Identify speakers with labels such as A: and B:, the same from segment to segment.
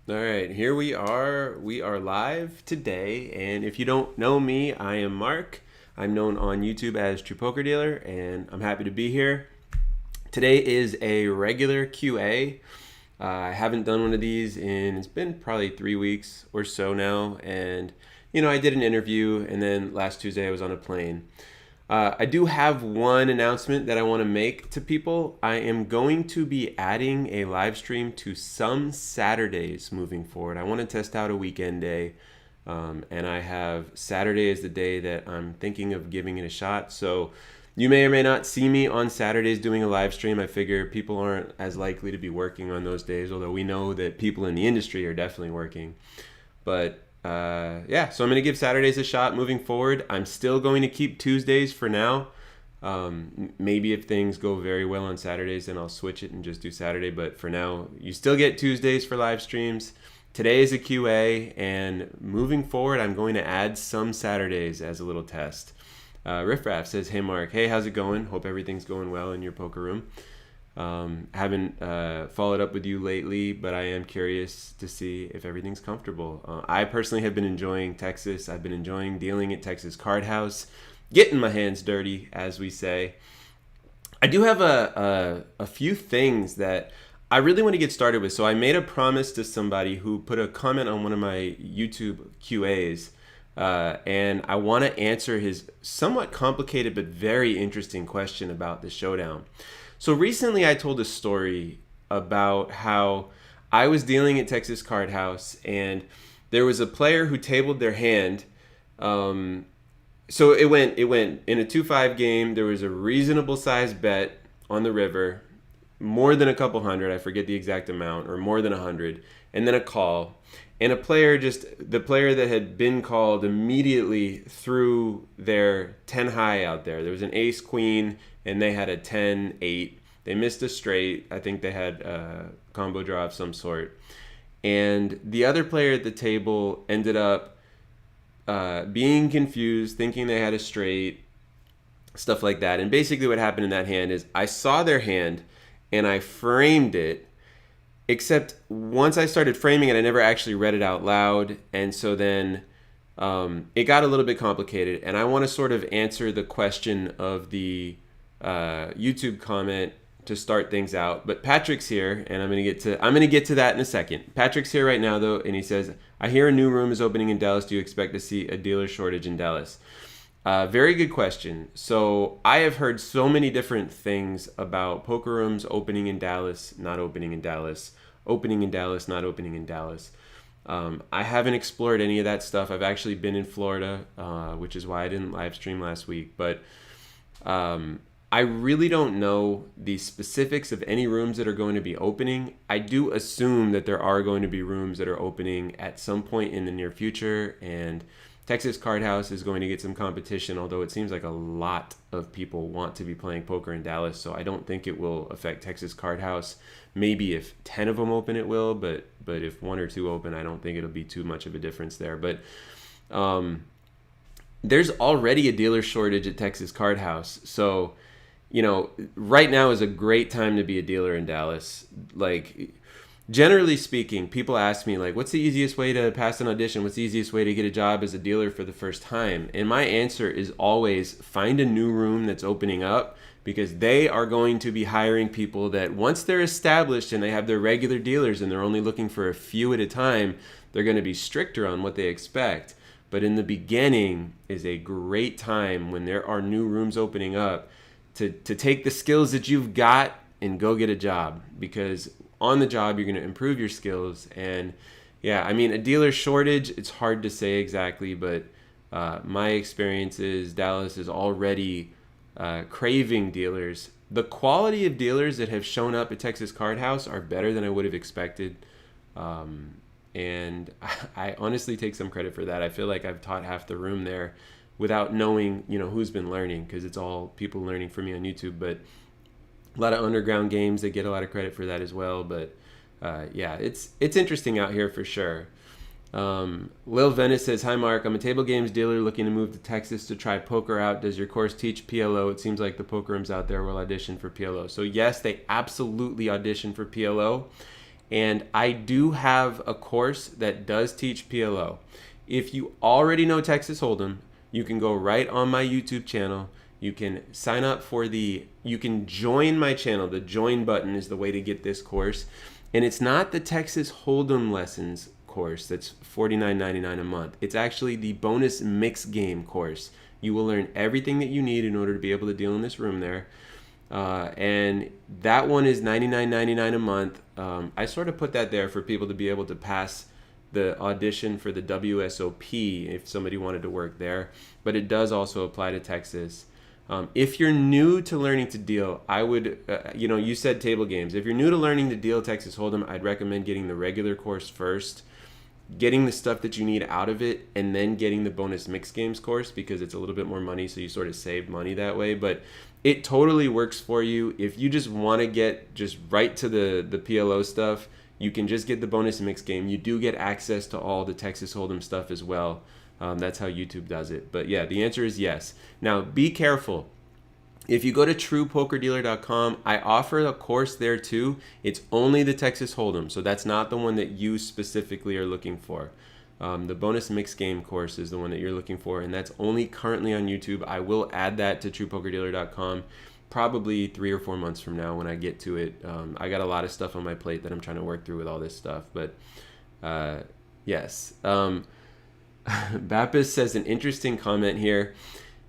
A: All right, here we are. We are live today, and if you don't know me, I am Marc. I'm known on YouTube as Truepokerdealer, and I'm happy to be here. Today is a regular QA. I haven't done one of these in, it's been probably 3 weeks or so now, and I did an interview, and then last Tuesday I was on a plane. I do have one announcement that I want to make to people. I am going to be adding a live stream to some Saturdays moving forward. I want to test out a weekend day, and I have Saturday as the day that I'm thinking of giving it a shot. So you may or may not see me on Saturdays doing a live stream. I figure people aren't as likely to be working on those days, although we know that people in the industry are definitely working. But so I'm going to give Saturdays a shot moving forward. I'm still going to keep Tuesdays for now. Maybe if things go very well on Saturdays, then I'll switch it and just do Saturday. But for now, you still get Tuesdays for live streams. Today is a QA, and moving forward, I'm going to add some Saturdays as a little test. Riff Raff says, "Hey Marc, hey, how's it going? Hope everything's going well in your poker room. Haven't followed up with you lately, but I am curious to see if everything's comfortable. I personally have been enjoying Texas. I've been enjoying dealing at Texas Card House, getting my hands dirty, as we say. I do have a few things that I really want to get started with. So I made a promise to somebody who put a comment on one of my YouTube QAs, and I want to answer his somewhat complicated but very interesting question about the showdown. So recently I told a story about how I was dealing at Texas Card House, and there was a player who tabled their hand. So it went in a 2-5 game. There was a reasonable sized bet on the river, more than a couple hundred, I forget the exact amount, or more than 100, and then a call. And the player that had been called immediately threw their 10 high out there. There was an ace queen, and they had a 10-8. They missed a straight. I think they had a combo draw of some sort. And the other player at the table ended up being confused, thinking they had a straight, stuff like that. And basically what happened in that hand is I saw their hand, and I framed it. Except once I started framing it, I never actually read it out loud. And so then it got a little bit complicated. And I want to sort of answer the question of the YouTube comment to start things out. But Patrick's here, and I'm gonna get to that in a second. Patrick's here right now though, and he says, "I hear a new room is opening in Dallas. Do you expect to see a dealer shortage in Dallas?" Very good question. So I have heard so many different things about poker rooms opening in Dallas, not opening in Dallas, opening in Dallas, not opening in Dallas. I haven't explored any of that stuff. I've actually been in Florida, which is why I didn't live stream last week. But I really don't know the specifics of any rooms that are going to be opening. I do assume that there are going to be rooms that are opening at some point in the near future, and Texas Card House is going to get some competition, although it seems like a lot of people want to be playing poker in Dallas, so I don't think it will affect Texas Card House. Maybe if 10 of them open, it will, but if 1 or 2 open, I don't think it'll be too much of a difference there. But there's already a dealer shortage at Texas Card House, so right now is a great time to be a dealer in Dallas. Like, generally speaking, people ask me, like, what's the easiest way to pass an audition? What's the easiest way to get a job as a dealer for the first time? And my answer is always find a new room that's opening up, because they are going to be hiring people that once they're established and they have their regular dealers and they're only looking for a few at a time, they're going to be stricter on what they expect. But in the beginning is a great time when there are new rooms opening up to take the skills that you've got and go get a job, because on the job you're going to improve your skills. And yeah, I mean, a dealer shortage, it's hard to say exactly, but my experience is Dallas is already craving dealers. The quality of dealers that have shown up at Texas Card House are better than I would have expected, and I honestly take some credit for that. I feel like I've taught half the room there without knowing who's been learning, because it's all people learning from me on YouTube. But a lot of underground games, they get a lot of credit for that as well. But yeah, it's interesting out here for sure. Lil Venice says, "Hi Marc, I'm a table games dealer looking to move to Texas to try poker out. Does your course teach PLO? It seems like the poker rooms out there will audition for PLO." So yes, they absolutely audition for PLO. And I do have a course that does teach PLO. If you already know Texas Hold'em, you can go right on my YouTube channel. You can sign up for you can join my channel. The join button is the way to get this course. And it's not the Texas Hold'em lessons course that's $49.99 a month. It's actually the bonus mix game course. You will learn everything that you need in order to be able to deal in this room there. And that one is $99.99 a month. I sort of put that there for people to be able to pass the audition for the WSOP if somebody wanted to work there, but it does also apply to Texas. If you're new to learning to deal, I would, you said table games. If you're new to learning to deal Texas Hold'em, I'd recommend getting the regular course first, getting the stuff that you need out of it, and then getting the bonus mix games course because it's a little bit more money, so you sort of save money that way. But it totally works for you. If you just want to get just right to the PLO stuff, you can just get the bonus mix game. You do get access to all the Texas Hold'em stuff as well. That's how YouTube does it. But yeah, the answer is yes. Now, be careful. If you go to Truepokerdealer.com, I offer a course there too. It's only the Texas Hold'em, so that's not the one that you specifically are looking for. The bonus mix game course is the one that you're looking for, and that's only currently on YouTube. I will add that to Truepokerdealer.com probably 3 or 4 months from now when I get to it. I got a lot of stuff on my plate that I'm trying to work through with all this stuff, but yes. Baptist says an interesting comment here.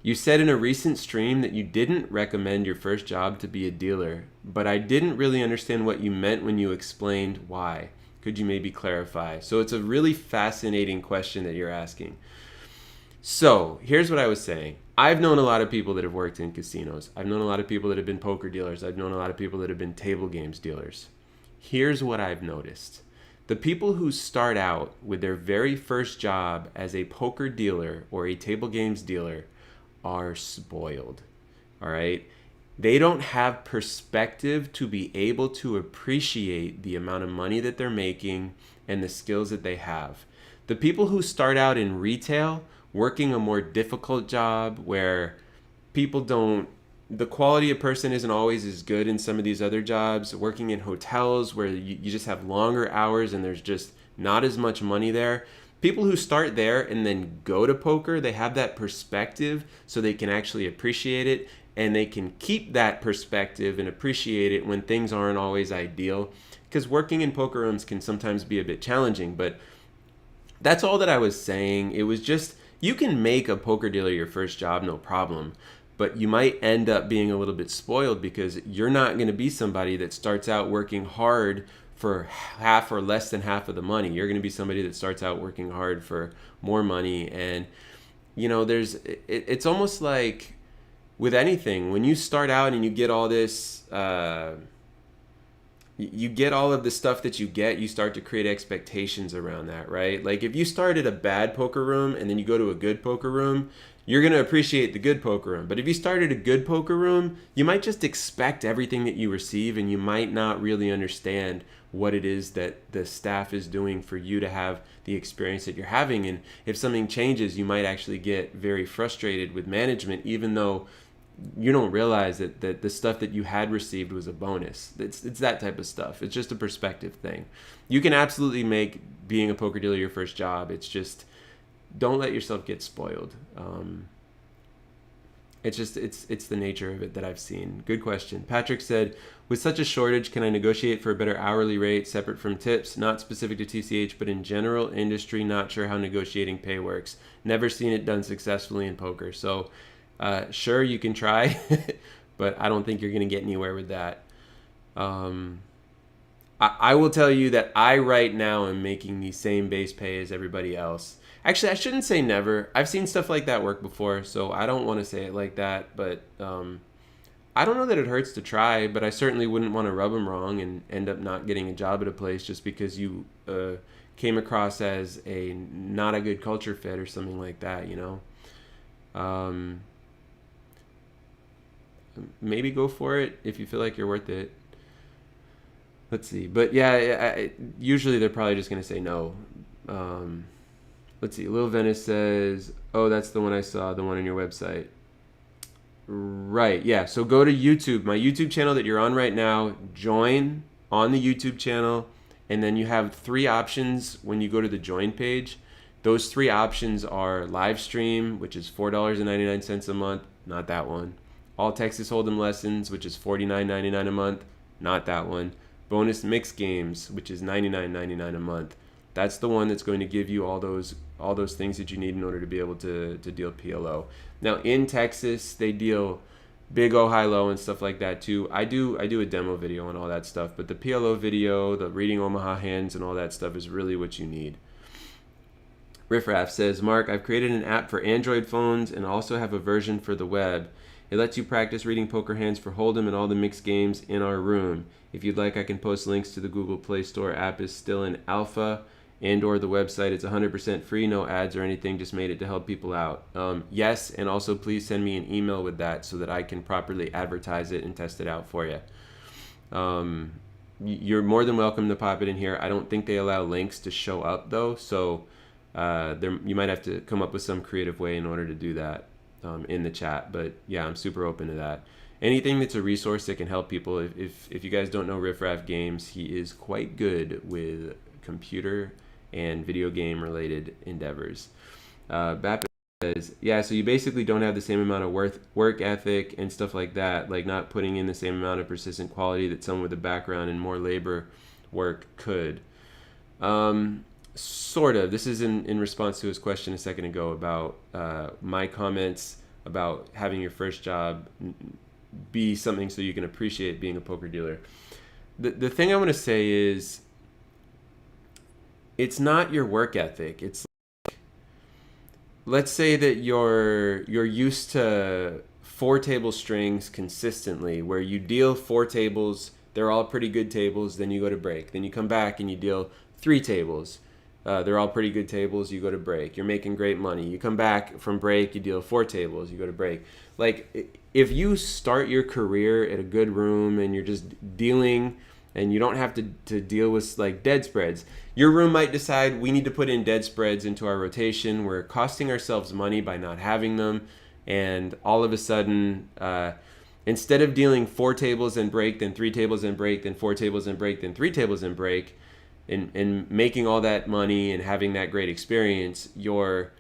A: You said in a recent stream that you didn't recommend your first job to be a dealer, but I didn't really understand what you meant when you explained why. Could you maybe clarify? So it's a really fascinating question that you're asking. So here's what I was saying. I've known a lot of people that have worked in casinos. I've known a lot of people that have been poker dealers. I've known a lot of people that have been table games dealers. Here's what I've noticed. The people who start out with their very first job as a poker dealer or a table games dealer are spoiled, all right? They don't have perspective to be able to appreciate the amount of money that they're making and the skills that they have. The people who start out in retail, working a more difficult job where the quality of person isn't always as good in some of these other jobs, working in hotels where you just have longer hours and there's just not as much money there. People who start there and then go to poker, they have that perspective so they can actually appreciate it, and they can keep that perspective and appreciate it when things aren't always ideal, because working in poker rooms can sometimes be a bit challenging. But that's all that I was saying. It was just, you can make a poker dealer your first job, no problem. But you might end up being a little bit spoiled because you're not going to be somebody that starts out working hard for half or less than half of the money. You're going to be somebody that starts out working hard for more money. And, it's almost like with anything, when you start out and you get all this, you get all of the stuff that you get, you start to create expectations around that, right? Like if you start at a bad poker room and then you go to a good poker room, you're going to appreciate the good poker room. But if you start at a good poker room, you might just expect everything that you receive, and you might not really understand what it is that the staff is doing for you to have the experience that you're having. And if something changes, you might actually get very frustrated with management, even though you don't realize that the stuff that you had received was a bonus. It's that type of stuff. It's just a perspective thing. You can absolutely make being a poker dealer your first job. It's just, don't let yourself get spoiled. It's the nature of it that I've seen. Good question. Patrick said, with such a shortage, can I negotiate for a better hourly rate separate from tips? Not specific to TCH, but in general industry, not sure how negotiating pay works. Never seen it done successfully in poker. So sure, you can try, but I don't think you're going to get anywhere with that. I will tell you that I right now am making the same base pay as everybody else. Actually, I shouldn't say never. I've seen stuff like that work before, so I don't want to say it like that. But I don't know that it hurts to try, but I certainly wouldn't want to rub them wrong and end up not getting a job at a place just because you came across as not a good culture fit or something like that, Maybe go for it if you feel like you're worth it. Let's see. But yeah, usually they're probably just going to say no. Let's see. Lil Venice says, oh, that's the one I saw, the one on your website. Right. Yeah. So go to YouTube, my YouTube channel that you're on right now. Join on the YouTube channel. And then you have 3 options when you go to the join page. Those 3 options are live stream, which is $4.99 a month, not that one. All Texas Hold'em lessons, which is $49.99 a month, not that one. Bonus mix games, which is $99.99 a month. That's the one that's going to give you all those things that you need in order to be able to deal PLO. Now in Texas, they deal big O, high, low, and stuff like that too. I do a demo video and all that stuff, but the PLO video, the reading Omaha hands, and all that stuff is really what you need. Riffraff says, Mark, I've created an app for Android phones and also have a version for the web. It lets you practice reading poker hands for Hold'em and all the mixed games in our room. If you'd like, I can post links to the Google Play Store. App is still in alpha and or the website. It's 100% free, no ads or anything, just made it to help people out. Yes, and also please send me an email with that so that I can properly advertise it and test it out for you. You're more than welcome to pop it in here. I don't think they allow links to show up though, so you might have to come up with some creative way in order to do that in the chat. But yeah, I'm super open to that. Anything that's a resource that can help people. If you guys don't know Riffraff Games, he is quite good with computer and video game related endeavors. Bappa says, yeah, so you basically don't have the same amount of work ethic and stuff like that, like not putting in the same amount of persistent quality that someone with a background and more labor work could. Sort of. This is in response to his question a second ago about my comments about having your first job be something so you can appreciate being a poker dealer. The thing I want to say is, it's not your work ethic. It's like, let's say that you're used to 4 table strings consistently, where you deal 4 tables, they're all pretty good tables, then you go to break. Then you come back and you deal 3 tables. They're all pretty good tables, you go to break. You're making great money. You come back from break, you deal 4 tables, you go to break. Like, if you start your career at a good room and you're just dealing and you don't have to deal with like dead spreads, your room might decide we need to put in dead spreads into our rotation. We're costing ourselves money by not having them. And all of a sudden, instead of dealing 4 tables and break, then 3 tables and break, then 4 tables and break, then 3 tables and break, and making all that money and having that great experience, you're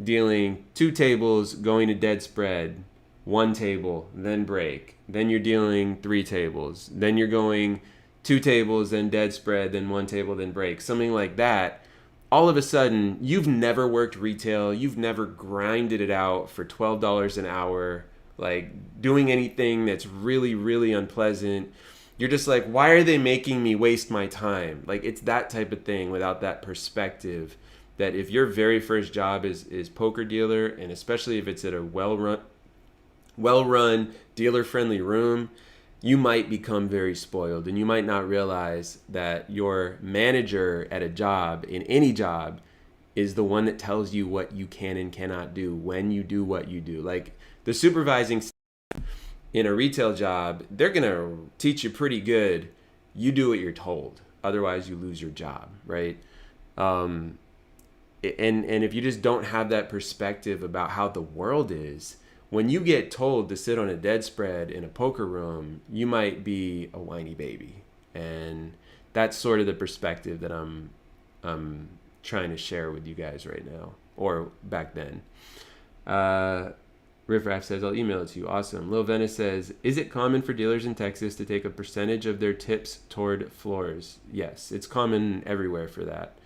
A: dealing 2 tables, going to dead spread, 1 table, then break. Then you're dealing 3 tables. Then you're going 2 tables, then dead spread, then 1 table, then break. Something like that. All of a sudden, you've never worked retail. You've never grinded it out for $12 an hour, like doing anything that's really, really unpleasant. You're just like, why are they making me waste my time? Like, it's that type of thing without that perspective that if your very first job is poker dealer, and especially if it's at a well-run, dealer-friendly room, you might become very spoiled, and you might not realize that your manager at a job, in any job, is the one that tells you what you can and cannot do when you do what you do. Like, the supervising in a retail job, they're gonna teach you pretty good. You do what you're told, otherwise you lose your job, right? And if you just don't have that perspective about how the world is, when you get told to sit on a dead spread in a poker room, you might be a whiny baby. And that's sort of the perspective that I'm trying to share with you guys right now, or back then. Riffraff says, I'll email it to you. Awesome. Lil Venice says, is it common for dealers in Texas to take a percentage of their tips toward floors? Yes, it's common everywhere for that.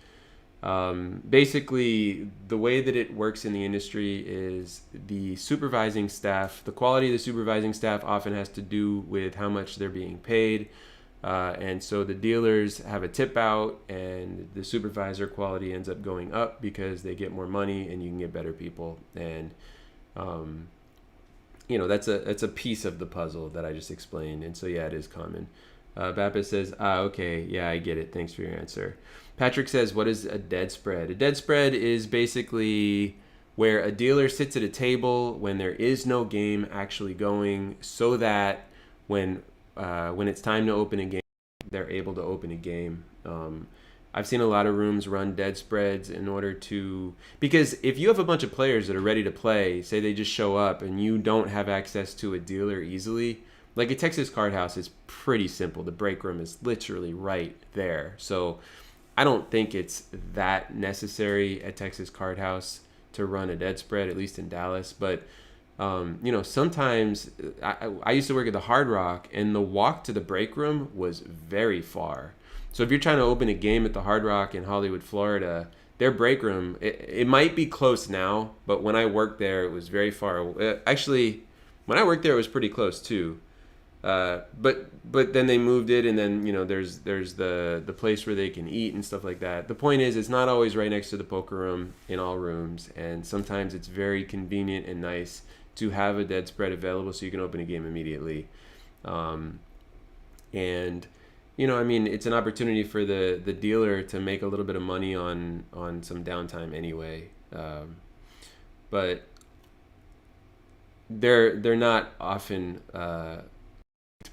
A: Basically, the way that it works in the industry is the supervising staff, the quality of the supervising staff often has to do with how much they're being paid. And so the dealers have a tip out and the supervisor quality ends up going up because they get more money and you can get better people. And, you know, that's a piece of the puzzle that I just explained. And so, yeah, it is common. Bappa says, okay, yeah, I get it. Thanks for your answer. Patrick says, what is a dead spread? A dead spread is basically where a dealer sits at a table when there is no game actually going, so that when it's time to open a game, they're able to open a game. I've seen a lot of rooms run dead spreads in order to, because if you have a bunch of players that are ready to play, say they just show up and you don't have access to a dealer easily, like a Texas Card House is pretty simple. The break room is literally right there. So I don't think it's that necessary at Texas Card House to run a dead spread, at least in Dallas. But sometimes I used to work at the Hard Rock, and the walk to the break room was very far. So if you're trying to open a game at the Hard Rock in Hollywood, Florida, their break room, it might be close now, but when I worked there, it was very far. Actually, when I worked there, it was pretty close too. But then they moved it, and then there's the place where they can eat and stuff like that. The point is, it's not always right next to the poker room in all rooms, and sometimes it's very convenient and nice to have a dead spread available so you can open a game immediately. And it's an opportunity for the dealer to make a little bit of money on some downtime anyway. But they're not often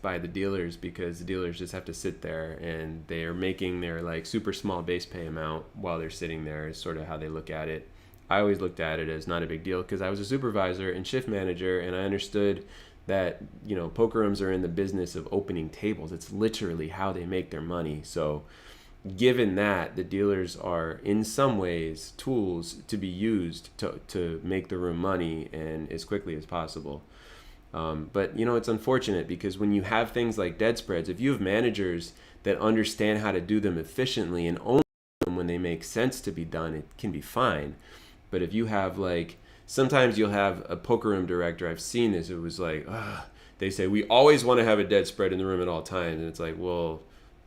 A: by the dealers, because the dealers just have to sit there and they are making their like super small base pay amount while they're sitting there, is sort of how they look at it. I always looked at it as not a big deal because I was a supervisor and shift manager, and I understood that poker rooms are in the business of opening tables. It's literally how they make their money. So given that, the dealers are in some ways tools to be used to make the room money and as quickly as possible. But it's unfortunate because when you have things like dead spreads, if you have managers that understand how to do them efficiently and only them when they make sense to be done, it can be fine. But if you have sometimes you'll have a poker room director, I've seen this, it was like, they say, we always want to have a dead spread in the room at all times. And it's like, well,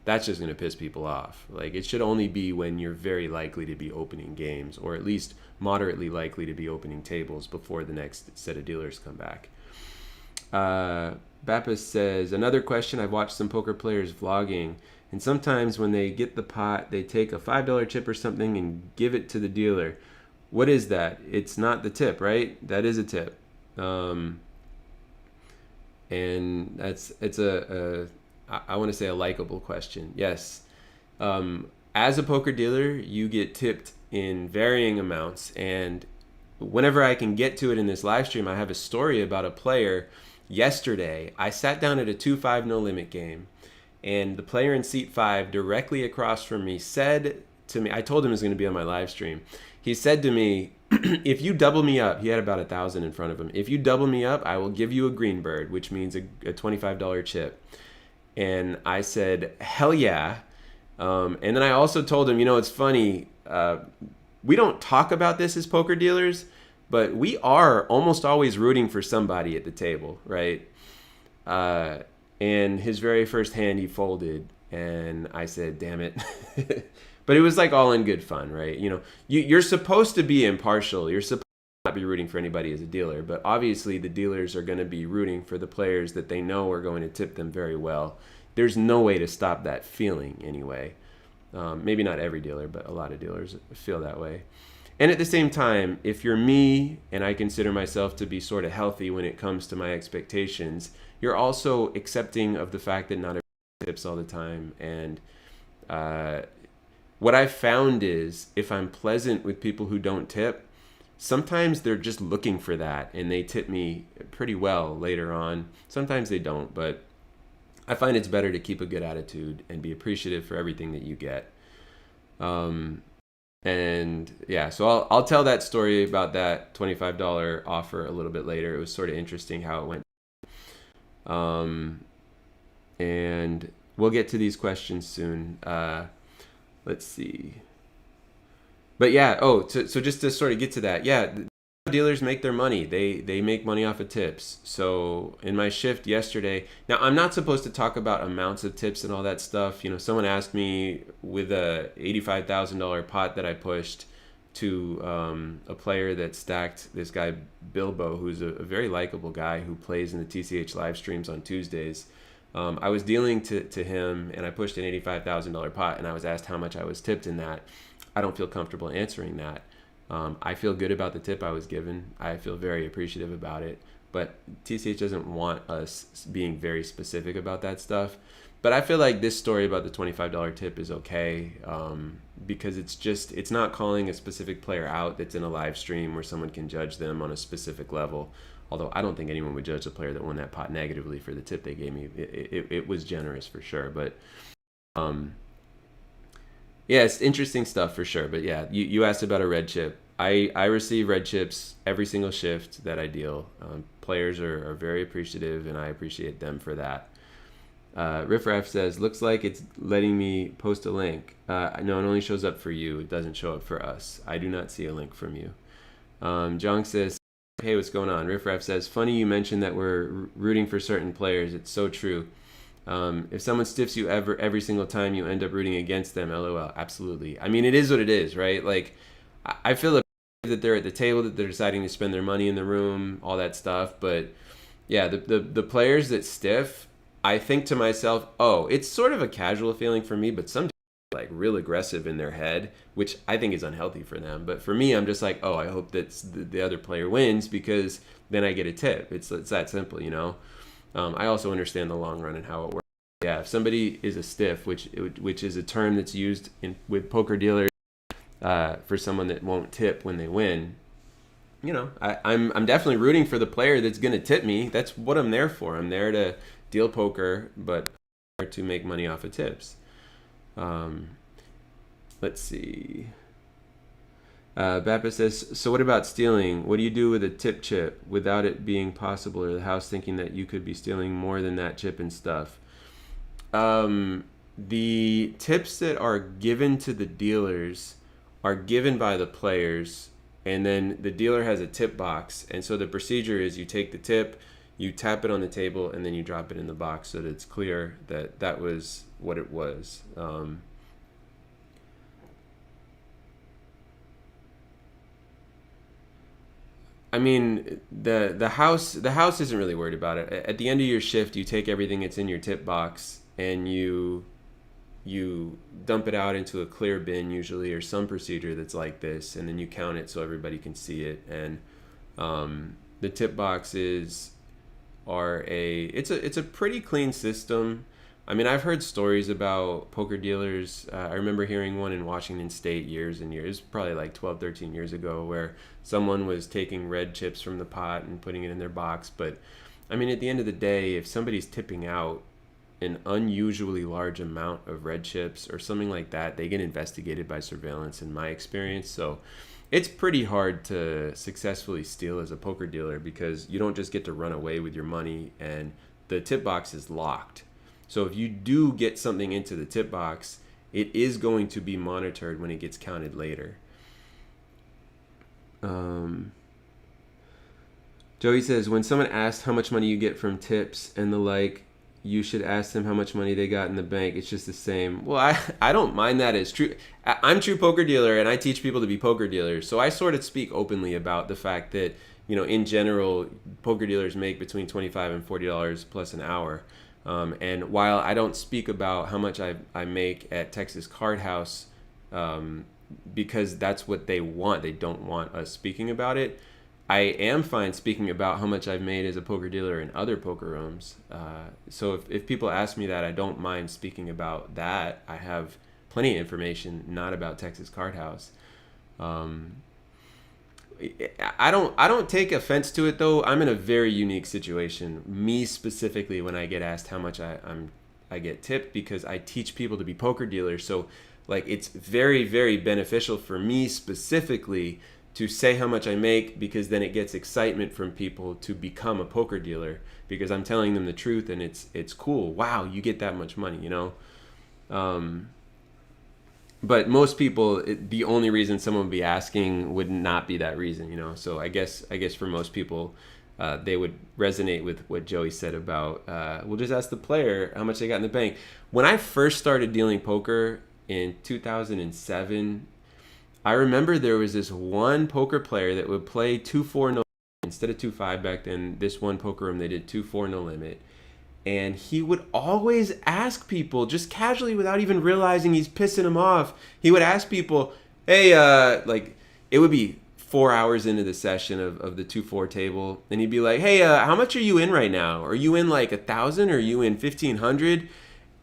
A: that's just going to piss people off. Like, it should only be when you're very likely to be opening games, or at least moderately likely to be opening tables before the next set of dealers come back. Bappas says, another question, I've watched some poker players vlogging, and sometimes when they get the pot, they take a $5 chip or something and give it to the dealer. What is that? It's not the tip, right? That is a tip. And it's I want to say a likable question. Yes. As a poker dealer, you get tipped in varying amounts, and whenever I can get to it in this live stream, I have a story about a player. Yesterday, I sat down at a 2-5 no limit game, and the player in seat 5 directly across from me said to me, I told him it was going to be on my live stream. He said to me, if you double me up, he had about 1,000 in front of him. If you double me up, I will give you a green bird, which means a $25 chip. And I said, hell yeah. And then I also told him, it's funny, we don't talk about this as poker dealers, but we are almost always rooting for somebody at the table, right? And his very first hand, he folded, and I said, damn it. But it was like all in good fun, right? You're supposed to be impartial. You're supposed to not be rooting for anybody as a dealer, but obviously the dealers are going to be rooting for the players that they know are going to tip them very well. There's no way to stop that feeling anyway. Maybe not every dealer, but a lot of dealers feel that way. And at the same time, if you're me, and I consider myself to be sort of healthy when it comes to my expectations, you're also accepting of the fact that not everybody tips all the time. And what I've found is, if I'm pleasant with people who don't tip, sometimes they're just looking for that, and they tip me pretty well later on. Sometimes they don't, but I find it's better to keep a good attitude and be appreciative for everything that you get. And yeah, so I'll tell that story about that $25 offer a little bit later. It was sort of interesting how it went. And we'll get to these questions soon. Let's see. But yeah, so just to sort of get to that, yeah, dealers make their money. They make money off of tips. So in my shift yesterday, now I'm not supposed to talk about amounts of tips and all that stuff. Someone asked me with a $85,000 pot that I pushed to a player that stacked this guy Bilbo, who's a very likable guy who plays in the TCH live streams on Tuesdays. I was dealing to him, and I pushed an $85,000 pot, and I was asked how much I was tipped in that. I don't feel comfortable answering that. I feel good about the tip I was given. I feel very appreciative about it. But TCH doesn't want us being very specific about that stuff. But I feel like this story about the $25 tip is okay. because it's not calling a specific player out that's in a live stream where someone can judge them on a specific level. Although I don't think anyone would judge a player that won that pot negatively for the tip they gave me. It was generous for sure, but yeah, it's interesting stuff for sure. But yeah, you asked about a red chip. I receive red chips every single shift that I deal. Players are very appreciative, and I appreciate them for that. Riffraff says, looks like it's letting me post a link. No, it only shows up for you. It doesn't show up for us. I do not see a link from you. Jong says, hey, what's going on? Riffraff says, funny you mentioned that we're rooting for certain players. It's so true. If someone stiffs you every single time, you end up rooting against them. LOL. Absolutely. I mean, it is what it is, right? Like, I feel that they're at the table, that they're deciding to spend their money in the room, all that stuff. But yeah, the players that stiff, I think to myself, oh, it's sort of a casual feeling for me, but some like real aggressive in their head, which I think is unhealthy for them. But for me, I'm just like, oh, I hope that the other player wins because then I get a tip. It's that simple, you know. I also understand the long run and how it works. Yeah, if somebody is a stiff, which is a term that's used with poker dealers for someone that won't tip when they win, you know, I'm definitely rooting for the player that's going to tip me. That's what I'm there for. I'm there to deal poker, but to make money off of tips. Let's see. Bappa says, so what about stealing? What do you do with a tip chip without it being possible, or the house thinking that you could be stealing more than that chip and stuff? The tips that are given to the dealers are given by the players, and then the dealer has a tip box. And so the procedure is you take the tip, you tap it on the table, and then you drop it in the box so that it's clear that that was what it was. I mean, the house isn't really worried about it. At the end of your shift, you take everything that's in your tip box and you dump it out into a clear bin usually, or some procedure that's like this, and then you count it so everybody can see it. And the tip boxes it's a pretty clean system. I mean, I've heard stories about poker dealers. I remember hearing one in Washington State years and years, probably like 12, 13 years ago, where someone was taking red chips from the pot and putting it in their box. But I mean, at the end of the day, if somebody's tipping out an unusually large amount of red chips or something like that, they get investigated by surveillance, in my experience. So it's pretty hard to successfully steal as a poker dealer, because you don't just get to run away with your money, and the tip box is locked. So if you do get something into the tip box, it is going to be monitored when it gets counted later. Joey says, when someone asks how much money you get from tips and the like, you should ask them how much money they got in the bank. It's just the same. Well, I don't mind that as true. I'm True Poker Dealer, and I teach people to be poker dealers. So I sort of speak openly about the fact that, you know, in general, poker dealers make between $25 and $40 plus an hour. And while I don't speak about how much I make at Texas Card House, because that's what they want, they don't want us speaking about it, I am fine speaking about how much I've made as a poker dealer in other poker rooms. So if people ask me that, I don't mind speaking about that. I have plenty of information, not about Texas Card House. I don't take offense to it, though. I'm in a very unique situation, me specifically, when I get asked how much I get tipped, because I teach people to be poker dealers. So like, it's very, very beneficial for me specifically to say how much I make, because then it gets excitement from people to become a poker dealer, because I'm telling them the truth, and it's cool. Wow, you get that much money, you know? But most people, the only reason someone would be asking would not be that reason, you know? So I guess for most people, they would resonate with what Joey said about, we'll just ask the player how much they got in the bank. When I first started dealing poker in 2007, I remember there was this one poker player that would play 2-4 no instead of 2-5 back then. This one poker room, they did 2-4 no limit. And he would always ask people, just casually, without even realizing he's pissing them off, he would ask people, hey, like, it would be 4 hours into the session of the 2-4 table, and he'd be like, hey, how much are you in right now? Are you in like 1,000? Or are you in 1,500?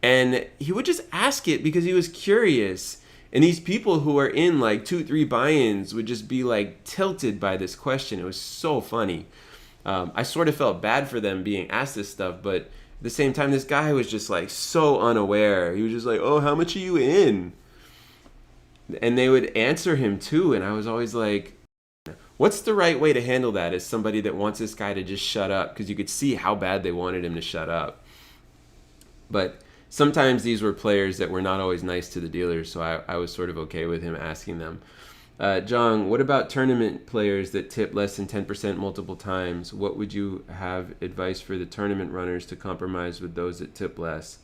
A: And he would just ask it because he was curious. And these people who are in like 2-3 buy-ins would just be like tilted by this question. It was so funny. I sort of felt bad for them being asked this stuff, but at the same time, this guy was just like so unaware. He was just like, oh, how much are you in? And they would answer him too. And I was always like, what's the right way to handle that as somebody that wants this guy to just shut up? Because you could see how bad they wanted him to shut up. But sometimes these were players that were not always nice to the dealers, so I was sort of okay with him asking them. John, what about tournament players that tip less than 10% multiple times? What would you have advice for the tournament runners to compromise with those that tip less?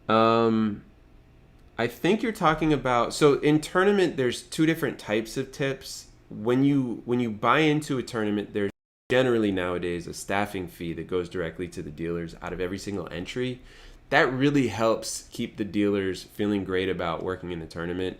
A: I think you're talking about, so in tournament, there's two different types of tips. When you buy into a tournament, there's generally nowadays a staffing fee that goes directly to the dealers out of every single entry. That really helps keep the dealers feeling great about working in the tournament.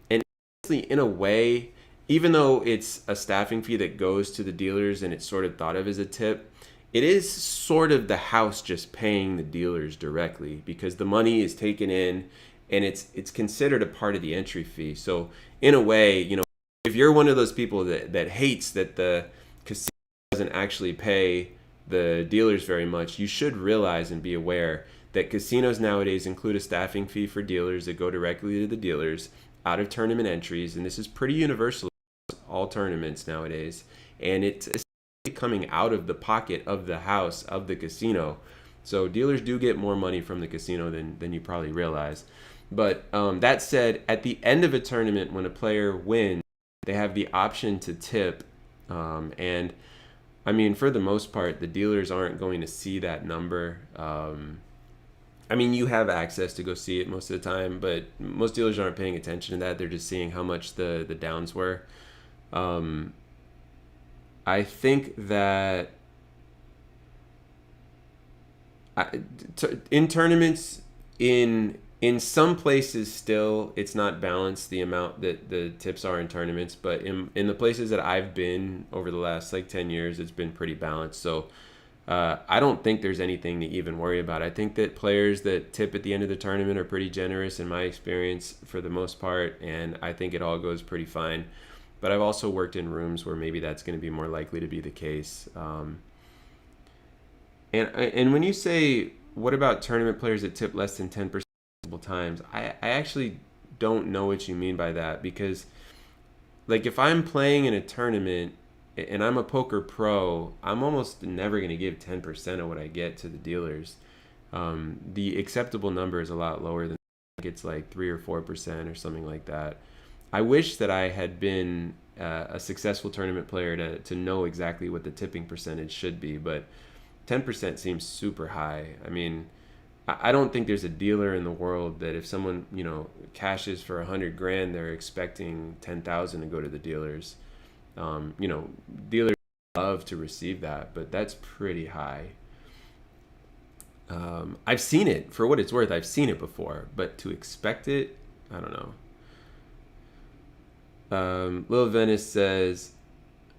A: And in a way, even though it's a staffing fee that goes to the dealers and it's sort of thought of as a tip, it is sort of the house just paying the dealers directly because the money is taken in and it's considered a part of the entry fee. So in a way, you know, if you're one of those people that hates that the casino doesn't actually pay the dealers very much, you should realize and be aware that casinos nowadays include a staffing fee for dealers that go directly to the dealers out of tournament entries, and this is pretty universal in all tournaments nowadays, and it's coming out of the pocket of the house of the casino. So dealers do get more money from the casino than you probably realize. But that said, at the end of a tournament, when a player wins, they have the option to tip, and I mean, for the most part, the dealers aren't going to see that number. I mean, you have access to go see it most of the time, but most dealers aren't paying attention to that. They're just seeing how much the downs were. I think that in tournaments, in some places still it's not balanced the amount that the tips are in tournaments, but in the places that I've been over the last like 10 years, it's been pretty balanced. So I don't think there's anything to even worry about. I think that players that tip at the end of the tournament are pretty generous in my experience for the most part, and I think it all goes pretty fine. But I've also worked in rooms where maybe that's going to be more likely to be the case. And when you say, what about tournament players that tip less than 10% times, I actually don't know what you mean by that, because like if I'm playing in a tournament and I'm a poker pro, I'm almost never going to give 10% of what I get to the dealers. The acceptable number is a lot lower than that. It's like 3 or 4% or something like that. I wish that I had been a successful tournament player to know exactly what the tipping percentage should be, but 10% seems super high. I mean, I don't think there's a dealer in the world that if someone, you know, cashes for $100,000, they're expecting 10,000 to go to the dealers. You know, dealers love to receive that, but that's pretty high. I've seen it, for what it's worth. I've seen it before, but to expect it, I don't know. Lil Venice says,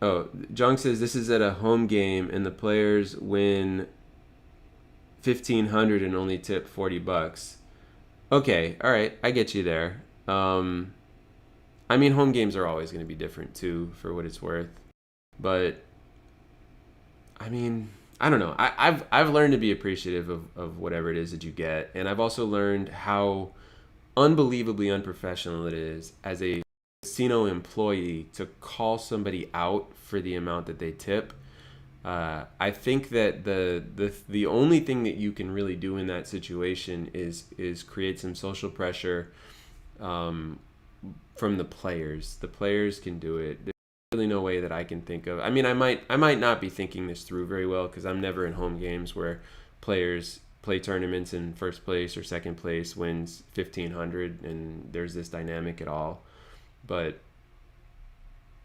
A: oh, Jong says this is at a home game and the players win $1,500 and only tip $40. Okay, all right, I get you there. I mean, home games are always going to be different too, for what it's worth. But I mean, I don't know. I've learned to be appreciative of whatever it is that you get, and I've also learned how unbelievably unprofessional it is as a casino employee to call somebody out for the amount that they tip. I think that the only thing that you can really do in that situation is create some social pressure from the players. The players can do it. There's really no way that I can think of. I mean, I might not be thinking this through very well because I'm never in home games where players play tournaments and first place or second place wins $1,500 and there's this dynamic at all. But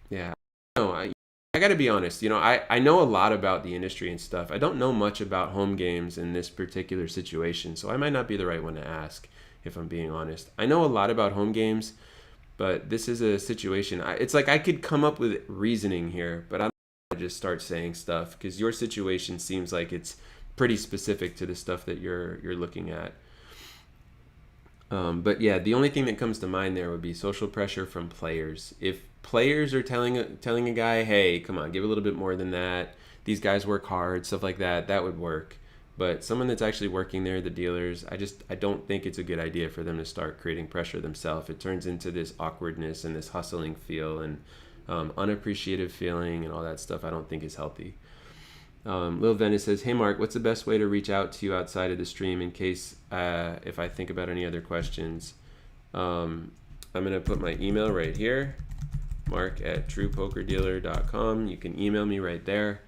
A: yeah, no, I got to be honest. You know, I know a lot about the industry and stuff. I don't know much about home games in this particular situation, so I might not be the right one to ask if I'm being honest. I know a lot about home games, but this is a situation. It's like I could come up with reasoning here, but I don't want to just start saying stuff because your situation seems like it's pretty specific to the stuff that you're looking at. But yeah, the only thing that comes to mind there would be social pressure from players. If players are telling a guy, hey, come on, give a little bit more than that. These guys work hard, stuff like that. That would work. But someone that's actually working there, the dealers, I don't think it's a good idea for them to start creating pressure themselves. It turns into this awkwardness and this hustling feel and unappreciative feeling and all that stuff. I don't think is healthy. Lil Venice says, hey Mark, what's the best way to reach out to you outside of the stream in case if I think about any other questions? I'm going to put my email right here, marc@truepokerdealer.com. You can email me right there.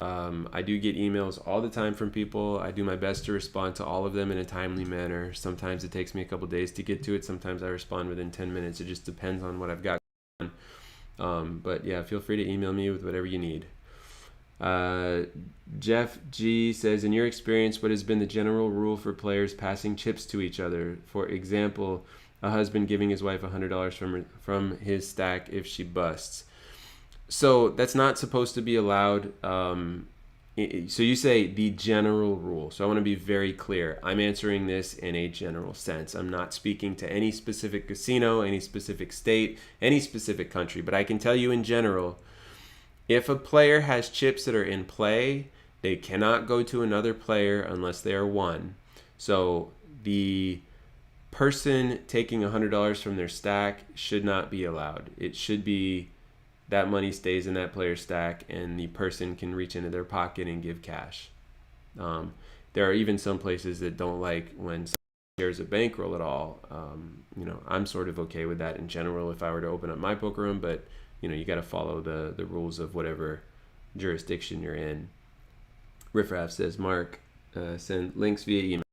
A: I do get emails all the time from people. I do my best to respond to all of them in a timely manner. Sometimes it takes me a couple days to get to it. Sometimes I respond within 10 minutes. It just depends on what I've got going on. But yeah, feel free to email me with whatever you need. Jeff G says, in your experience, what has been the general rule for players passing chips to each other? For example, a husband giving his wife $100 from his stack if she busts. So that's not supposed to be allowed. So you say the general rule. So I want to be very clear. I'm answering this in a general sense. I'm not speaking to any specific casino, any specific state, any specific country, but I can tell you in general, if a player has chips that are in play, they cannot go to another player unless they are won. So the person taking $100 from their stack should not be allowed. It should be that money stays in that player's stack and the person can reach into their pocket and give cash. There are even some places that don't like when someone shares a bankroll at all. I'm sort of okay with that in general if I were to open up my poker room, but you got to follow the rules of whatever jurisdiction you're in. Riffraff says, Mark, send links via email.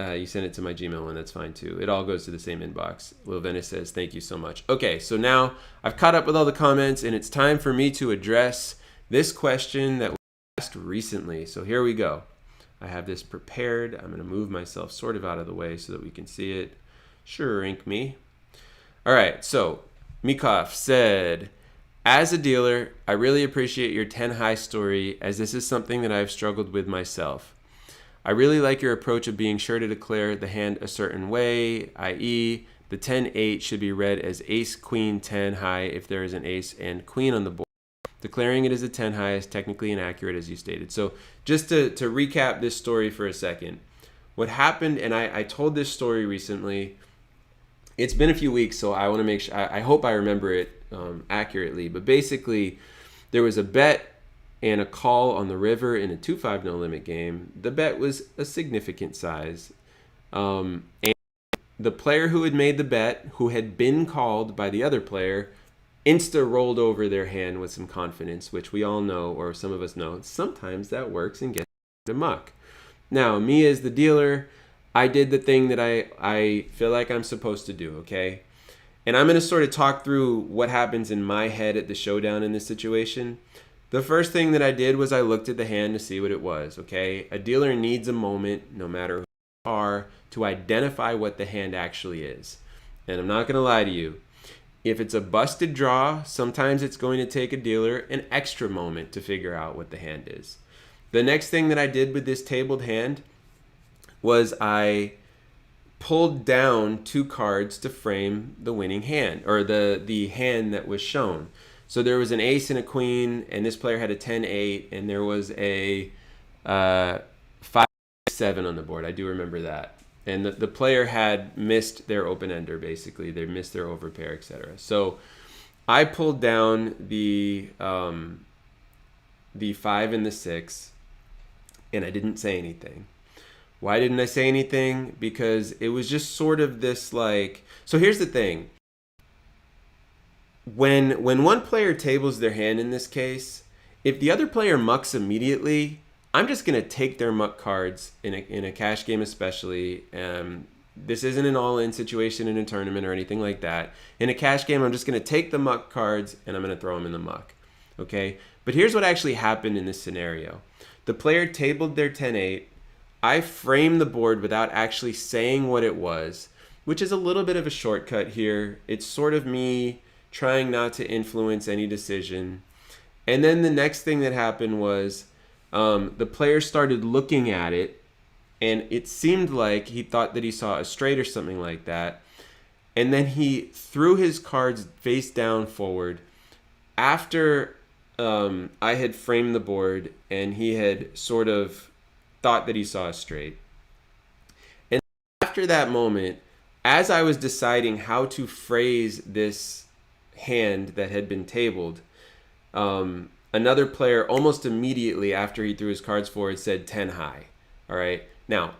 A: You send it to my Gmail one, that's fine too. It all goes to the same inbox. Lil Venice says, thank you so much. Okay, so now I've caught up with all the comments and it's time for me to address this question that was asked recently. So here we go. I have this prepared. I'm going to move myself sort of out of the way so that we can see it. Sure, ink me. All right, so Mikov said, as a dealer, I really appreciate your 10 high story as this is something that I've struggled with myself. I really like your approach of being sure to declare the hand a certain way, i.e. the 10-8 should be read as ace, queen, 10 high if there is an ace and queen on the board. Declaring it as a 10 high is technically inaccurate as you stated. So just to recap this story for a second, what happened, and I told this story recently, it's been a few weeks, so I want to make sure, I hope I remember it accurately, but basically there was a bet and a call on the river in a 2-5 no limit game. The bet was a significant size. And the player who had made the bet, who had been called by the other player, rolled over their hand with some confidence, which we all know, or some of us know, sometimes that works and gets the muck. Now, me as the dealer, I did the thing that I feel like I'm supposed to do, okay? And I'm going to sort of talk through what happens in my head at the showdown in this situation. The first thing that I did was I looked at the hand to see what it was, okay? A dealer needs a moment, no matter who you are, to identify what the hand actually is. And I'm not going to lie to you. If it's a busted draw, sometimes it's going to take a dealer an extra moment to figure out what the hand is. The next thing that I did with this tabled hand was I pulled down 2 cards to frame the winning hand, or the hand that was shown. So there was an ace and a queen, and this player had a 10-8, and there was a 5-7 on the board. I do remember that. And the player had missed their open-ender, basically. They missed their overpair, etc. So I pulled down the 5 and the 6, and I didn't say anything. Why didn't I say anything? Because it was just sort of this like... So here's the thing. When one player tables their hand in this case, if the other player mucks immediately, I'm just going to take their muck cards in a cash game especially. This isn't an all-in situation in a tournament or anything like that. In a cash game, I'm just going to take the muck cards and I'm going to throw them in the muck. Okay? But here's what actually happened in this scenario. The player tabled their 10-8. I framed the board without actually saying what it was, which is a little bit of a shortcut here. It's sort of me trying not to influence any decision. And then the next thing that happened was the player started looking at it and it seemed like he thought that he saw a straight or something like that. And then he threw his cards face down forward after I had framed the board and he had sort of thought that he saw a straight. And after that moment, as I was deciding how to phrase this hand that had been tabled, another player almost immediately after he threw his cards forward said 10 high. All right. Now,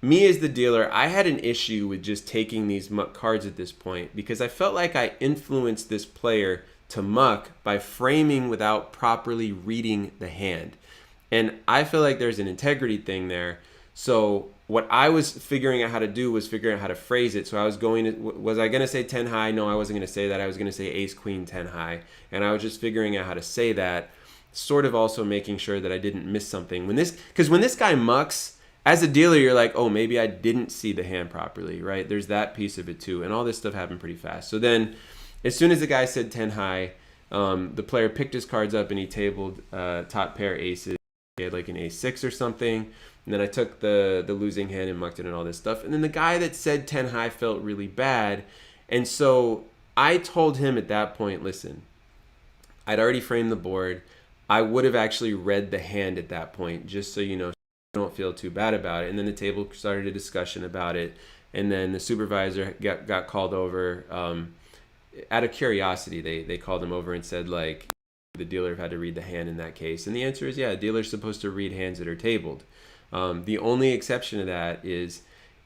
A: me as the dealer, I had an issue with just taking these muck cards at this point because I felt like I influenced this player to muck by framing without properly reading the hand. And I feel like there's an integrity thing there. So what I was figuring out how to do was figuring out how to phrase it. So I was I going to say 10 high? No, I wasn't going to say that. I was going to say ace, queen, 10 high. And I was just figuring out how to say that, sort of also making sure that I didn't miss something. Because when this guy mucks, as a dealer, you're like, oh, maybe I didn't see the hand properly, right? There's that piece of it too. And all this stuff happened pretty fast. So then as soon as the guy said 10 high, the player picked his cards up and he tabled top pair aces. He had like an ace 6 or something. And then I took the losing hand and mucked it and all this stuff. And then the guy that said 10 high felt really bad. And so I told him at that point, listen, I'd already framed the board. I would have actually read the hand at that point, just so you know, don't feel too bad about it. And then the table started a discussion about it. And then the supervisor got called over. Out of curiosity, they called him over and said, like, the dealer had to read the hand in that case. And the answer is, yeah, a dealer's supposed to read hands that are tabled. The only exception to that is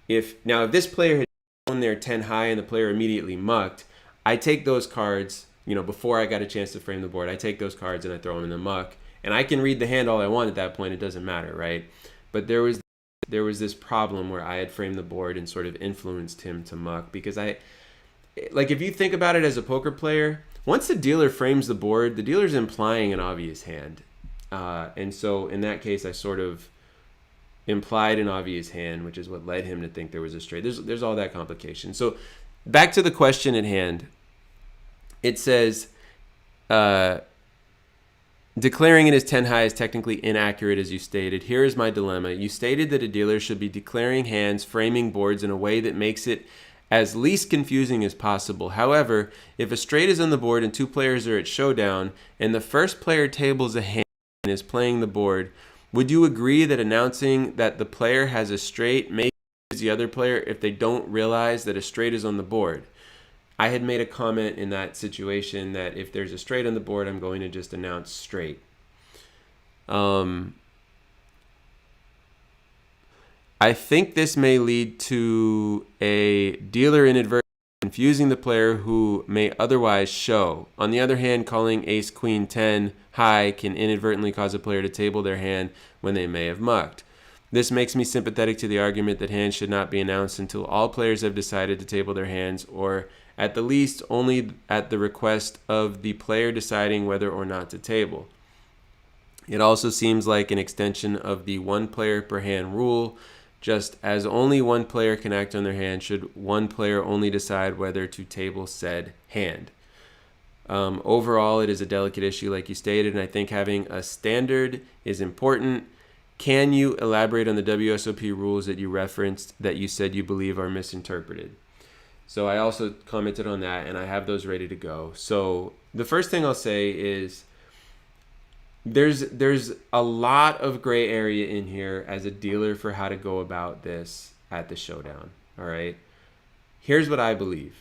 A: if this player had shown their 10 high and the player immediately mucked, I take those cards, before I got a chance to frame the board, I take those cards and I throw them in the muck. And I can read the hand all I want at that point. It doesn't matter, right? But there was this problem where I had framed the board and sort of influenced him to muck because if you think about it as a poker player, once the dealer frames the board, the dealer's implying an obvious hand. And so in that case, I sort of implied an obvious hand, which is what led him to think there was a straight. There's all that complication. So back to the question at hand. It says, declaring it as 10 high is technically inaccurate as you stated. Here is my dilemma. You stated that a dealer should be declaring hands, framing boards in a way that makes it as least confusing as possible. However, if a straight is on the board and two players are at showdown and the first player tables a hand and is playing the board, would you agree that announcing that the player has a straight may confuse the other player if they don't realize that a straight is on the board? I had made a comment in that situation that if there's a straight on the board, I'm going to just announce straight. I think this may lead to a dealer inadvertently confusing the player who may otherwise show. On the other hand, calling ace, queen, 10 high can inadvertently cause a player to table their hand when they may have mucked. This makes me sympathetic to the argument that hands should not be announced until all players have decided to table their hands, or at the least only at the request of the player deciding whether or not to table. It also seems like an extension of the one player per hand rule. Just as only one player can act on their hand, should one player only decide whether to table said hand. Overall, it is a delicate issue like you stated, and I think having a standard is important. Can you elaborate on the WSOP rules that you referenced that you said you believe are misinterpreted? So I also commented on that, and I have those ready to go. So the first thing I'll say is there's a lot of gray area in here as a dealer for how to go about this at the showdown. All right. Here's what I believe.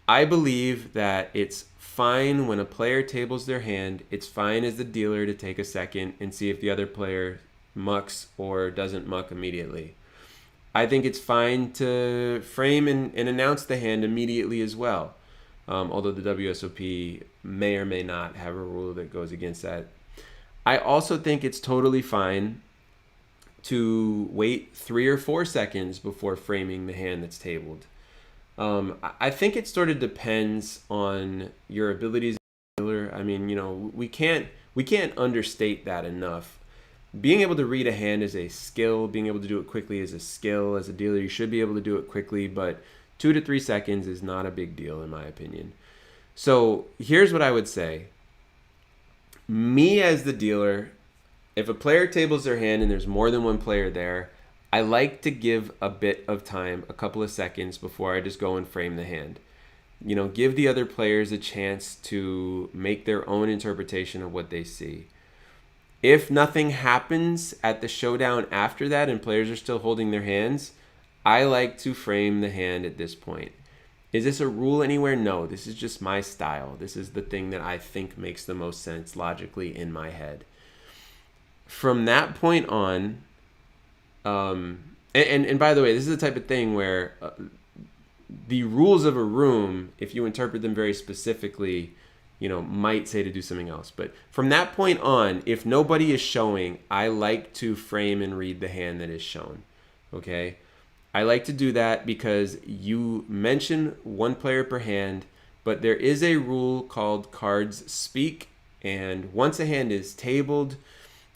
A: I believe that it's fine when a player tables their hand. It's fine as the dealer to take a second and see if the other player mucks or doesn't muck immediately. I think it's fine to frame and announce the hand immediately as well. Although the WSOP may or may not have a rule that goes against that. I also think it's totally fine to wait 3 or 4 seconds before framing the hand that's tabled. I think it sort of depends on your abilities as a dealer. I mean, we can't understate that enough. Being able to read a hand is a skill. Being able to do it quickly is a skill. As a dealer, you should be able to do it quickly, but 2 to 3 seconds is not a big deal in my opinion. So here's what I would say. Me as the dealer, if a player tables their hand and there's more than one player there, I like to give a bit of time, a couple of seconds before I just go and frame the hand. You know, give the other players a chance to make their own interpretation of what they see. If nothing happens at the showdown after that and players are still holding their hands, I like to frame the hand at this point. Is this a rule anywhere? No, this is just my style. This is the thing that I think makes the most sense logically in my head. From that point on, and by the way, this is the type of thing where the rules of a room, if you interpret them very specifically, you know, might say to do something else. But from that point on, if nobody is showing, I like to frame and read the hand that is shown. Okay? I like to do that because you mention one player per hand, but there is a rule called cards speak, and once a hand is tabled,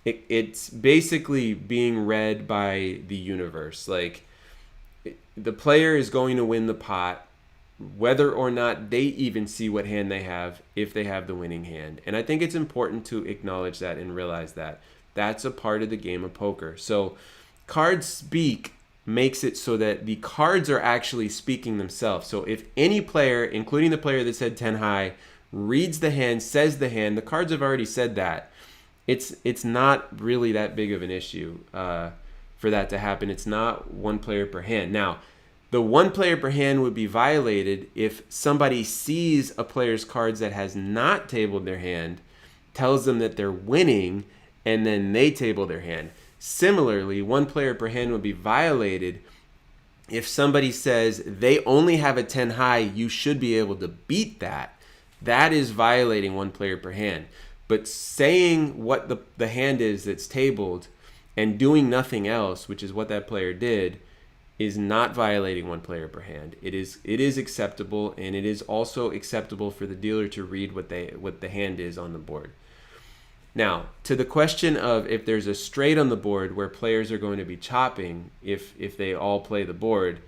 A: it's basically being read by the universe. Like, the player is going to win the pot whether or not they even see what hand they have, if they have the winning hand. And I think it's important to acknowledge that and realize that that's a part of the game of poker. So cards speak makes it so that the cards are actually speaking themselves. So if any player, including the player that said 10 high, reads the hand, says the hand, the cards have already said that. It's not really that big of an issue for that to happen. It's not one player per hand. Now, the one player per hand would be violated if somebody sees a player's cards that has not tabled their hand, tells them that they're winning, and then they table their hand. Similarly, one player per hand would be violated if somebody says they only have a 10 high, you should be able to beat that. That is violating one player per hand. But saying what the hand is that's tabled and doing nothing else, which is what that player did, is not violating one player per hand. It is acceptable, and it is also acceptable for the dealer to read what the hand is on the board. Now, to the question of if there's a straight on the board where players are going to be chopping if they all play the board,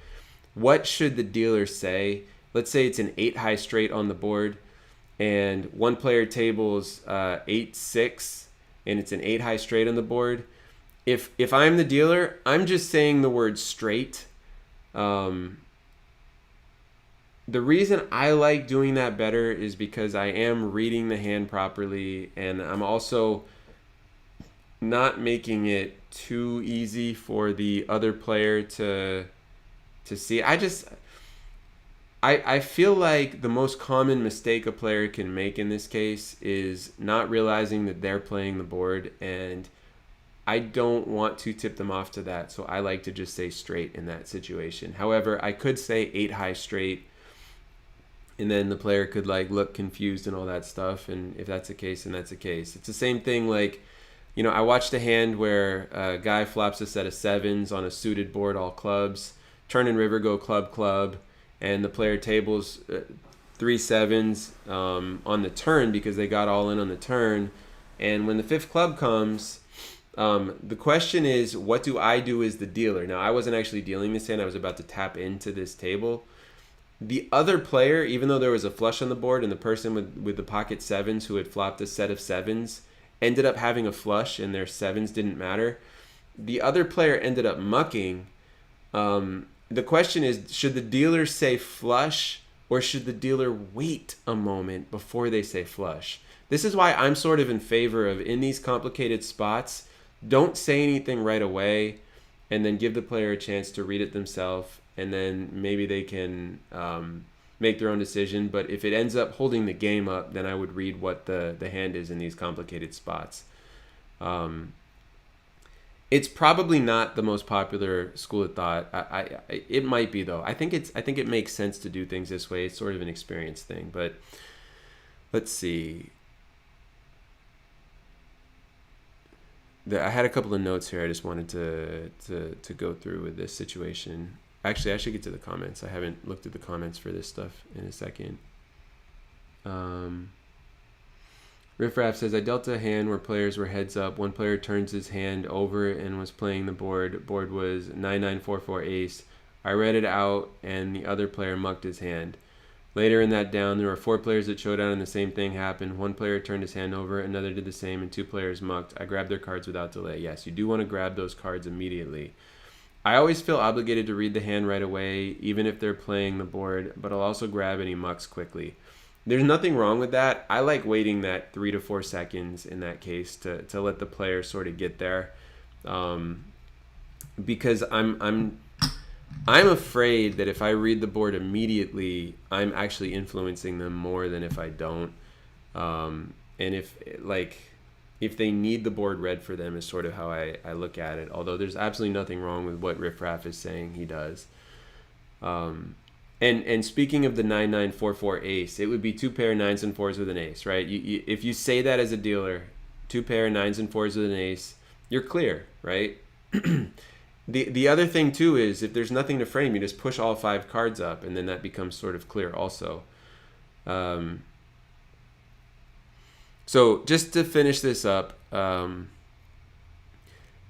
A: what should the dealer say? Let's say it's an 8 high straight on the board, and one player tables 8-6, and it's an 8 high straight on the board. If I'm the dealer, I'm just saying the word straight. The reason I like doing that better is because I am reading the hand properly, and I'm also not making it too easy for the other player to see. I feel like the most common mistake a player can make in this case is not realizing that they're playing the board, and I don't want to tip them off to that, so I like to just say straight in that situation. However, I could say 8 high straight, and then the player could like look confused and all that stuff, and if that's the case, then that's the case. It's the same thing like, you know, I watched a hand where a guy flops a set of 7s on a suited board, all clubs, turn and river go club club, and the player tables 3 7s on the turn because they got all in on the turn, and when the 5th club comes, the question is, what do I do as the dealer? Now, I wasn't actually dealing this hand. I was about to tap into this table. The other player, even though there was a flush on the board and the person with the pocket 7s who had flopped a set of 7s ended up having a flush and their 7s didn't matter, the other player ended up mucking. The question is, should the dealer say flush or should the dealer wait a moment before they say flush? This is why I'm sort of in favor of, in these complicated spots, don't say anything right away, and then give the player a chance to read it themselves, and then maybe they can make their own decision. But if it ends up holding the game up, then I would read what the hand is in these complicated spots. It's probably not the most popular school of thought. It might be, though. I think it makes sense to do things this way. It's sort of an experience thing. But let's see. I had a couple of notes here I just wanted to go through with this situation. Actually, I should get to the comments. I haven't looked at the comments for this stuff in a second. Riffraff says, I dealt a hand where players were heads up. One player turns his hand over and was playing the board. Board was 9-9-4-4 ace. I read it out, and the other player mucked his hand. Later in that down, there were 4 players that showdown, and the same thing happened. One player turned his hand over, another did the same, and 2 players mucked. I grabbed their cards without delay. Yes, you do want to grab those cards immediately. I always feel obligated to read the hand right away, even if they're playing the board, but I'll also grab any mucks quickly. There's nothing wrong with that. I like waiting that 3 to 4 seconds in that case to let the player sort of get there, because I'm afraid that if I read the board immediately, I'm actually influencing them more than if I don't. And if they need the board read for them is sort of how I look at it. Although there's absolutely nothing wrong with what Riff Raff is saying he does. And speaking of the 9-9-4-4 ace, it would be 2 pair 9s and 4s with an ace, right? If you say that as a dealer, 2 pair 9s and 4s with an ace, you're clear, right? The other thing too is if there's nothing to frame, you just push all 5 cards up, and then that becomes sort of clear also. So just to finish this up,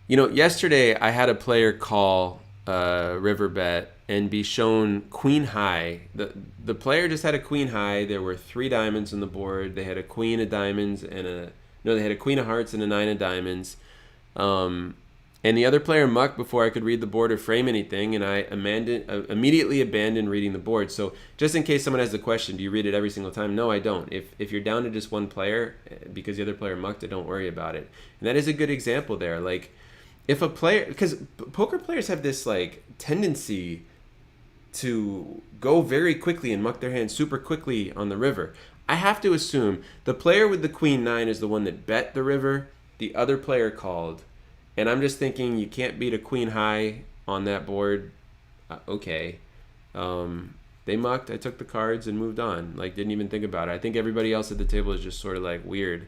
A: yesterday I had a player call river bet and be shown queen high. The player just had a queen high. There were 3 diamonds on the board. They had a queen of diamonds they had a queen of hearts and a 9 of diamonds. And the other player mucked before I could read the board or frame anything, and I immediately abandoned reading the board. So just in case someone has the question, do you read it every single time? No, I don't. If you're down to just one player because the other player mucked it, don't worry about it. And that is a good example there. Like, if a player, because poker players have this like tendency to go very quickly and muck their hands super quickly on the river. I have to assume the player with the queen 9 is the one that bet the river, the other player called. And I'm just thinking, you can't beat a queen high on that board. Okay. They mucked. I took the cards and moved on. Like, didn't even think about it. I think everybody else at the table is just sort of like weird.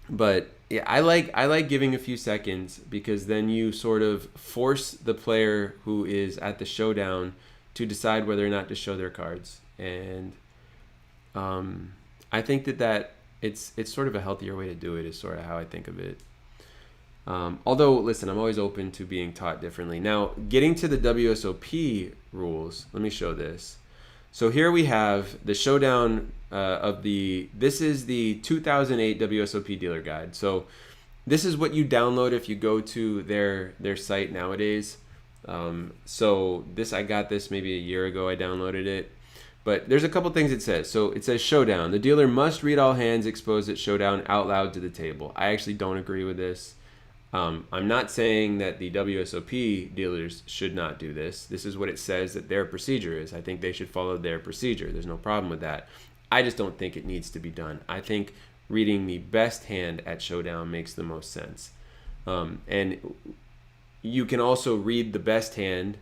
A: But yeah, I like giving a few seconds, because then you sort of force the player who is at the showdown to decide whether or not to show their cards. And I think that it's sort of a healthier way to do it, is sort of how I think of it. Although, listen, I'm always open to being taught differently. Now, getting to the WSOP rules, let me show this. So here we have the showdown this is the 2008 WSOP dealer guide. So this is what you download if you go to their site nowadays. I got this maybe a year ago. I downloaded it. But there's a couple things it says. So it says showdown. The dealer must read all hands exposed at showdown out loud to the table. I actually don't agree with this. I'm not saying that the WSOP dealers should not do this. This is what it says that their procedure is. I think they should follow their procedure. There's no problem with that. I just don't think it needs to be done. I think reading the best hand at showdown makes the most sense. And you can also read the best hand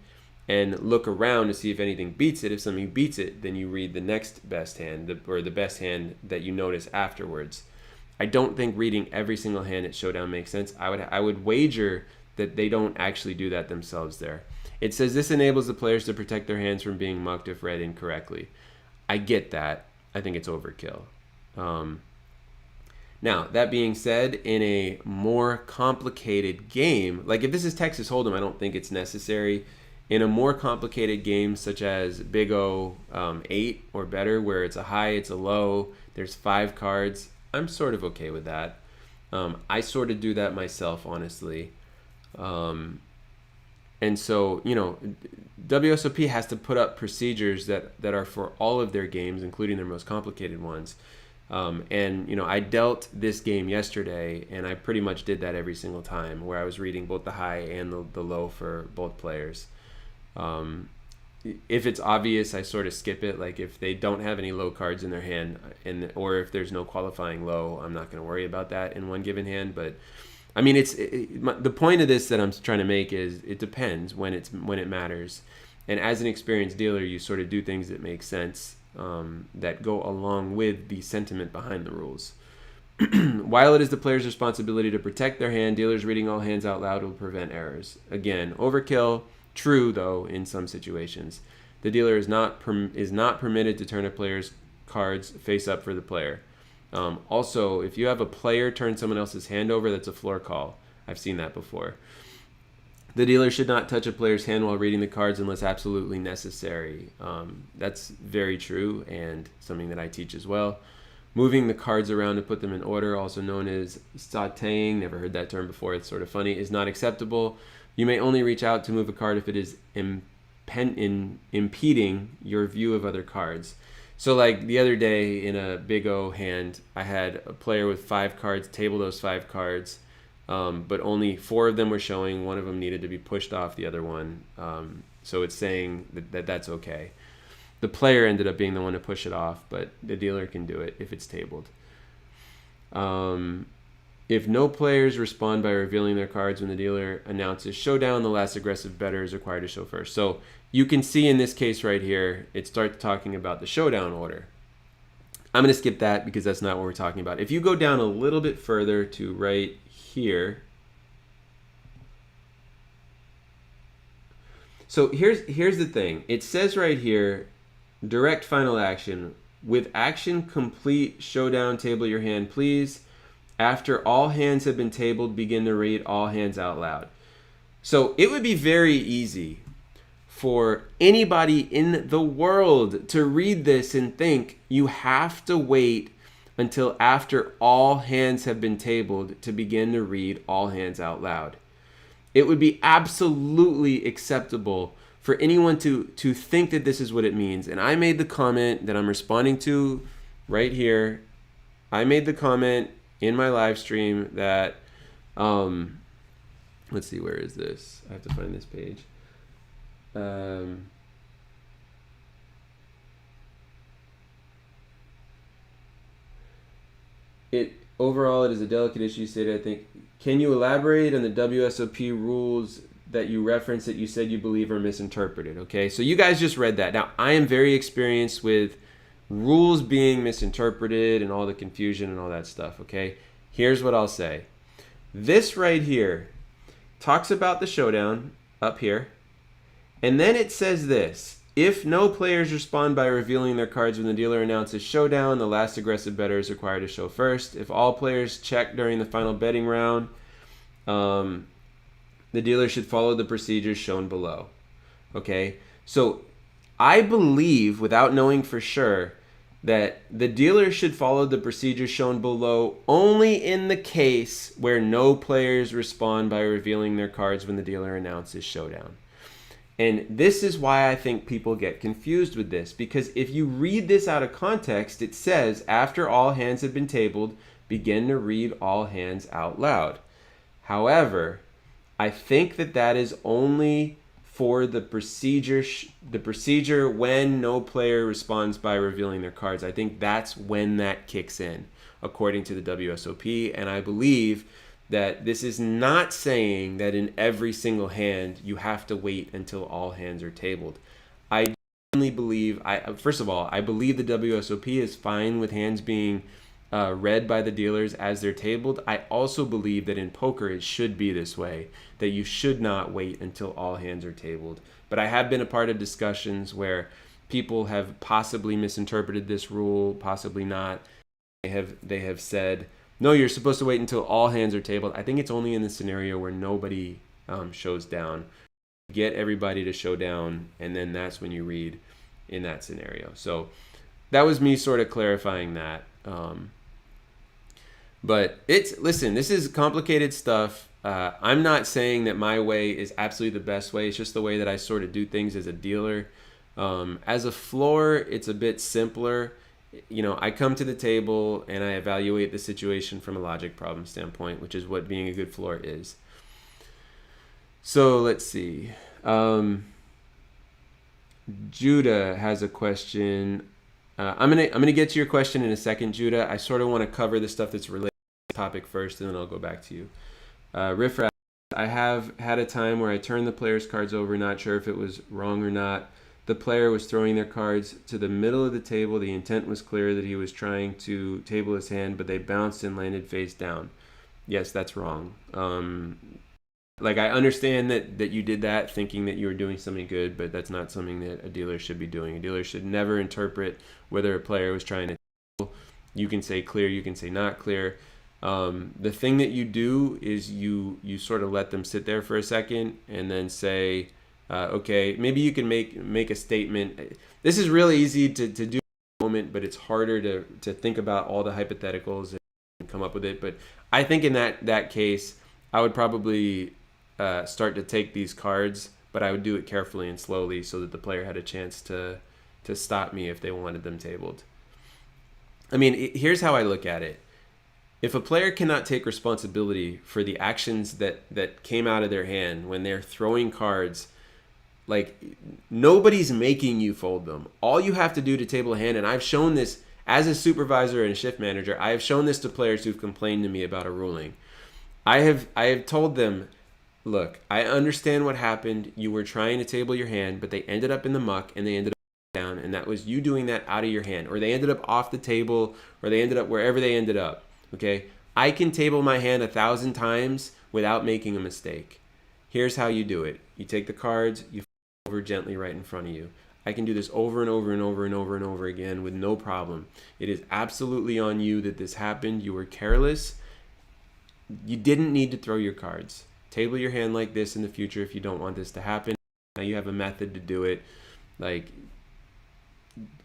A: and look around to see if anything beats it. If something beats it, then you read the next best hand, or the best hand that you notice afterwards. I don't think reading every single hand at showdown makes sense. I would wager that they don't actually do that themselves there. It says this enables the players to protect their hands from being mucked if read incorrectly. I get that. I think it's overkill. Now, that being said, in a more complicated game, like if this is Texas Hold'em, I don't think it's necessary. In a more complicated game such as Big O 8 or better, where it's a high, it's a low, there's 5 cards, I'm sort of okay with that. I sort of do that myself, honestly. And so, WSOP has to put up procedures that are for all of their games, including their most complicated ones. I dealt this game yesterday, and I pretty much did that every single time, where I was reading both the high and the low for both players. If it's obvious, I sort of skip it. Like if they don't have any low cards in their hand, or if there's no qualifying low, I'm not going to worry about that in one given hand. But I mean, the point of this that I'm trying to make is it depends when it matters. And as an experienced dealer, you sort of do things that make sense, that go along with the sentiment behind the rules. While it is the player's responsibility to protect their hand, dealers reading all hands out loud will prevent errors. Again, overkill. True, though, in some situations. The dealer is not permitted to turn a player's cards face up for the player. Also, if you have a player turn someone else's hand over, that's a floor call. I've seen that before. The dealer should not touch a player's hand while reading the cards unless absolutely necessary. That's very true, and something that I teach as well. Moving the cards around to put them in order, also known as sautéing, never heard that term before, it's sort of funny, is not acceptable. You may only reach out to move a card if it is impeding your view of other cards. So like the other day in a big O hand, I had a player with 5 cards, table those 5 cards, but only 4 of them were showing. One of them needed to be pushed off the other one. So it's saying that that's okay. The player ended up being the one to push it off, but the dealer can do it if it's tabled. If no players respond by revealing their cards when the dealer announces showdown, the last aggressive bettor is required to show first. So you can see in this case right here, it starts talking about the showdown order. I'm going to skip that because that's not what we're talking about. If you go down a little bit further to right here. So here's the thing. It says right here, direct final action. With action complete, showdown, table your hand, please. After all hands have been tabled, begin to read all hands out loud. So it would be very easy for anybody in the world to read this and think you have to wait until after all hands have been tabled to begin to read all hands out loud. It would be absolutely acceptable for anyone to think that this is what it means. And I made the comment that I'm responding to right here. I made the comment in my live stream that, let's see, where is this? I have to find this page. Overall, it is a delicate issue stated, I think. Can you elaborate on the WSOP rules that you referenced that you said you believe are misinterpreted? Okay, so you guys just read that. Now, I am very experienced with rules being misinterpreted and all the confusion and all that stuff, okay? Here's what I'll say. This right here talks about the showdown up here, and then it says this. If no players respond by revealing their cards when the dealer announces showdown, the last aggressive bettor is required to show first. If all players check during the final betting round, the dealer should follow the procedures shown below. Okay, so I believe, without knowing for sure, that the dealer should follow the procedures shown below only in the case where no players respond by revealing their cards when the dealer announces showdown. And this is why I think people get confused with this, because if you read this out of context, it says, after all hands have been tabled, begin to read all hands out loud. However, I think that is only for the procedure when no player responds by revealing their cards. I think that's when that kicks in, according to the WSOP, and I believe that this is not saying that in every single hand you have to wait until all hands are tabled. I genuinely believe, first of all, I believe the WSOP is fine with hands being read by the dealers as they're tabled. I also believe that in poker it should be this way, that you should not wait until all hands are tabled. But I have been a part of discussions where people have possibly misinterpreted this rule, possibly not. They have said, no, you're supposed to wait until all hands are tabled. I think it's only in the scenario where nobody shows down. Get everybody to show down, and then that's when you read in that scenario. So that was me sort of clarifying that. But listen, this is complicated stuff. I'm not saying that my way is absolutely the best way. It's just the way that I sort of do things as a dealer. As a floor, it's a bit simpler. You know, I come to the table and I evaluate the situation from a logic problem standpoint, which is what being a good floor is. So let's see. Judah has a question. I'm gonna get to your question in a second, Judah. I sort of want to cover the stuff that's related to the topic first, and then I'll go back to you. Riffraff, I have had a time where I turned the player's cards over, not sure if it was wrong or not. The player was throwing their cards to the middle of the table. The intent was clear that he was trying to table his hand, but they bounced and landed face down. Yes, that's wrong. Like, I understand that you did that thinking that you were doing something good, but that's not something that a dealer should be doing. A dealer should never interpret whether a player was trying to table. You can say clear, you can say not clear. The thing that you do is you sort of let them sit there for a second and then say, okay, maybe you can make a statement. This is really easy to do in the moment, but it's harder to think about all the hypotheticals and come up with it. But I think in that case, I would probably start to take these cards, but I would do it carefully and slowly so that the player had a chance to stop me if they wanted them tabled. I mean, here's how I look at it. If a player cannot take responsibility for the actions that came out of their hand when they're throwing cards, like, nobody's making you fold them. All you have to do to table a hand, and I've shown this as a supervisor and a shift manager, I have shown this to players who've complained to me about a ruling. I have told them, look, I understand what happened. You were trying to table your hand, but they ended up in the muck and they ended up down, and that was you doing that out of your hand, or they ended up off the table, or they ended up wherever they ended up. Okay, I can table my hand 1,000 times without making a mistake. Here's how you do it. You take the cards, you over gently right in front of you. I can do this over and over and over and over and over again with no problem. It is absolutely on you that this happened. You were careless. You didn't need to throw your cards. Table your hand like this in the future if you don't want this to happen. Now you have a method to do it. Like,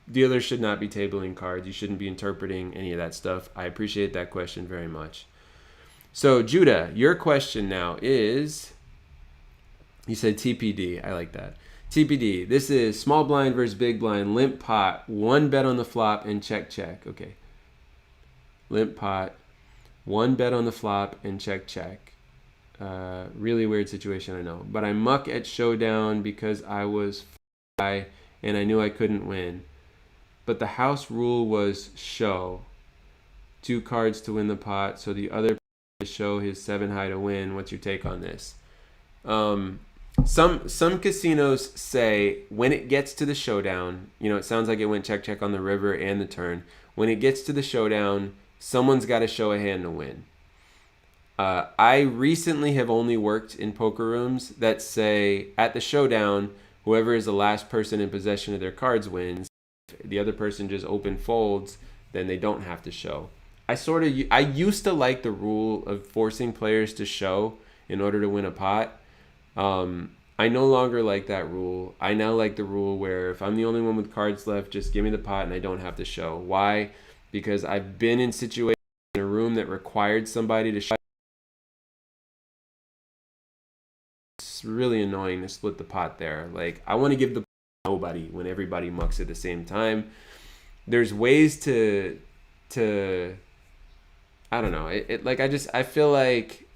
A: dealers should not be tabling cards. You shouldn't be interpreting any of that stuff. I appreciate that question very much. So Judah, your question now is, you said TPD. I like that. TPD, this is small blind versus big blind, limp pot, 1 bet on the flop and check, check. Okay. Limp pot, 1 bet on the flop and check, check. Really weird situation, I know. But I muck at showdown because I was high and I knew I couldn't win. But the house rule was show. 2 cards to win the pot, so the other to show his 7 high to win. What's your take on this? Some casinos say when it gets to the showdown, you know, it sounds like it went check, check on the river and the turn. When it gets to the showdown, someone's got to show a hand to win. I recently have only worked in poker rooms that say at the showdown, whoever is the last person in possession of their cards wins. If the other person just open folds, then they don't have to show. I used to like the rule of forcing players to show in order to win a pot. I no longer like that rule. I now like the rule where if I'm the only one with cards left, just give me the pot and I don't have to show. Why? Because I've been in situations in a room that required somebody to show. It's really annoying to split the pot there. Like, I want to give the pot to nobody when everybody mucks at the same time. There's ways to I don't know. I feel like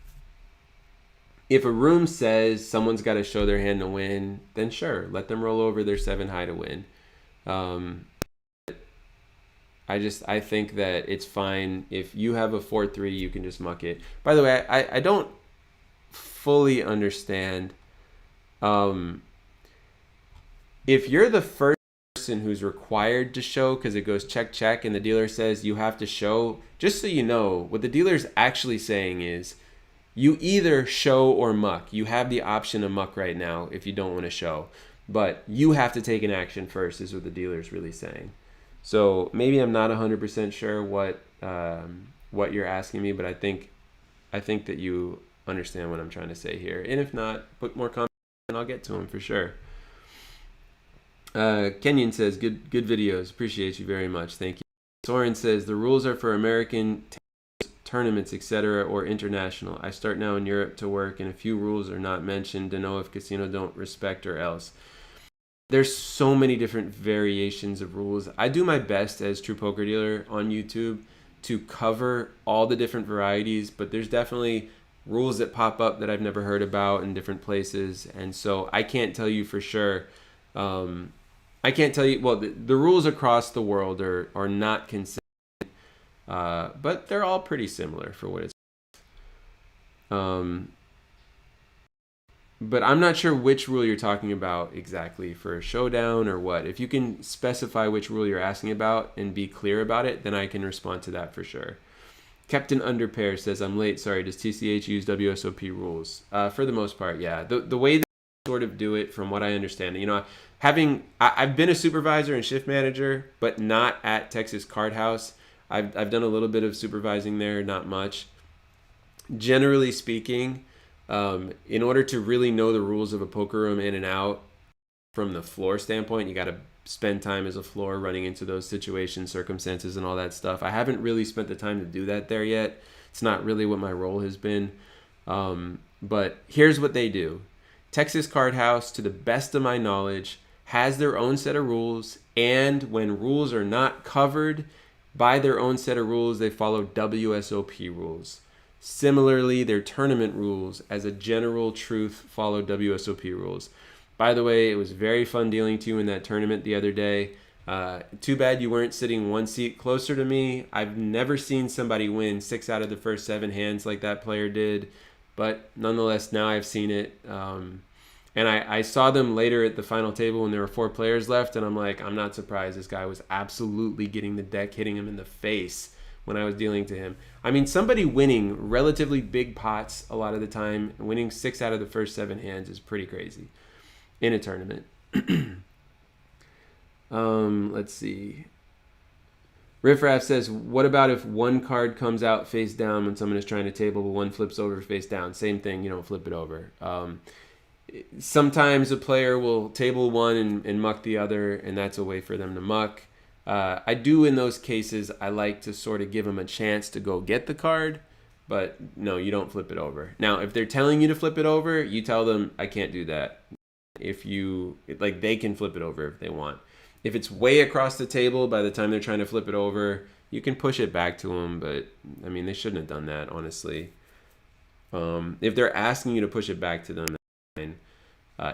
A: if a room says someone's got to show their hand to win, then sure, let them roll over their 7 high to win. I think that it's fine if you have a 4-3, you can just muck it. By the way, I don't fully understand. If you're the first person who's required to show because it goes check, check, and the dealer says you have to show, just so you know, what the dealer's actually saying is, you either show or muck. You have the option to muck right now if you don't want to show. But you have to take an action first is what the dealer's really saying. So maybe I'm not 100% sure what you're asking me, but I think that you understand what I'm trying to say here. And if not, put more comments and I'll get to them for sure. Kenyon says, good videos. Appreciate you very much. Thank you. Soren says, the rules are for American tournaments, etc., or international. I start now in Europe to work, and a few rules are not mentioned to know if casino don't respect or else. There's so many different variations of rules. I do my best as True Poker Dealer on YouTube to cover all the different varieties, but there's definitely rules that pop up that I've never heard about in different places, and so I can't tell you for sure. I can't tell you, well, the rules across the world are not consistent. But they're all pretty similar for what it's but I'm not sure which rule you're talking about exactly for showdown or what. If you can specify which rule you're asking about and be clear about it, then I can respond to that for sure. Captain Underpair says, I'm late, sorry, does TCH use WSOP rules? For the most part, yeah. The way that they sort of do it, from what I understand, you know, I've been a supervisor and shift manager, but not at Texas Card House. I've done a little bit of supervising there, not much. Generally speaking, in order to really know the rules of a poker room in and out from the floor standpoint, you got to spend time as a floor running into those situations, circumstances, and all that stuff. I haven't really spent the time to do that there yet. It's not really what my role has been. But here's what they do. Texas Card House, to the best of my knowledge, has their own set of rules, and when rules are not covered by their own set of rules, they follow WSOP rules. Similarly, their tournament rules, as a general truth, follow WSOP rules. By the way, it was very fun dealing to you in that tournament the other day. Too bad you weren't sitting one seat closer to me. I've never seen somebody win 6 out of the first 7 hands like that player did. But nonetheless, now I've seen it. And I saw them later at the final table when there were 4 players left. And I'm like, I'm not surprised. This guy was absolutely getting the deck, hitting him in the face when I was dealing to him. I mean, somebody winning relatively big pots a lot of the time, winning 6 out of the first 7 hands is pretty crazy in a tournament. Let's see. Riffraff says, what about if one card comes out face down when someone is trying to table, but one flips over face down? Same thing, you don't flip it over. Sometimes a player will table one and muck the other, and that's a way for them to muck. I do in those cases, I like to sort of give them a chance to go get the card, but no, you don't flip it over. Now, if they're telling you to flip it over, you tell them, I can't do that. They can flip it over if they want. If it's way across the table by the time they're trying to flip it over, you can push it back to them, but I mean, they shouldn't have done that, honestly. If they're asking you to push it back to them, that's fine.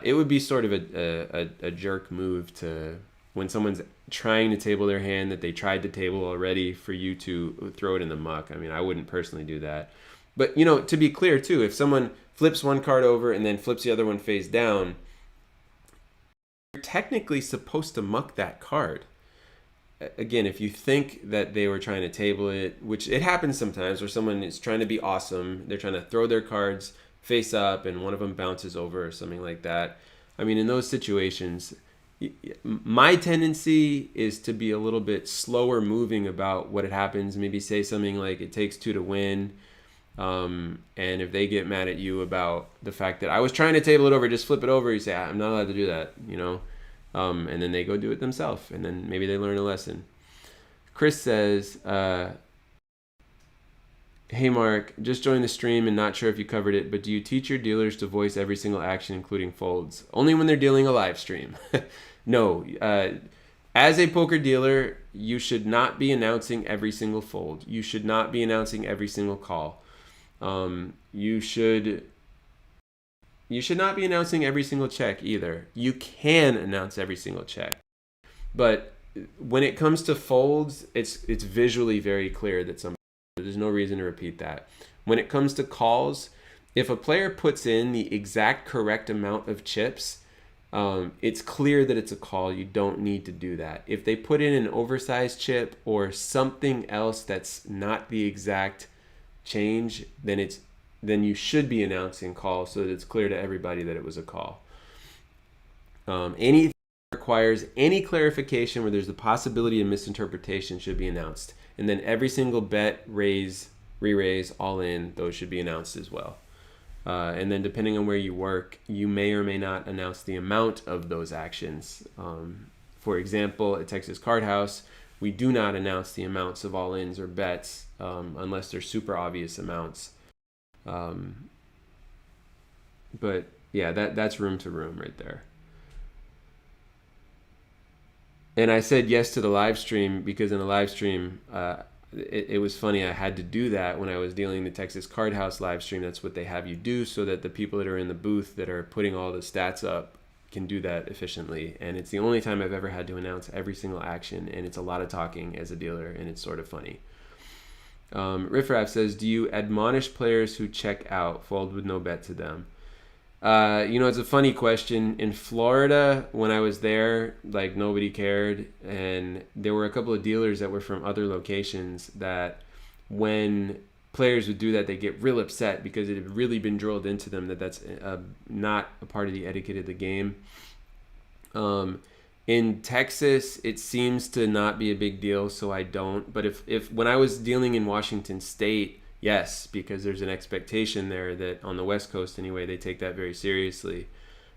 A: It would be sort of a jerk move to, when someone's trying to table their hand that they tried to table already, for you to throw it in the muck. I mean, I wouldn't personally do that. But, to be clear too, if someone flips one card over and then flips the other one face down, you're technically supposed to muck that card. Again, if you think that they were trying to table it, which it happens sometimes where someone is trying to be awesome, they're trying to throw their cards face up and one of them bounces over or something like that. I mean, in those situations, my tendency is to be a little bit slower moving about what happens. Maybe say something like, it takes 2 to win. And if they get mad at you about the fact that I was trying to table it over, just flip it over, you say, I'm not allowed to do that, and then they go do it themselves, and then maybe they learn a lesson. Chris says, hey Mark, just joined the stream and not sure if you covered it, but do you teach your dealers to voice every single action, including folds? Only when they're dealing a live stream. No, as a poker dealer, you should not be announcing every single fold. You should not be announcing every single call. You should not be announcing every single check either. You can announce every single check, but when it comes to folds, it's visually very clear that there's no reason to repeat that. When it comes to calls, if a player puts in the exact correct amount of chips, it's clear that it's a call. You don't need to do that. If they put in an oversized chip or something else that's not the exact change, then you should be announcing call so that it's clear to everybody that it was a call. Anything that requires any clarification where there's the possibility of misinterpretation should be announced. And then every single bet, raise, re-raise, all in, those should be announced as well. And then depending on where you work, you may or may not announce the amount of those actions. For example, at Texas Card House, we do not announce the amounts of all-ins or bets unless they're super obvious amounts. But yeah, that's room to room right there. And I said yes to the live stream because in the live stream, it was funny. I had to do that when I was dealing the Texas Card House live stream. That's what they have you do so that the people that are in the booth that are putting all the stats up can do that efficiently. And it's the only time I've ever had to announce every single action, and it's a lot of talking as a dealer, and it's sort of funny. Riffraff says, do you admonish players who check out, fold with no bet to them? It's a funny question. In Florida, when I was there, like nobody cared. And there were a couple of dealers that were from other locations that when players would do that, they get real upset because it had really been drilled into them that that's not a part of the etiquette of the game. In Texas, it seems to not be a big deal, so I don't. But if when I was dealing in Washington State, yes, because there's an expectation there that on the West Coast anyway, they take that very seriously.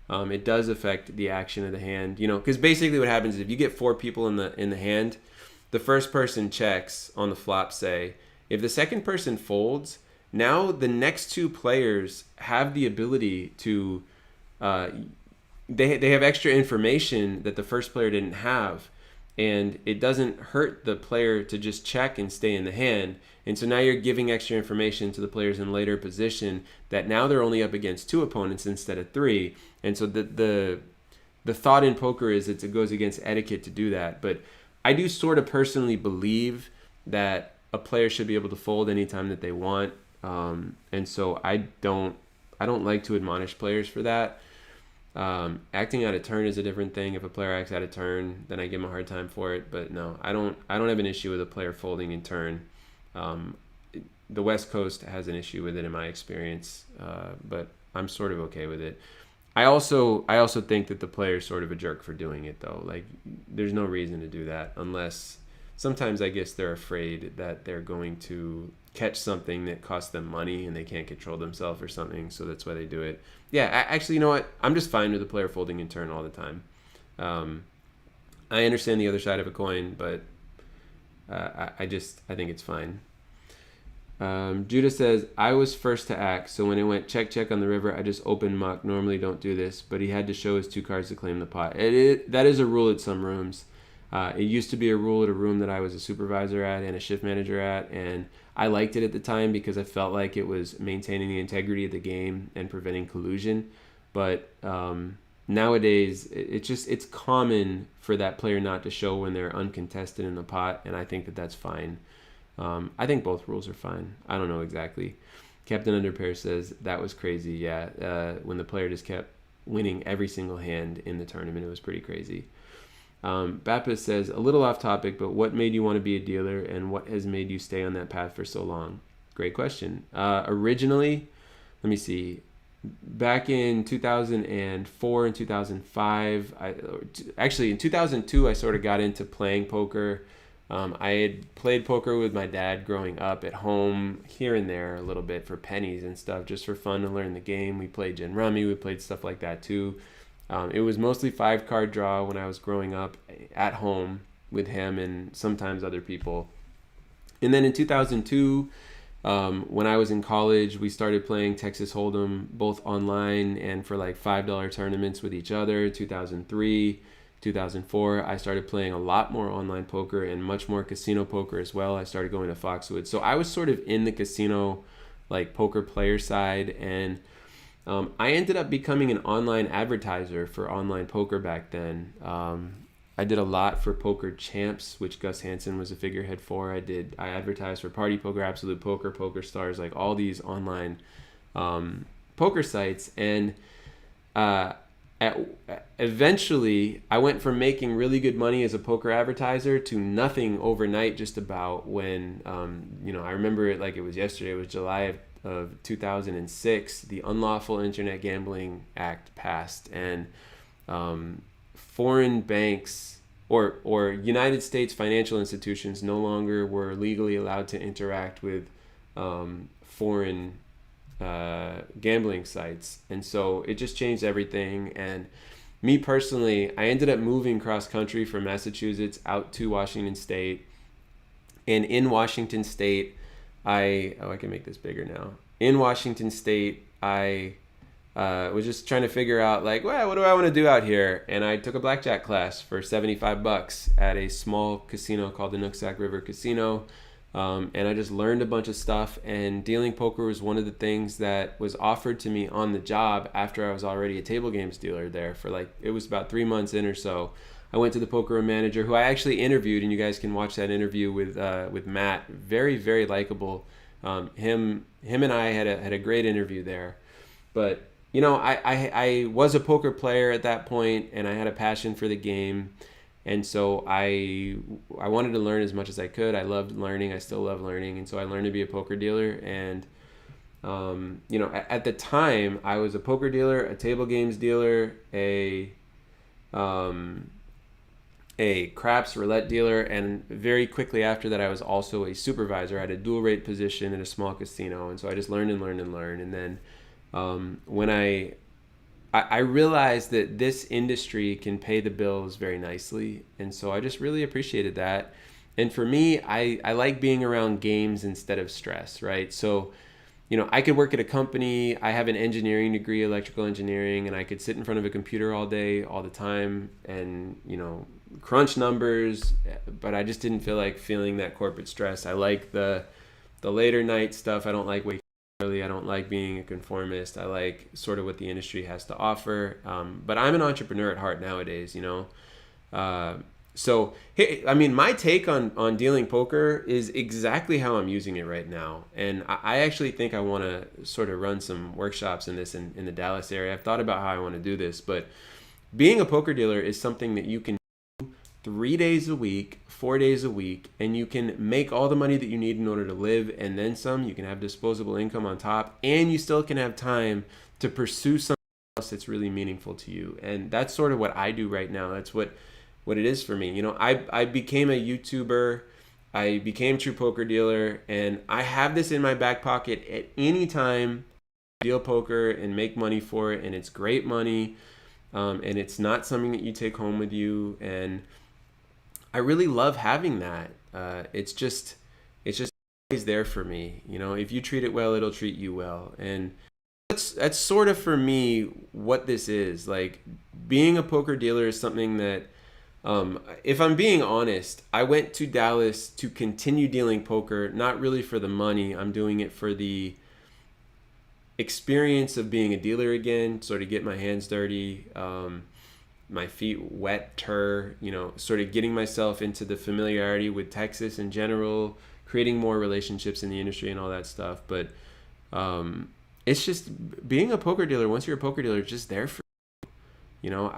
A: It does affect the action of the hand, because basically what happens is if you get 4 people in the hand, the first person checks on the flop, say. If the second person folds, now the next two players have the ability to, they have extra information that the first player didn't have, and it doesn't hurt the player to just check and stay in the hand. And so now you're giving extra information to the players in later position that now they're only up against 2 opponents instead of 3. And so the thought in poker is it goes against etiquette to do that. But I do sort of personally believe that a player should be able to fold anytime that they want. And so I don't like to admonish players for that. Acting out of turn is a different thing. If a player acts out of turn, then I give him a hard time for it. But no, I don't have an issue with a player folding in turn. The West Coast has an issue with it in my experience, but I'm sort of okay with it. I also think that the player's sort of a jerk for doing it, though. Like, there's no reason to do that unless sometimes I guess they're afraid that they're going to catch something that costs them money and they can't control themselves or something, so that's why they do it. Yeah, actually, you know what? I'm just fine with the player folding in turn all the time. I understand the other side of a coin, but I think it's fine. Judah says, I was first to act, so when it went check on the river, I just opened muck. Normally don't do this, but he had to show his 2 cards to claim the pot. That is a rule at some rooms. It used to be a rule at a room that I was a supervisor at and a shift manager at, and I liked it at the time because I felt like it was maintaining the integrity of the game and preventing collusion. But nowadays, it's common for that player not to show when they're uncontested in the pot, and I think that that's fine. I think both rules are fine. I don't know exactly. Captain Underpair says, that was crazy. Yeah, when the player just kept winning every single hand in the tournament, it was pretty crazy. Baptist says, a little off topic, but what made you want to be a dealer and what has made you stay on that path for so long? Great question. Originally, let me see, back in 2004 and 2005, actually in 2002, I sort of got into playing poker. I had played poker with my dad growing up at home here and there a little bit for pennies and stuff, just for fun to learn the game. We played gin rummy, we played stuff like that too. It was mostly 5-card draw when I was growing up at home with him and sometimes other people. And then in 2002, when I was in college, we started playing Texas Hold'em both online and for like $5 tournaments with each other. 2003, 2004, I started playing a lot more online poker and much more casino poker as well. I started going to Foxwood. So I was sort of in the casino like poker player side, and I ended up becoming an online advertiser for online poker back then. I did a lot for Poker Champs, which Gus Hansen was a figurehead for. I advertised for Party Poker, Absolute Poker, Poker Stars, like all these online poker sites. And eventually, I went from making really good money as a poker advertiser to nothing overnight, just about when, I remember it like it was yesterday. It was July of 2006, the Unlawful Internet Gambling Act passed, and foreign banks or United States financial institutions no longer were legally allowed to interact with foreign gambling sites. And so it just changed everything. And me personally, I ended up moving cross country from Massachusetts out to Washington State. And in Washington State, I can make this bigger now. In Washington State, I was just trying to figure out, like, well, what do I want to do out here? And I took a blackjack class for $75 at a small casino called the Nooksack River Casino. And I just learned a bunch of stuff. And dealing poker was one of the things that was offered to me on the job after I was already a table games dealer there for it was about 3 months in or so. I went to the poker room manager, who I actually interviewed, and you guys can watch that interview with Matt. Very, very likable. Him and I had a great interview there. But I was a poker player at that point, and I had a passion for the game, and so I wanted to learn as much as I could. I loved learning. I still love learning, and so I learned to be a poker dealer. And at the time, I was a poker dealer, a table games dealer, a craps roulette dealer, and very quickly after that I was also a supervisor. I had a dual rate position in a small casino, and so I just learned. And then when I realized that this industry can pay the bills very nicely, and so I just really appreciated that. And for me, I like being around games instead of stress, right? So I could work at a company. I have an engineering degree, electrical engineering, and I could sit in front of a computer all day, all the time, and, crunch numbers, but I just didn't feel like feeling that corporate stress. I like the later night stuff. I don't like waking up early. I don't like being a conformist. I like sort of what the industry has to offer. But I'm an entrepreneur at heart nowadays. So, hey, I mean, my take on dealing poker is exactly how I'm using it right now. And I actually think I want to sort of run some workshops in this in the Dallas area. I've thought about how I want to do this, but being a poker dealer is something that you can do 3 days a week, 4 days a week, and you can make all the money that you need in order to live and then some. You can have disposable income on top, and you still can have time to pursue something else that's really meaningful to you. And that's sort of what I do right now. That's what it is for me. I became a YouTuber. I became True Poker Dealer, and I have this in my back pocket at any time. Deal poker and make money for it, and it's great money, and it's not something that you take home with you. And I really love having that. It's just always there for me. If you treat it well, it'll treat you well, and that's sort of for me what this is. Like, being a poker dealer is something that, if I'm being honest, I went to Dallas to continue dealing poker, not really for the money. I'm doing it for the experience of being a dealer again, sort of get my hands dirty, my feet wetter, sort of getting myself into the familiarity with Texas in general, creating more relationships in the industry and all that stuff. But it's just being a poker dealer. Once you're a poker dealer, it's just there for you.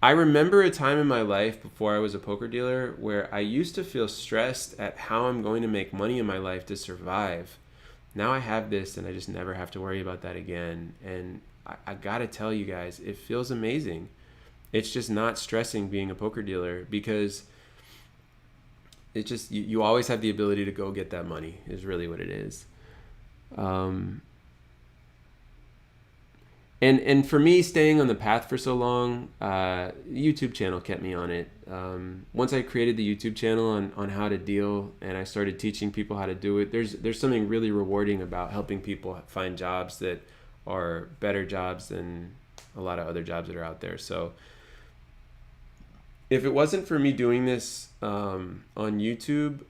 A: I remember a time in my life before I was a poker dealer where I used to feel stressed at how I'm going to make money in my life to survive. Now I have this, and I just never have to worry about that again. And I gotta tell you guys, it feels amazing. It's just not stressing being a poker dealer, because it just, you always have the ability to go get that money is really what it is. And for me, staying on the path for so long, YouTube channel kept me on it. Once I created the YouTube channel on how to deal, and I started teaching people how to do it, there's something really rewarding about helping people find jobs that are better jobs than a lot of other jobs that are out there. So if it wasn't for me doing this on YouTube,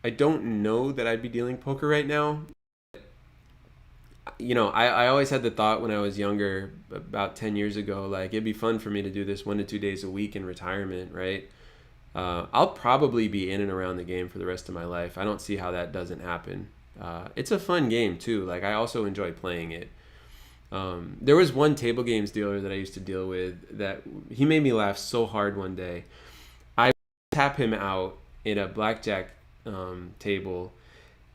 A: I don't know that I'd be dealing poker right now. I always had the thought when I was younger, about 10 years ago, like, it'd be fun for me to do this 1 to 2 days a week in retirement, right? I'll probably be in and around the game for the rest of my life. I don't see how that doesn't happen. It's a fun game too. Like, I also enjoy playing it. There was one table games dealer that I used to deal with that he made me laugh so hard one day. I tap him out in a blackjack table,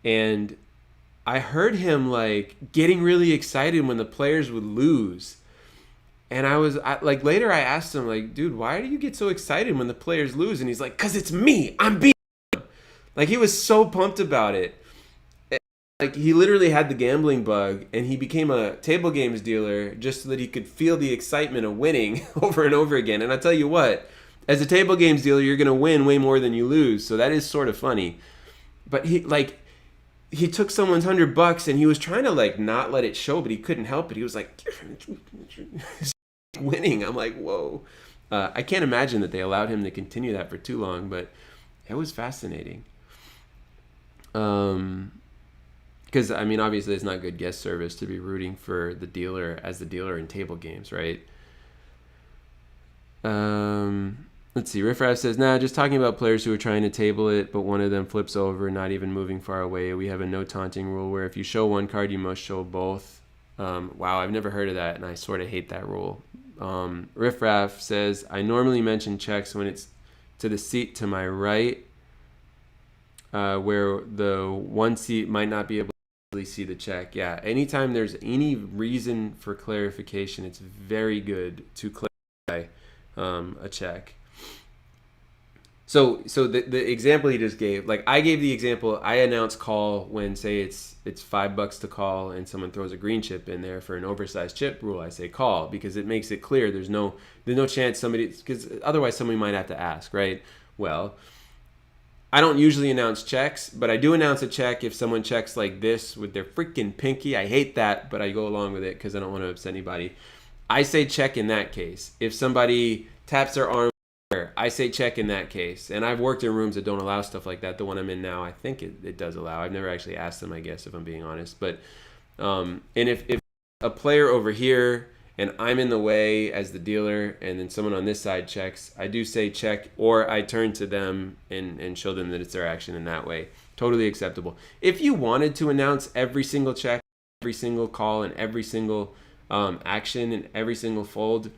A: and I heard him like getting really excited when the players would lose. And later I asked him, like, dude, why do you get so excited when the players lose? And he's like, 'cause it's me, I'm beating them. Like, he was so pumped about it. Like, he literally had the gambling bug, and he became a table games dealer just so that he could feel the excitement of winning over and over again. And I tell you what, as a table games dealer, you're going to win way more than you lose. So that is sort of funny. But he took someone's $100 and he was trying to like not let it show, but he couldn't help it. He was like winning. I'm like, whoa. I can't imagine that they allowed him to continue that for too long, but it was fascinating. Because I mean, obviously it's not good guest service to be rooting for the dealer as the dealer in table games, right? Let's see. Riff Raff says, nah, just talking about players who are trying to table it, but one of them flips over, not even moving far away. We have a no taunting rule where if you show one card, you must show both. Wow, I've never heard of that, and I sort of hate that rule. Riff Raff says, I normally mention checks when it's to the seat to my right, where the one seat might not be able to really see the check. Yeah, anytime there's any reason for clarification, it's very good to clarify a check. So the example he just gave, like I gave the example, I announce call when say it's $5 to call and someone throws a green chip in there for an oversized chip rule. I say call because it makes it clear there's no chance somebody, because otherwise somebody might have to ask, right? Well, I don't usually announce checks, but I do announce a check if someone checks like this with their freaking pinky. I hate that, but I go along with it because I don't want to upset anybody. I say check in that case. If somebody taps their arm, I say check in that case. And I've worked in rooms that don't allow stuff like that. The one I'm in now, I think it does allow. I've never actually asked them, I guess, if I'm being honest. But and if a player over here and I'm in the way as the dealer and then someone on this side checks, I do say check, or I turn to them and show them that it's their action in that way. Totally acceptable. If you wanted to announce every single check, every single call, and every single action and every single fold,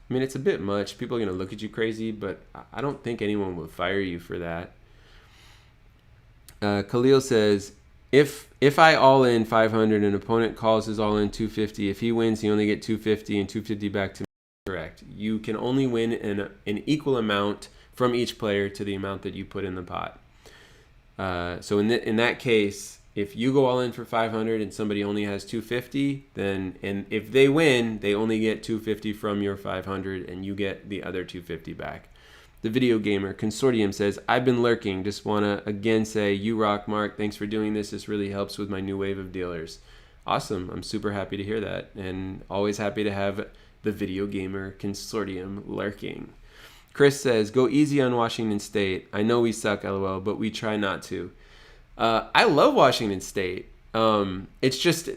A: I mean, it's a bit much. People are going to look at you crazy, but I don't think anyone will fire you for that. Khalil says, if I all in 500 and an opponent calls his all in 250, if he wins, he only get 250 and 250 back to me. Correct. You can only win an equal amount from each player to the amount that you put in the pot. So in that case, if you go all in for 500 and somebody only has 250, then and if they win, they only get 250 from your 500 and you get the other 250 back. The Video Gamer Consortium says, I've been lurking. Just want to again say, you rock, Mark. Thanks for doing this. This really helps with my new wave of dealers. Awesome. I'm super happy to hear that. And always happy to have the Video Gamer Consortium lurking. Chris says, go easy on Washington State. I know we suck, LOL, but we try not to. I love Washington State. It's just,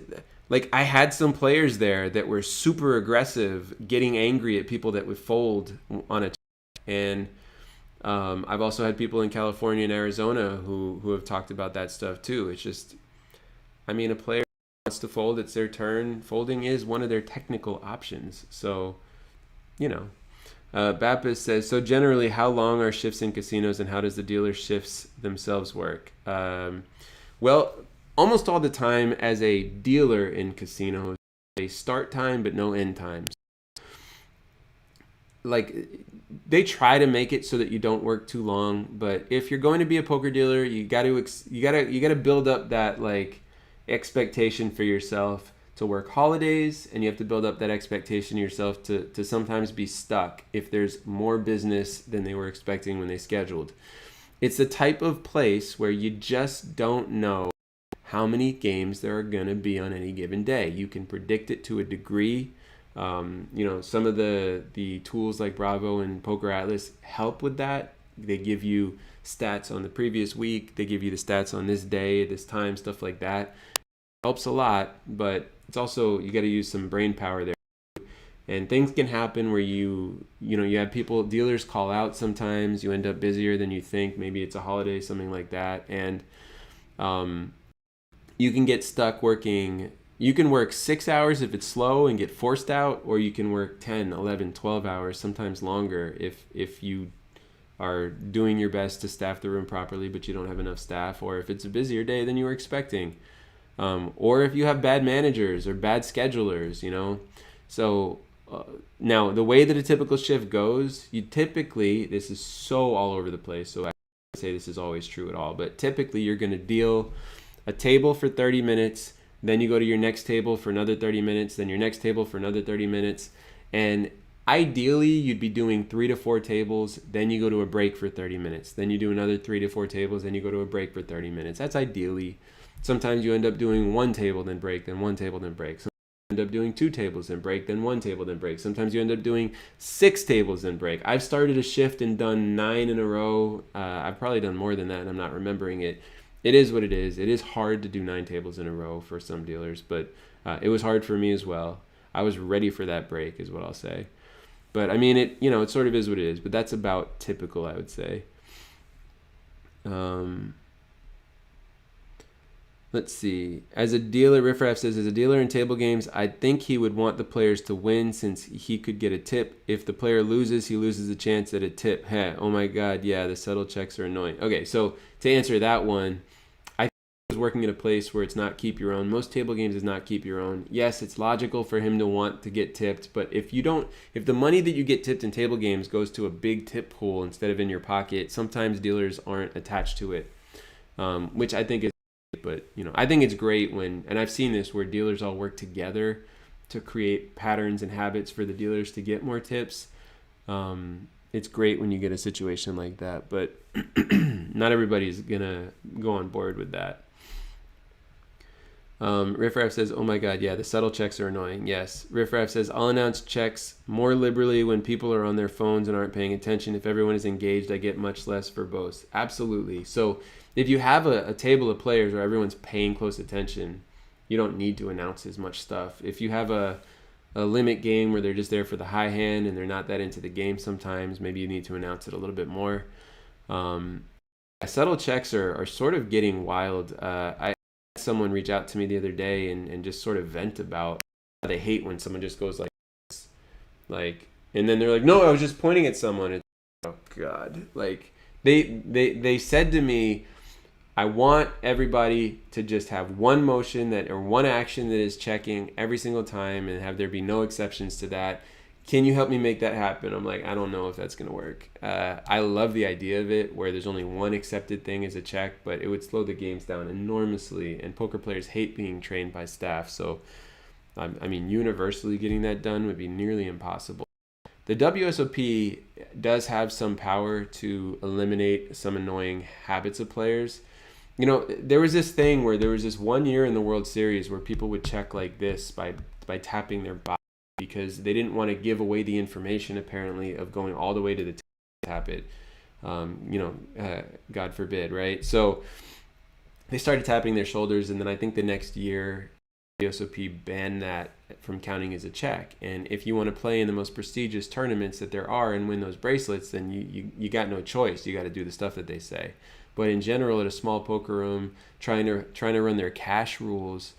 A: like, I had some players there that were super aggressive, getting angry at people that would fold on a and I've also had people in California and Arizona who have talked about that stuff too. It's just, I mean, a player wants to fold, it's their turn. Folding is one of their technical options. So, you know. Baptist says, so generally, how long are shifts in casinos and how does the dealer shifts themselves work? Well, almost all the time as a dealer in casinos, a start time but no end time. Like, they try to make it so that you don't work too long, but if you're going to be a poker dealer, you got to build up that like expectation for yourself to work holidays, and you have to build up that expectation yourself to sometimes be stuck if there's more business than they were expecting when they scheduled. It's the type of place where you just don't know how many games there are going to be on any given day. You can predict it to a degree. Some of the tools like Bravo and Poker Atlas help with that. They give you stats on the previous week. They give you the stats on this day, this time, stuff like that. It helps a lot, but it's also, you got to use some brain power there. And things can happen where you have people, dealers call out sometimes. You end up busier than you think. Maybe it's a holiday, something like that. And you can get stuck working. You can work 6 hours if it's slow and get forced out, or you can work 10, 11, 12 hours, sometimes longer if you are doing your best to staff the room properly, but you don't have enough staff, or if it's a busier day than you were expecting, or if you have bad managers or bad schedulers, So now, the way that a typical shift goes, this is so all over the place, so I can't say this is always true at all, but typically you're going to deal a table for 30 minutes, then you go to your next table for another 30 minutes, then your next table for another 30 minutes. And ideally, you'd be doing 3 to 4 tables, then you go to a break for 30 minutes. Then you do another 3 to 4 tables, then you go to a break for 30 minutes. That's ideally. Sometimes you end up doing 1 table, then break, then 1 table, then break. Sometimes you end up doing 2 tables, then break, then 1 table, then break. Sometimes you end up doing 6 tables, then break. I've started a shift and done 9 in a row. I've probably done more than that, and I'm not remembering it. It is what it is. It is hard to do 9 tables in a row for some dealers, but it was hard for me as well. I was ready for that break is what I'll say. But I mean, it sort of is what it is, but that's about typical, I would say. Let's see. As a dealer, Riffraff says, as a dealer in table games, I think he would want the players to win since he could get a tip. If the player loses, he loses a chance at a tip. Heh, oh my God, yeah, the settle checks are annoying. Okay, so to answer that one, I think I was working at a place where it's not keep your own. Most table games is not keep your own. Yes, it's logical for him to want to get tipped, but if the money that you get tipped in table games goes to a big tip pool instead of in your pocket, sometimes dealers aren't attached to it, which I think is. But I think it's great and I've seen this where dealers all work together to create patterns and habits for the dealers to get more tips. it's great when you get a situation like that, but not everybody's gonna go on board with that. Riffraff says, oh my god, yeah, the subtle checks are annoying. Yes. Riffraff says, I'll announce checks more liberally when people are on their phones and aren't paying attention. If everyone is engaged, I get much less verbose. Absolutely. So if you have a table of players where everyone's paying close attention, you don't need to announce as much stuff. If you have a limit game where they're just there for the high hand and they're not that into the game sometimes, maybe you need to announce it a little bit more. Subtle checks are sort of getting wild. I had someone reach out to me the other day and just sort of vent about how they hate when someone just goes like this. And then they're like, no, I was just pointing at someone. It's, oh god. Like they said to me, I want everybody to just have one motion or one action that is checking every single time and have there be no exceptions to that. Can you help me make that happen? I'm like, I don't know if that's going to work. I love the idea of it where there's only one accepted thing as a check, but it would slow the games down enormously. And poker players hate being trained by staff. So, I mean, universally getting that done would be nearly impossible. The WSOP does have some power to eliminate some annoying habits of players. You know, there was this thing where there was this 1 year in the World Series where people would check like this by tapping their body because they didn't want to give away the information, apparently, of going all the way to the tap it. God forbid, right? So they started tapping their shoulders, and then I think the next year, WSOP banned that from counting as a check. And if you want to play in the most prestigious tournaments that there are and win those bracelets, then you got no choice. You got to do the stuff that they say. But in general, at a small poker room, trying to run their cash rules,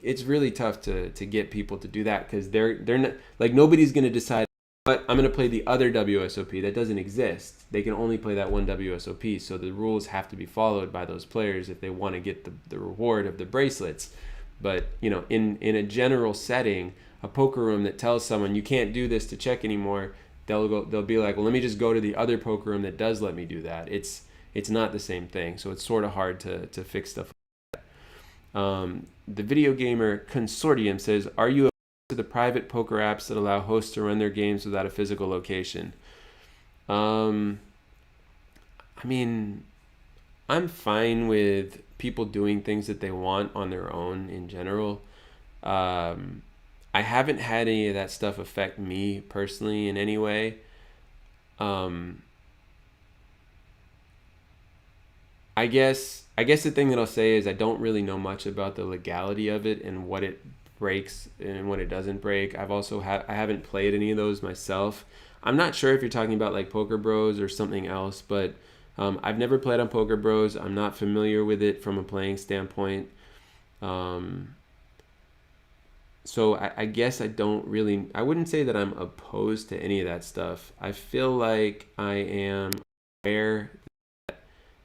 A: it's really tough to get people to do that because they're not, like, nobody's going to decide, but I'm going to play the other WSOP. That doesn't exist. They can only play that one WSOP. So the rules have to be followed by those players if they want to get the reward of the bracelets. But, you know, in a general setting, a poker room that tells someone you can't do this to check anymore, they'll be like, well, let me just go to the other poker room that does let me do that. It's not the same thing, so it's sort of hard to fix stuff like that. The Video Gamer Consortium says, are you opposed to the private poker apps that allow hosts to run their games without a physical location? I mean, I'm fine with people doing things that they want on their own in general. I haven't had any of that stuff affect me personally in any way. I guess the thing that I'll say is I don't really know much about the legality of it and what it breaks and what it doesn't break. I haven't played any of those myself. I'm not sure if you're talking about like Poker Bros or something else, but I've never played on Poker Bros. I'm not familiar with it from a playing standpoint. So I guess I wouldn't say that I'm opposed to any of that stuff. I feel like I am aware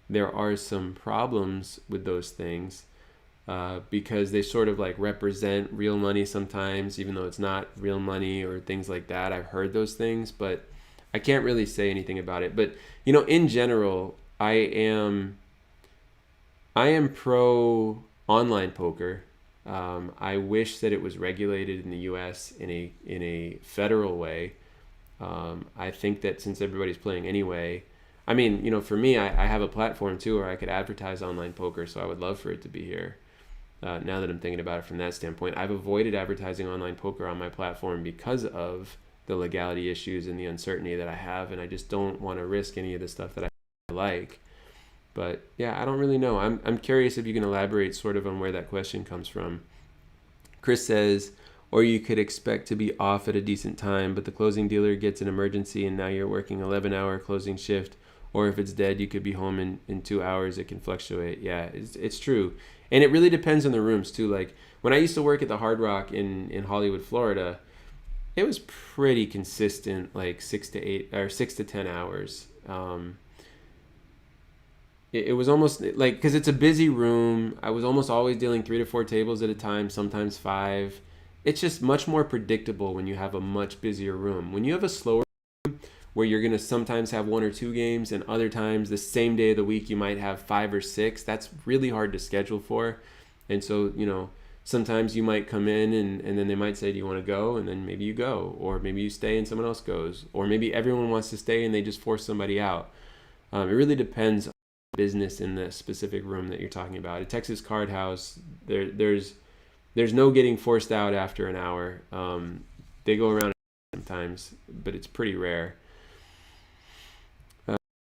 A: there are some problems with those things because they sort of like represent real money sometimes, even though it's not real money or things like that. I've heard those things, but I can't really say anything about it. But, you know, in general, I am pro online poker. I wish that it was regulated in the U.S. in a federal way. I think that since everybody's playing anyway, I mean, you know, for me, I have a platform too where I could advertise online poker, so I would love for it to be here. Now that I'm thinking about it from that standpoint, I've avoided advertising online poker on my platform because of the legality issues and the uncertainty that I have, and I just don't want to risk any of the stuff that I like. But yeah, I don't really know. I'm curious if you can elaborate sort of on where that question comes from. Chris says, or you could expect to be off at a decent time, but the closing dealer gets an emergency and now you're working 11-hour closing shift. Or if it's dead, you could be home in 2 hours. It can fluctuate. Yeah, it's true. And it really depends on the rooms too. Like when I used to work at the Hard Rock in Hollywood, Florida, it was pretty consistent, like 6 to 10 hours. It was almost like, because it's a busy room, I was almost always dealing 3 to 4 tables at a time, sometimes 5. It's just much more predictable when you have a much busier room. When you have a slower room where you're going to sometimes have 1 or 2 games, and other times the same day of the week you might have 5 or 6, that's really hard to schedule for. And so, you know, sometimes you might come in and then they might say, do you want to go? And then maybe you go, or maybe you stay and someone else goes, or maybe everyone wants to stay and they just force somebody out. It really depends on the business in the specific room that you're talking about. At Texas Card House, there's no getting forced out after an hour. They go around sometimes, but it's pretty rare.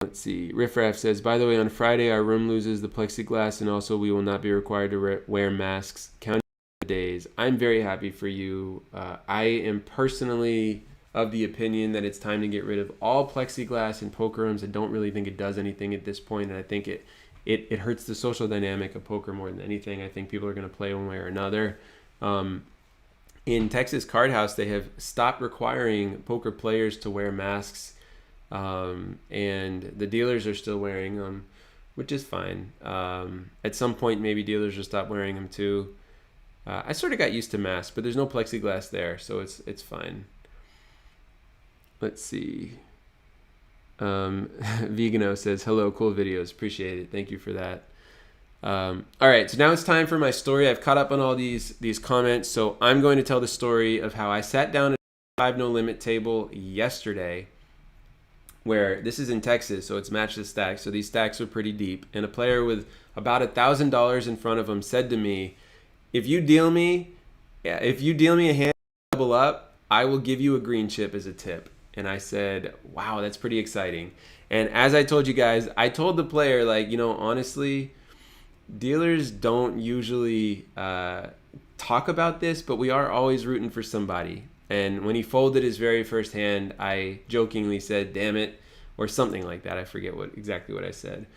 A: Let's see. Riffraff says, by the way, on Friday, our room loses the plexiglass, and also we will not be required to wear masks. Counting days. I'm very happy for you. I am personally of the opinion that it's time to get rid of all plexiglass in poker rooms. I don't really think it does anything at this point, and I think it hurts the social dynamic of poker more than anything. I think people are going to play one way or another. In Texas Card House, they have stopped requiring poker players to wear masks. And the dealers are still wearing them, which is fine. At some point, maybe dealers will stop wearing them too. I sort of got used to masks, but there's no plexiglass there, so it's fine. Let's see. Vegano says, hello, cool videos. Appreciate it. Thank you for that. All right, so now it's time for my story. I've caught up on all these comments, so I'm going to tell the story of how I sat down at a 5 no limit table yesterday, where this is in Texas, so it's match the stacks. So these stacks are pretty deep. And a player with about $1,000 in front of him said to me, if you deal me a hand double up, I will give you a green chip as a tip. And I said, wow, that's pretty exciting. And as I told you guys, I told the player, like, honestly, dealers don't usually talk about this, but we are always rooting for somebody. And when he folded his very first hand, I jokingly said, damn it, or something like that. I forget exactly what I said.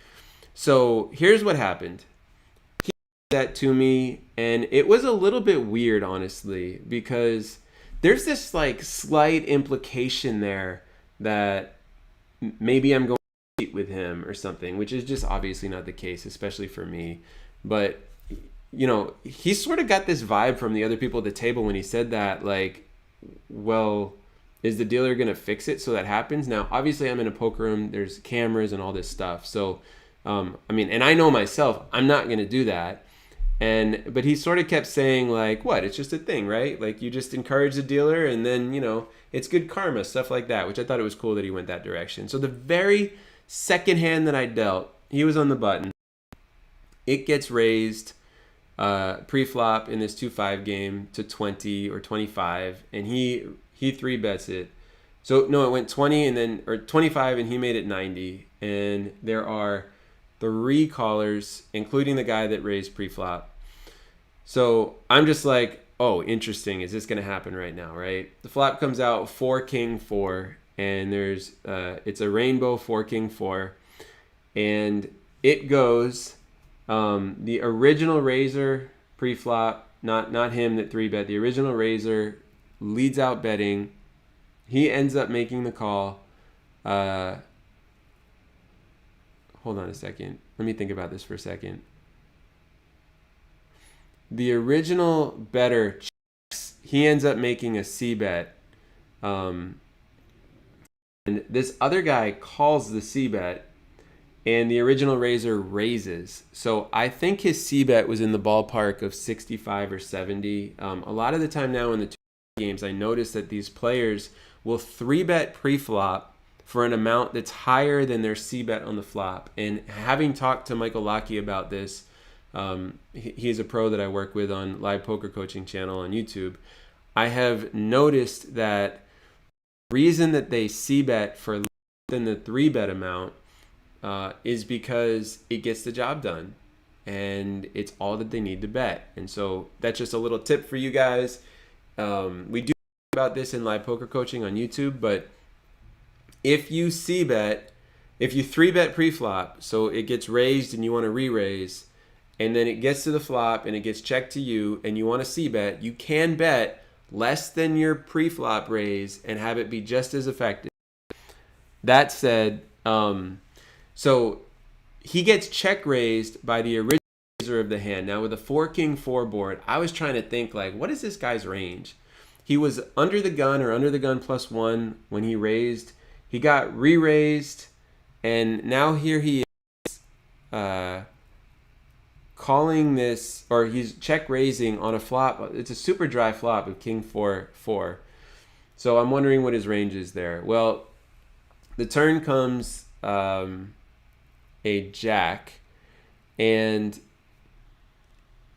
A: So here's what happened. He did that to me, and it was a little bit weird, honestly, because there's this like slight implication there that maybe I'm going to cheat with him or something, which is just obviously not the case, especially for me. But, he sort of got this vibe from the other people at the table when he said that, like, well, is the dealer going to fix it so that happens? Now, obviously, I'm in a poker room. There's cameras and all this stuff. So, and I know myself, I'm not going to do that. But he sort of kept saying, like, what? It's just a thing, right? Like, you just encourage the dealer and then, it's good karma, stuff like that, which I thought it was cool that he went that direction. So the very second hand that I dealt, he was on the button. It gets raised pre-flop in this 2-5 game to 20 or 25, and he 3-bets it. So no, it went 20 or 25, and he made it 90. And there are 3 callers, including the guy that raised pre-flop. So I'm just like, oh, interesting. Is this going to happen right now, right? The flop comes out 4 king 4, and there's it's a rainbow 4 king 4, and it goes. The original raiser pre-flop, not him that 3-bet, the original raiser leads out betting. He ends up making the call. Hold on a second. Let me think about this for a second. The original better checks. He ends up making a C-bet. And this other guy calls the C-bet. And the original raiser raises. So I think his C-bet was in the ballpark of 65 or 70. A lot of the time now in the 2 games, I notice that these players will 3-bet pre-flop for an amount that's higher than their C-bet on the flop. And having talked to Michael Lockey about this, he's a pro that I work with on live poker coaching channel on YouTube. I have noticed that the reason that they C-bet for less than the 3-bet amount is because it gets the job done, and it's all that they need to bet. And so that's just a little tip for you guys. We do talk about this in live poker coaching on YouTube, but if you C-bet, if you 3-bet pre-flop, so it gets raised and you want to re-raise, and then it gets to the flop and it gets checked to you and you want to C-bet, you can bet less than your pre-flop raise and have it be just as effective. That said, so he gets check raised by the original raiser of the hand. Now with a 4 king 4 board, I was trying to think, like, what is this guy's range? He was under the gun or under the gun +1 when he raised. He got re-raised, and now here he is calling this, or he's check raising on a flop. It's a super dry flop of king 4-4. So I'm wondering what his range is there. Well, the turn comes a jack, and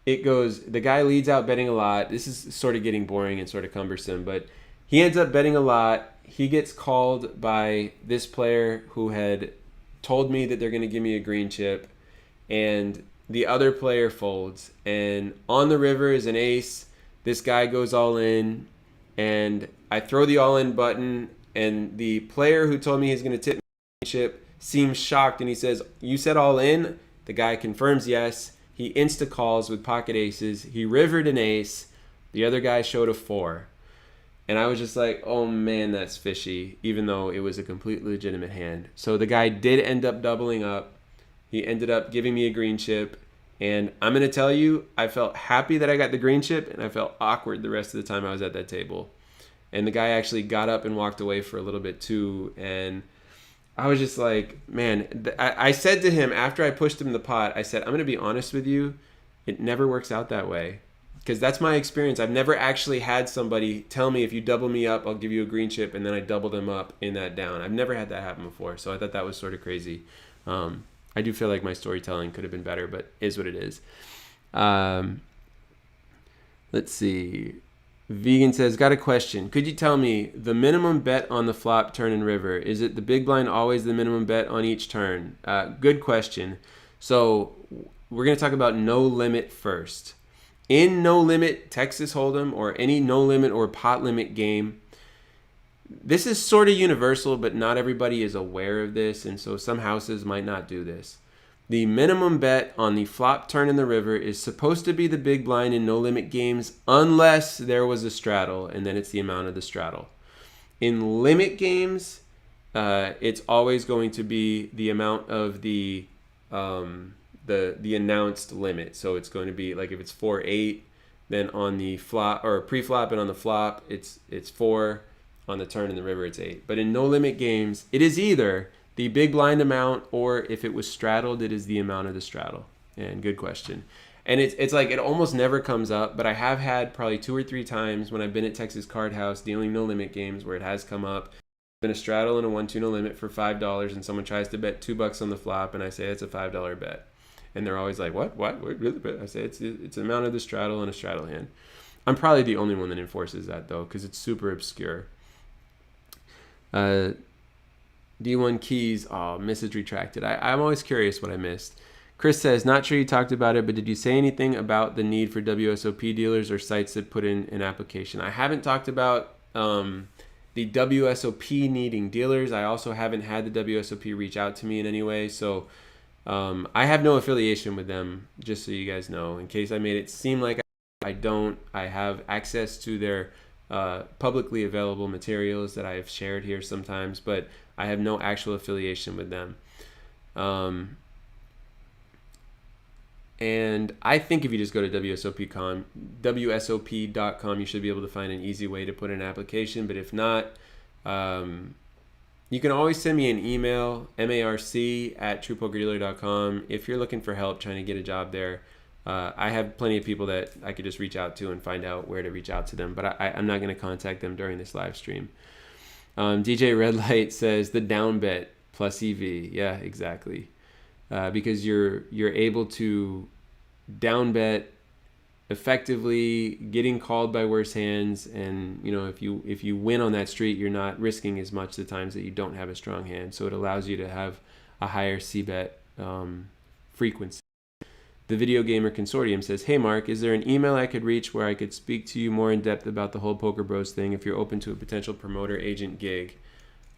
A: it goes, the guy leads out betting a lot. This is sort of getting boring and sort of cumbersome, but he ends up betting a lot. He gets called by this player who had told me that they're going to give me a green chip, and the other player folds. And on the river is an ace. This guy goes all in, and I throw the all-in button, and the player who told me he's going to tip me a chip seems shocked, and he says, "You said all in?" The guy confirms yes. He insta-calls with pocket aces. He rivered an ace. The other guy showed a 4. And I was just like, oh man, that's fishy, even though it was a completely legitimate hand. So the guy did end up doubling up. He ended up giving me a green chip. And I'm going to tell you, I felt happy that I got the green chip, and I felt awkward the rest of the time I was at that table. And the guy actually got up and walked away for a little bit too. And I was just like, man, I said to him after I pushed him the pot, I said, I'm going to be honest with you, it never works out that way. Because that's my experience. I've never actually had somebody tell me, if you double me up, I'll give you a green chip, and then I double them up in that down. I've never had that happen before, so I thought that was sort of crazy. I do feel like my storytelling could have been better, but is what it is. Let's see. Vegan says, got a question. Could you tell me the minimum bet on the flop, turn, and river? Is it the big blind always the minimum bet on each turn? Good question. So we're going to talk about no limit first. In no limit Texas Hold'em or any no limit or pot limit game, this is sort of universal, but not everybody is aware of this, and so some houses might not do this. The minimum bet on the flop, turn, and the river is supposed to be the big blind in no limit games unless there was a straddle, and then it's the amount of the straddle. In limit games, it's always going to be the amount of the announced limit. So it's going to be like if it's 4-8, then on the flop or pre-flop and on the flop it's 4, on the turn and the river it's 8. But in no limit games, it is either the big blind amount, or if it was straddled, it is the amount of the straddle. And good question. And it's like it almost never comes up, but I have had probably 2 or 3 times when I've been at Texas Card House dealing no limit games where it has come up. Been a straddle and a 1-2 no limit for $5, and someone tries to bet $2 on the flop, and I say it's a $5 bet. And they're always like, what? Really? I say it's the amount of the straddle and a straddle hand. I'm probably the only one that enforces that, though, because it's super obscure. D1 keys, message retracted. I'm always curious what I missed. Chris says, not sure you talked about it, but did you say anything about the need for WSOP dealers or sites that put in an application? I haven't talked about the WSOP needing dealers. I also haven't had the WSOP reach out to me in any way, so I have no affiliation with them, just so you guys know, in case I made it seem like I don't. I have access to their publicly available materials that I have shared here sometimes, but I have no actual affiliation with them. And I think if you just go to WSOP.com, you should be able to find an easy way to put in an application. But if not, you can always send me an email, marc@truepokerdealer.com, if you're looking for help trying to get a job there. I have plenty of people that I could just reach out to and find out where to reach out to them, but I'm not going to contact them during this live stream. DJ Redlight says the down bet plus EV. Yeah, exactly. Because you're able to down bet effectively, getting called by worse hands, and if you win on that street, you're not risking as much the times that you don't have a strong hand. So it allows you to have a higher c-bet frequency. The Video Gamer Consortium says, hey Mark, is there an email I could reach where I could speak to you more in depth about the whole Poker Bros thing if you're open to a potential promoter agent gig?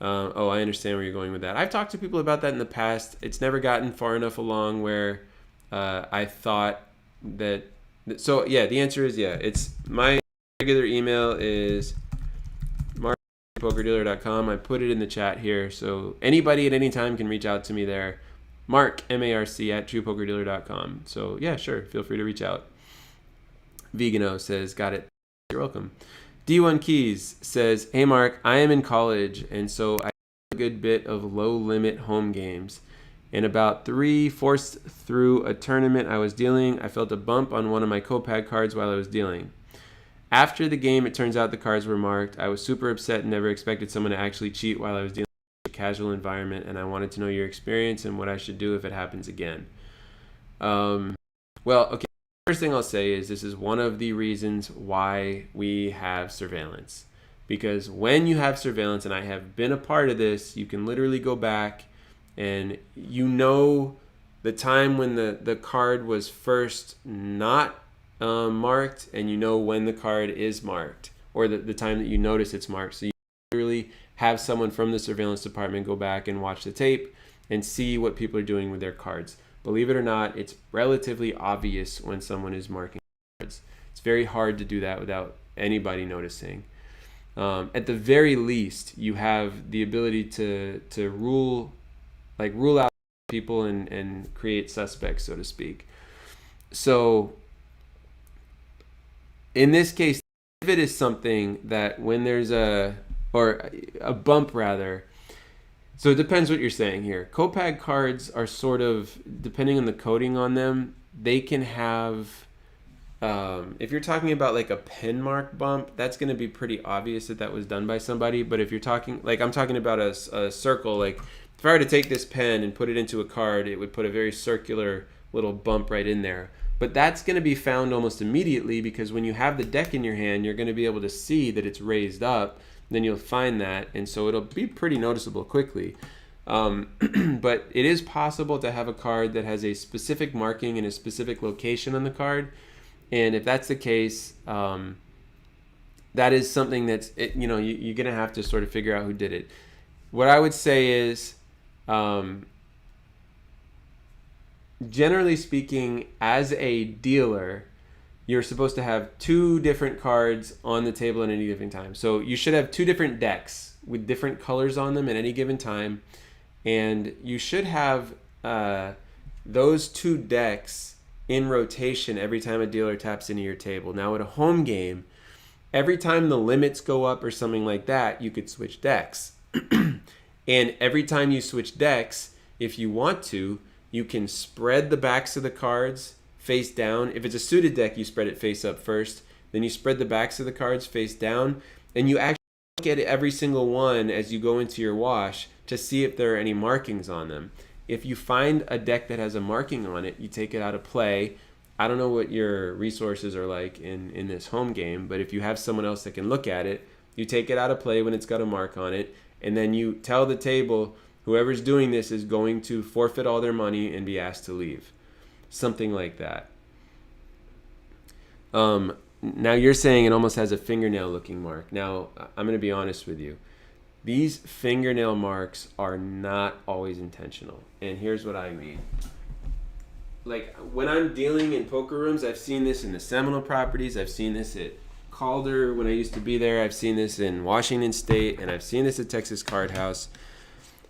A: I understand where you're going with that. I've talked to people about that in the past. It's never gotten far enough along where I thought that. So yeah, the answer is yeah. It's my regular email is marc@truepokerdealer.com. I put it in the chat here, so anybody at any time can reach out to me there. Marc, MARC@truepokerdealer.com. So yeah, sure, feel free to reach out. Vegano says, got it. You're welcome. D1 Keys says, hey Mark, I am in college, and so I have a good bit of low limit home games. In about 3/4 through a tournament I was dealing, I felt a bump on one of my co-pad cards while I was dealing. After the game, it turns out the cards were marked. I was super upset and never expected someone to actually cheat while I was dealing with a casual environment, and I wanted to know your experience and what I should do if it happens again. Well, okay. First thing I'll say is this is one of the reasons why we have surveillance. Because when you have surveillance, and I have been a part of this, you can literally go back and you know the time when the card was first not marked, and you know when the card is marked, or the time that you notice it's marked. So you literally have someone from the surveillance department go back and watch the tape and see what people are doing with their cards. Believe it or not, it's relatively obvious when someone is marking cards. It's very hard to do that without anybody noticing. At the very least, you have the ability to rule out people and create suspects, so to speak. So in this case, if it is something that when there's a bump rather, so it depends what you're saying here. Co-pad cards are sort of, depending on the coding on them, they can have, if you're talking about like a pen mark bump, that's going to be pretty obvious that was done by somebody. But if you're talking, like I'm talking about a circle, like if I were to take this pen and put it into a card, it would put a very circular little bump right in there. But that's going to be found almost immediately, because when you have the deck in your hand, you're going to be able to see that it's raised up. Then you'll find that, and so it'll be pretty noticeable quickly. But it is possible to have a card that has a specific marking in a specific location on the card, and if that's the case, that is something that's you're going to have to sort of figure out who did it. What I would say is, generally speaking, as a dealer, you're supposed to have 2 different cards on the table at any given time. So you should have 2 different decks with different colors on them at any given time. And you should have those 2 decks in rotation every time a dealer taps into your table. Now at a home game, every time the limits go up or something like that, you could switch decks. And every time you switch decks, if you want to, you can spread the backs of the cards face down. If it's a suited deck, you spread it face up first. Then you spread the backs of the cards face down. And you actually look at every single one as you go into your wash to see if there are any markings on them. If you find a deck that has a marking on it, you take it out of play. I don't know what your resources are like in this home game, but if you have someone else that can look at it, you take it out of play when it's got a mark on it. And then you tell the table, whoever's doing this is going to forfeit all their money and be asked to leave. Something like that. Now you're saying it almost has a fingernail looking mark. Now, I'm going to be honest with you. These fingernail marks are not always intentional. And here's what I mean. Like when I'm dealing in poker rooms, I've seen this in the Seminole properties. I've seen this at Calder when I used to be there. I've seen this in Washington State, and I've seen this at Texas Card House.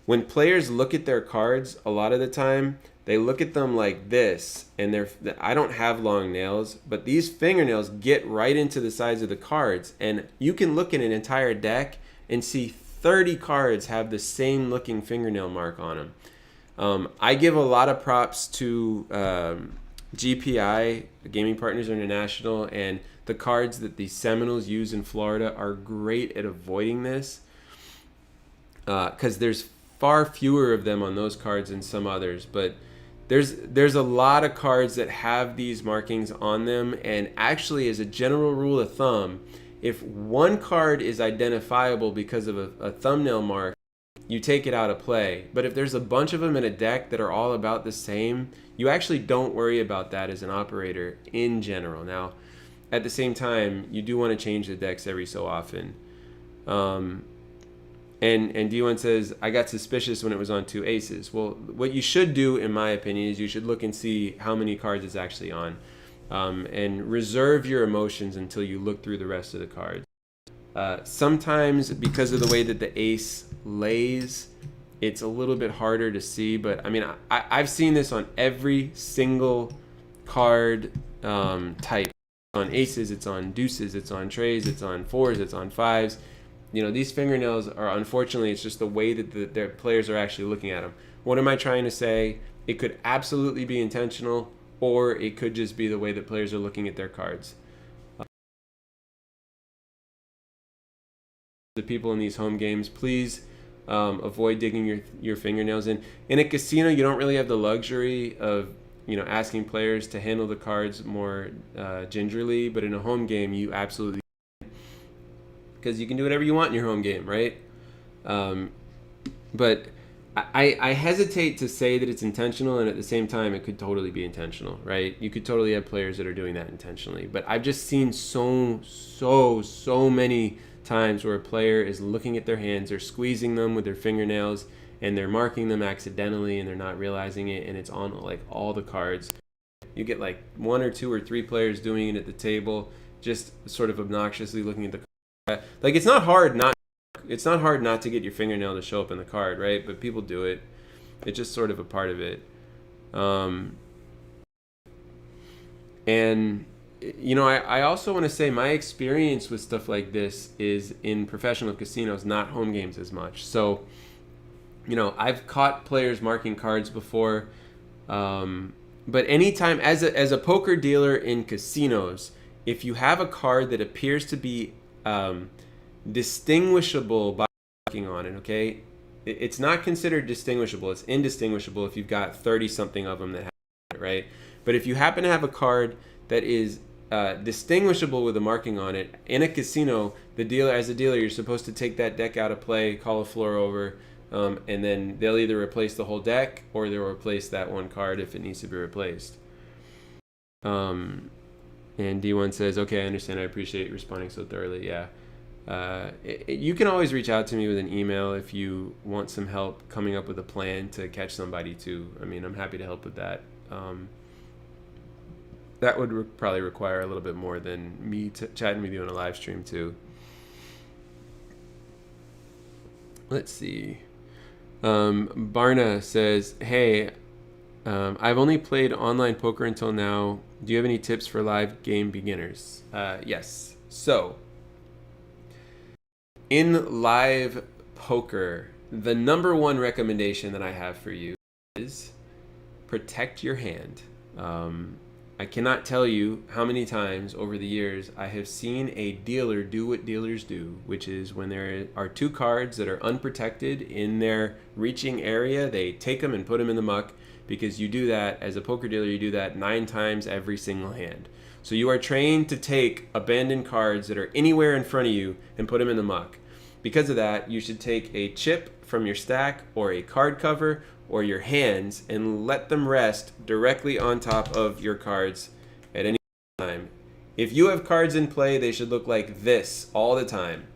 A: When players look at their cards, a lot of the time, they look at them like this, and I don't have long nails, but these fingernails get right into the sides of the cards, and you can look at an entire deck and see 30 cards have the same looking fingernail mark on them. I give a lot of props to GPI, Gaming Partners International, and the cards that the Seminoles use in Florida are great at avoiding this, because there's far fewer of them on those cards than some others, but there's a lot of cards that have these markings on them. And actually, as a general rule of thumb, if one card is identifiable because of a thumbnail mark, you take it out of play. But if there's a bunch of them in a deck that are all about the same, you actually don't worry about that as an operator in general. Now, at the same time, you do want to change the decks every so often. And D1 says, I got suspicious when it was on 2 aces. Well, what you should do, in my opinion, is you should look and see how many cards it's actually on. And reserve your emotions until you look through the rest of the cards. Sometimes, because of the way that the ace lays, it's a little bit harder to see. But, I mean, I've seen this on every single card type. On aces, it's on deuces, it's on trays, it's on fours, it's on fives. these fingernails are, unfortunately, it's just the way that their players are actually looking at them. What am I trying to say? It could absolutely be intentional, or it could just be the way that players are looking at their cards. The people in these home games, please avoid digging your fingernails in. In a casino, you don't really have the luxury of asking players to handle the cards more gingerly, but in a home game, you absolutely, because you can do whatever you want in your home game, right? But I hesitate to say that it's intentional, and at the same time, it could totally be intentional, right? You could totally have players that are doing that intentionally. But I've just seen so many times where a player is looking at their hands, they're squeezing them with their fingernails, and they're marking them accidentally, and they're not realizing it, and it's on like all the cards. You get like 1 or 2 or 3 players doing it at the table, just sort of obnoxiously looking at the card. Like it's not hard not to get your fingernail to show up in the card, right? But people do it. It's just sort of a part of it. And I also want to say my experience with stuff like this is in professional casinos, not home games as much. So, I've caught players marking cards before, but anytime as a poker dealer in casinos, if you have a card that appears to be distinguishable by marking on it, okay, it's not considered distinguishable. It's indistinguishable if you've got 30 something of them that have it, right? But if you happen to have a card that is distinguishable with a marking on it in a casino, as a dealer, you're supposed to take that deck out of play, call a floor over, and then they'll either replace the whole deck or they'll replace that one card if it needs to be replaced. And D1 says, okay, I understand. I appreciate you responding so thoroughly. Yeah. You can always reach out to me with an email if you want some help coming up with a plan to catch somebody too. I mean, I'm happy to help with that. That would probably require a little bit more than me chatting with you on a live stream too. Let's see. Barna says, hey, I've only played online poker until now. Do you have any tips for live game beginners? Yes. So, in live poker, the number one recommendation that I have for you is protect your hand. I cannot tell you how many times over the years I have seen a dealer do what dealers do, which is when there are 2 cards that are unprotected in their reaching area, they take them and put them in the muck, because you do that, as a poker dealer, you do that 9 times every single hand. So you are trained to take abandoned cards that are anywhere in front of you and put them in the muck. Because of that, you should take a chip from your stack or a card cover or your hands and let them rest directly on top of your cards at any time. If you have cards in play, they should look like this all the time.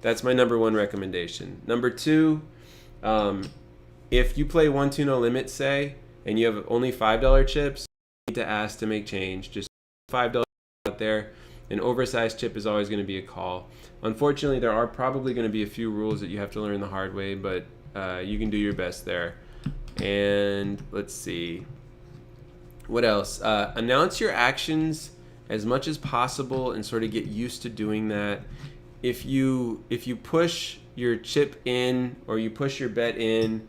A: That's my number one recommendation. Number 2, if you play 1-2 no limit, say, and you have only $5 chips, you need to ask to make change. Just $5 out there. An oversized chip is always going to be a call. Unfortunately, there are probably going to be a few rules that you have to learn the hard way, but you can do your best there. And let's see. What else? Announce your actions as much as possible and sort of get used to doing that. If you push your chip in or you push your bet in,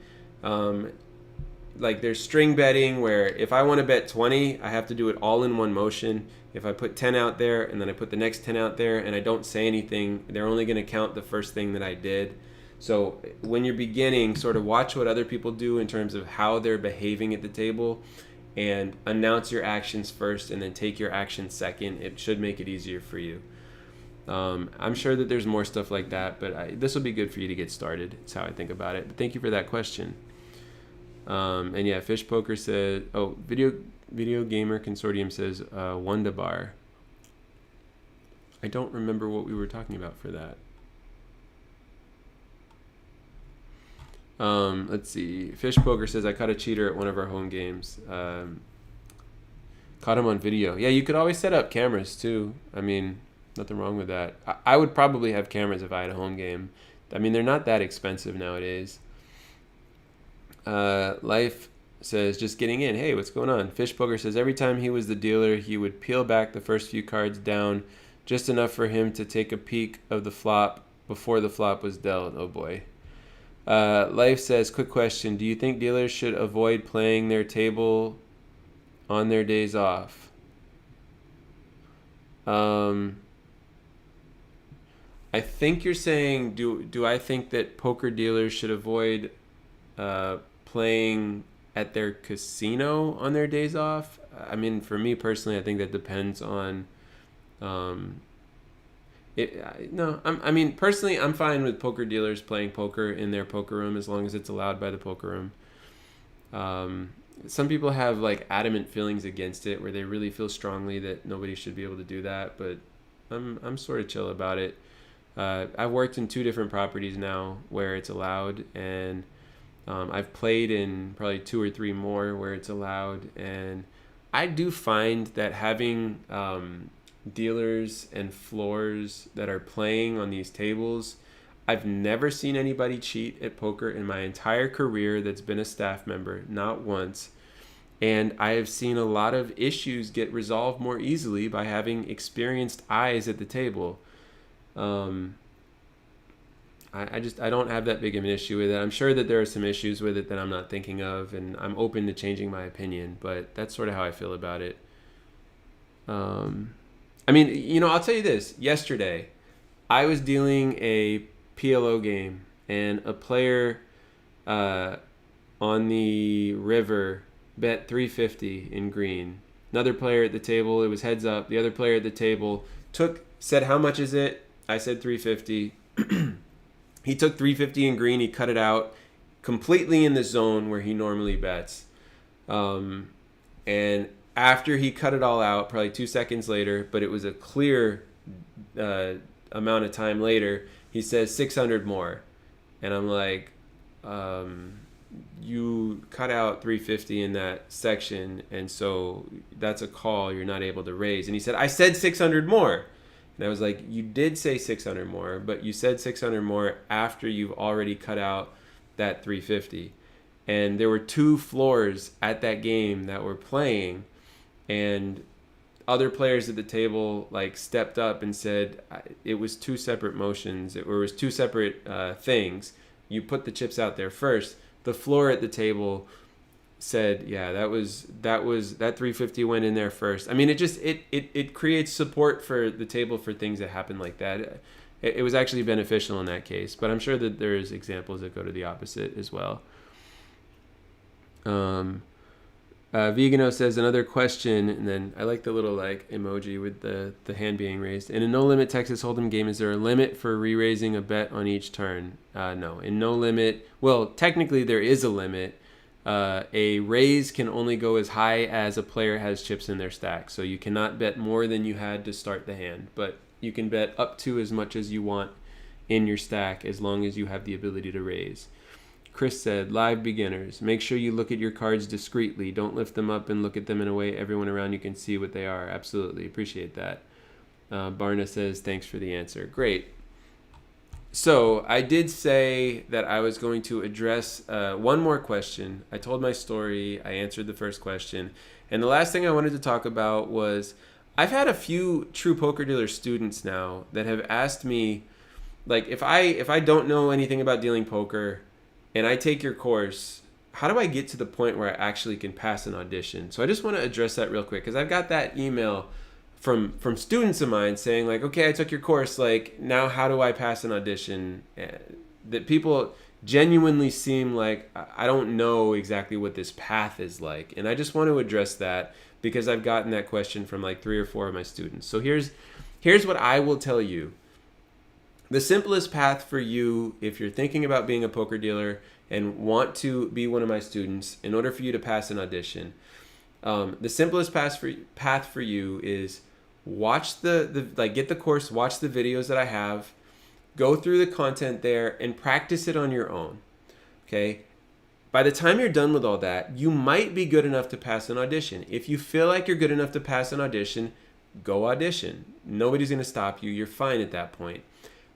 A: like there's string betting where if I want to bet 20, I have to do it all in one motion. If I put 10 out there and then I put the next 10 out there and I don't say anything, they're only going to count the first thing that I did. So when you're beginning, sort of watch what other people do in terms of how they're behaving at the table and announce your actions first and then take your actions second. It should make it easier for you. I'm sure that there's more stuff like that, but this will be good for you to get started. That's how I think about it. But thank you for that question. And yeah, Fish Poker said, Video Gamer Consortium says, Wanda Bar. I don't remember what we were talking about for that. Let's see. Fish Poker says, I caught a cheater at one of our home games. Caught him on video. Yeah, you could always set up cameras too. I mean, nothing wrong with that. I would probably have cameras if I had a home game. I mean, they're not that expensive nowadays. Life says, just getting in. Hey, what's going on? Fish Poker says, every time he was the dealer, he would peel back the first few cards down just enough for him to take a peek of the flop before the flop was dealt. Oh boy. Life says, quick question. Do you think dealers should avoid playing their table on their days off? I think you're saying, do I think that poker dealers should avoid playing at their casino on their days off? I mean, for me personally, I think that depends on I mean, personally, I'm fine with poker dealers playing poker in their poker room as long as it's allowed by the poker room. Some people have like adamant feelings against it, where they really feel strongly that nobody should be able to do that. But I'm sort of chill about it. I've worked in 2 different properties now where it's allowed, and I've played in probably 2 or 3 more where it's allowed. And I do find that having dealers and floors that are playing on these tables, I've never seen anybody cheat at poker in my entire career that's been a staff member, not once. And I have seen a lot of issues get resolved more easily by having experienced eyes at the table. I don't have that big of an issue with it. I'm sure that there are some issues with it that I'm not thinking of, and I'm open to changing my opinion, but that's sort of how I feel about it. I mean, I'll tell you this. Yesterday, I was dealing a PLO game, and a player on the river bet 350 in green. Another player at the table, it was heads up. The other player at the table said, how much is it? I said 350. He took 350 in green. He cut it out completely in the zone where he normally bets. And after he cut it all out, probably 2 seconds later, but it was a clear amount of time later, he says 600 more. And I'm like, you cut out 350 in that section, and so that's a call. You're not able to raise. And he said, I said 600 more. And I was like, you did say 600 more, but you said 600 more after you've already cut out that 350. And there were 2 floors at that game that were playing, and other players at the table like stepped up and said it was 2 separate motions. It was 2 separate things. You put the chips out there first. The floor at the table said, yeah, that 350 went in there first. I mean, it creates support for the table for things that happen like that. It was actually beneficial in that case, but I'm sure that there's examples that go to the opposite as well. Vegano says, another question, and then I like the little like emoji with the hand being raised. In a no limit Texas Hold'em game, is there a limit for re-raising a bet on each turn? No. In no limit, well, technically there is a limit. A raise can only go as high as a player has chips in their stack. So you cannot bet more than you had to start the hand, but you can bet up to as much as you want in your stack as long as you have the ability to raise. Chris said, live beginners, make sure you look at your cards discreetly. Don't lift them up and look at them in a way everyone around you can see what they are. Absolutely. Appreciate that. Barna says, thanks for the answer. Great. So I did say that I was going to address one more question. I told my story. I answered the first question. And the last thing I wanted to talk about was I've had a few True Poker Dealer students now that have asked me, like, if I don't know anything about dealing poker and I take your course, how do I get to the point where I actually can pass an audition? So I just want to address that real quick because I've got that email from students of mine saying like, okay, I took your course, like now how do I pass an audition? That people genuinely seem like I don't know exactly what this path is like. And I just want to address that because I've gotten that question from like 3 or 4 of my students. So here's what I will tell you. The simplest path for you, if you're thinking about being a poker dealer and want to be one of my students, in order for you to pass an audition, the simplest path for you is watch get the course, watch the videos that I have, go through the content there, and practice it on your own. Okay? By the time you're done with all that, you might be good enough to pass an audition. If you feel like you're good enough to pass an audition, go audition. Nobody's going to stop you. You're fine at that point.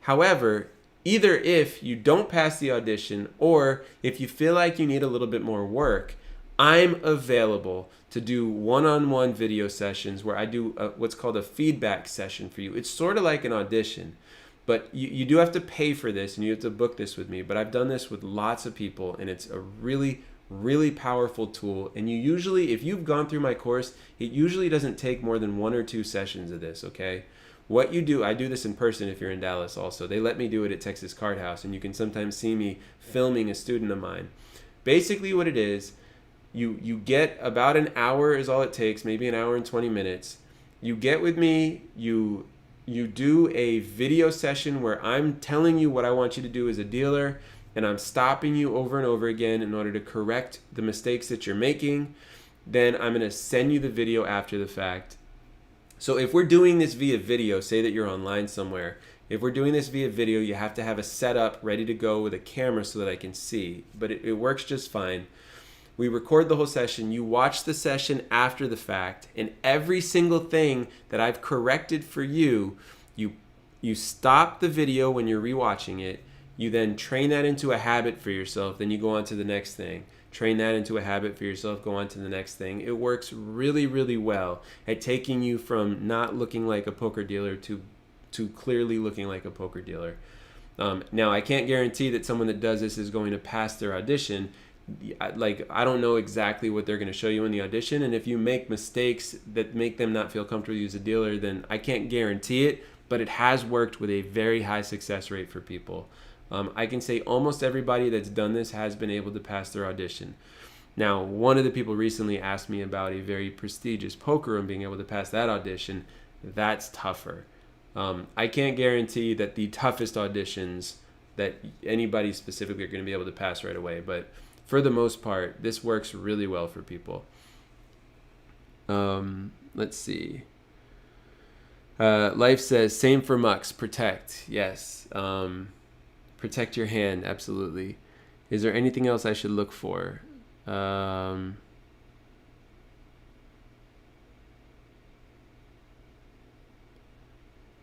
A: However, either if you don't pass the audition or if you feel like you need a little bit more work, I'm available to do one-on-one video sessions where I do what's called a feedback session for you. It's sort of like an audition, But you do have to pay for this, and you have to book this with me. But I've done this with lots of people, and it's a really, really powerful tool. And you usually, if you've gone through my course, it usually doesn't take more than 1 or 2 sessions of this, okay? What you do, I do this in person if you're in Dallas also. They let me do it at Texas Card House, and you can sometimes see me filming a student of mine. Basically what it is, you get about an hour is all it takes, maybe an hour and 20 minutes. You get with me, you do a video session where I'm telling you what I want you to do as a dealer, and I'm stopping you over and over again in order to correct the mistakes that you're making. Then I'm going to send you the video after the fact. So if we're doing this via video, say that you're online somewhere, if we're doing this via video, you have to have a setup ready to go with a camera so that I can see, but it works just fine. We record the whole session, you watch the session after the fact, and every single thing that I've corrected for you, you stop the video when you're rewatching it, you then train that into a habit for yourself, then you go on to the next thing. Train that into a habit for yourself, go on to the next thing. It works really, really well at taking you from not looking like a poker dealer to clearly looking like a poker dealer. Now, I can't guarantee that someone that does this is going to pass their audition. I don't know exactly what they're going to show you in the audition, and if you make mistakes that make them not feel comfortable with you as a dealer, then I can't guarantee it, but it has worked with a very high success rate for people. I can say almost everybody that's done this has been able to pass their audition. Now, one of the people recently asked me about a very prestigious poker room being able to pass that audition. That's tougher. I can't guarantee that the toughest auditions that anybody specifically are going to be able to pass right away, but for the most part, this works really well for people. Let's see. Life says, same for Mux, protect. Yes. Protect your hand, absolutely. Is there anything else I should look for?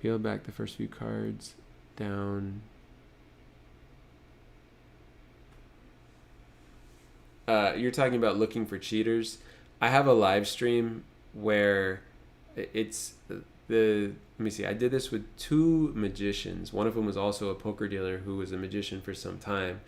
A: Peel back the first few cards down. You're talking about looking for cheaters. I have a live stream where it's let me see, I did this with 2 magicians. One of them was also a poker dealer who was a magician for some time.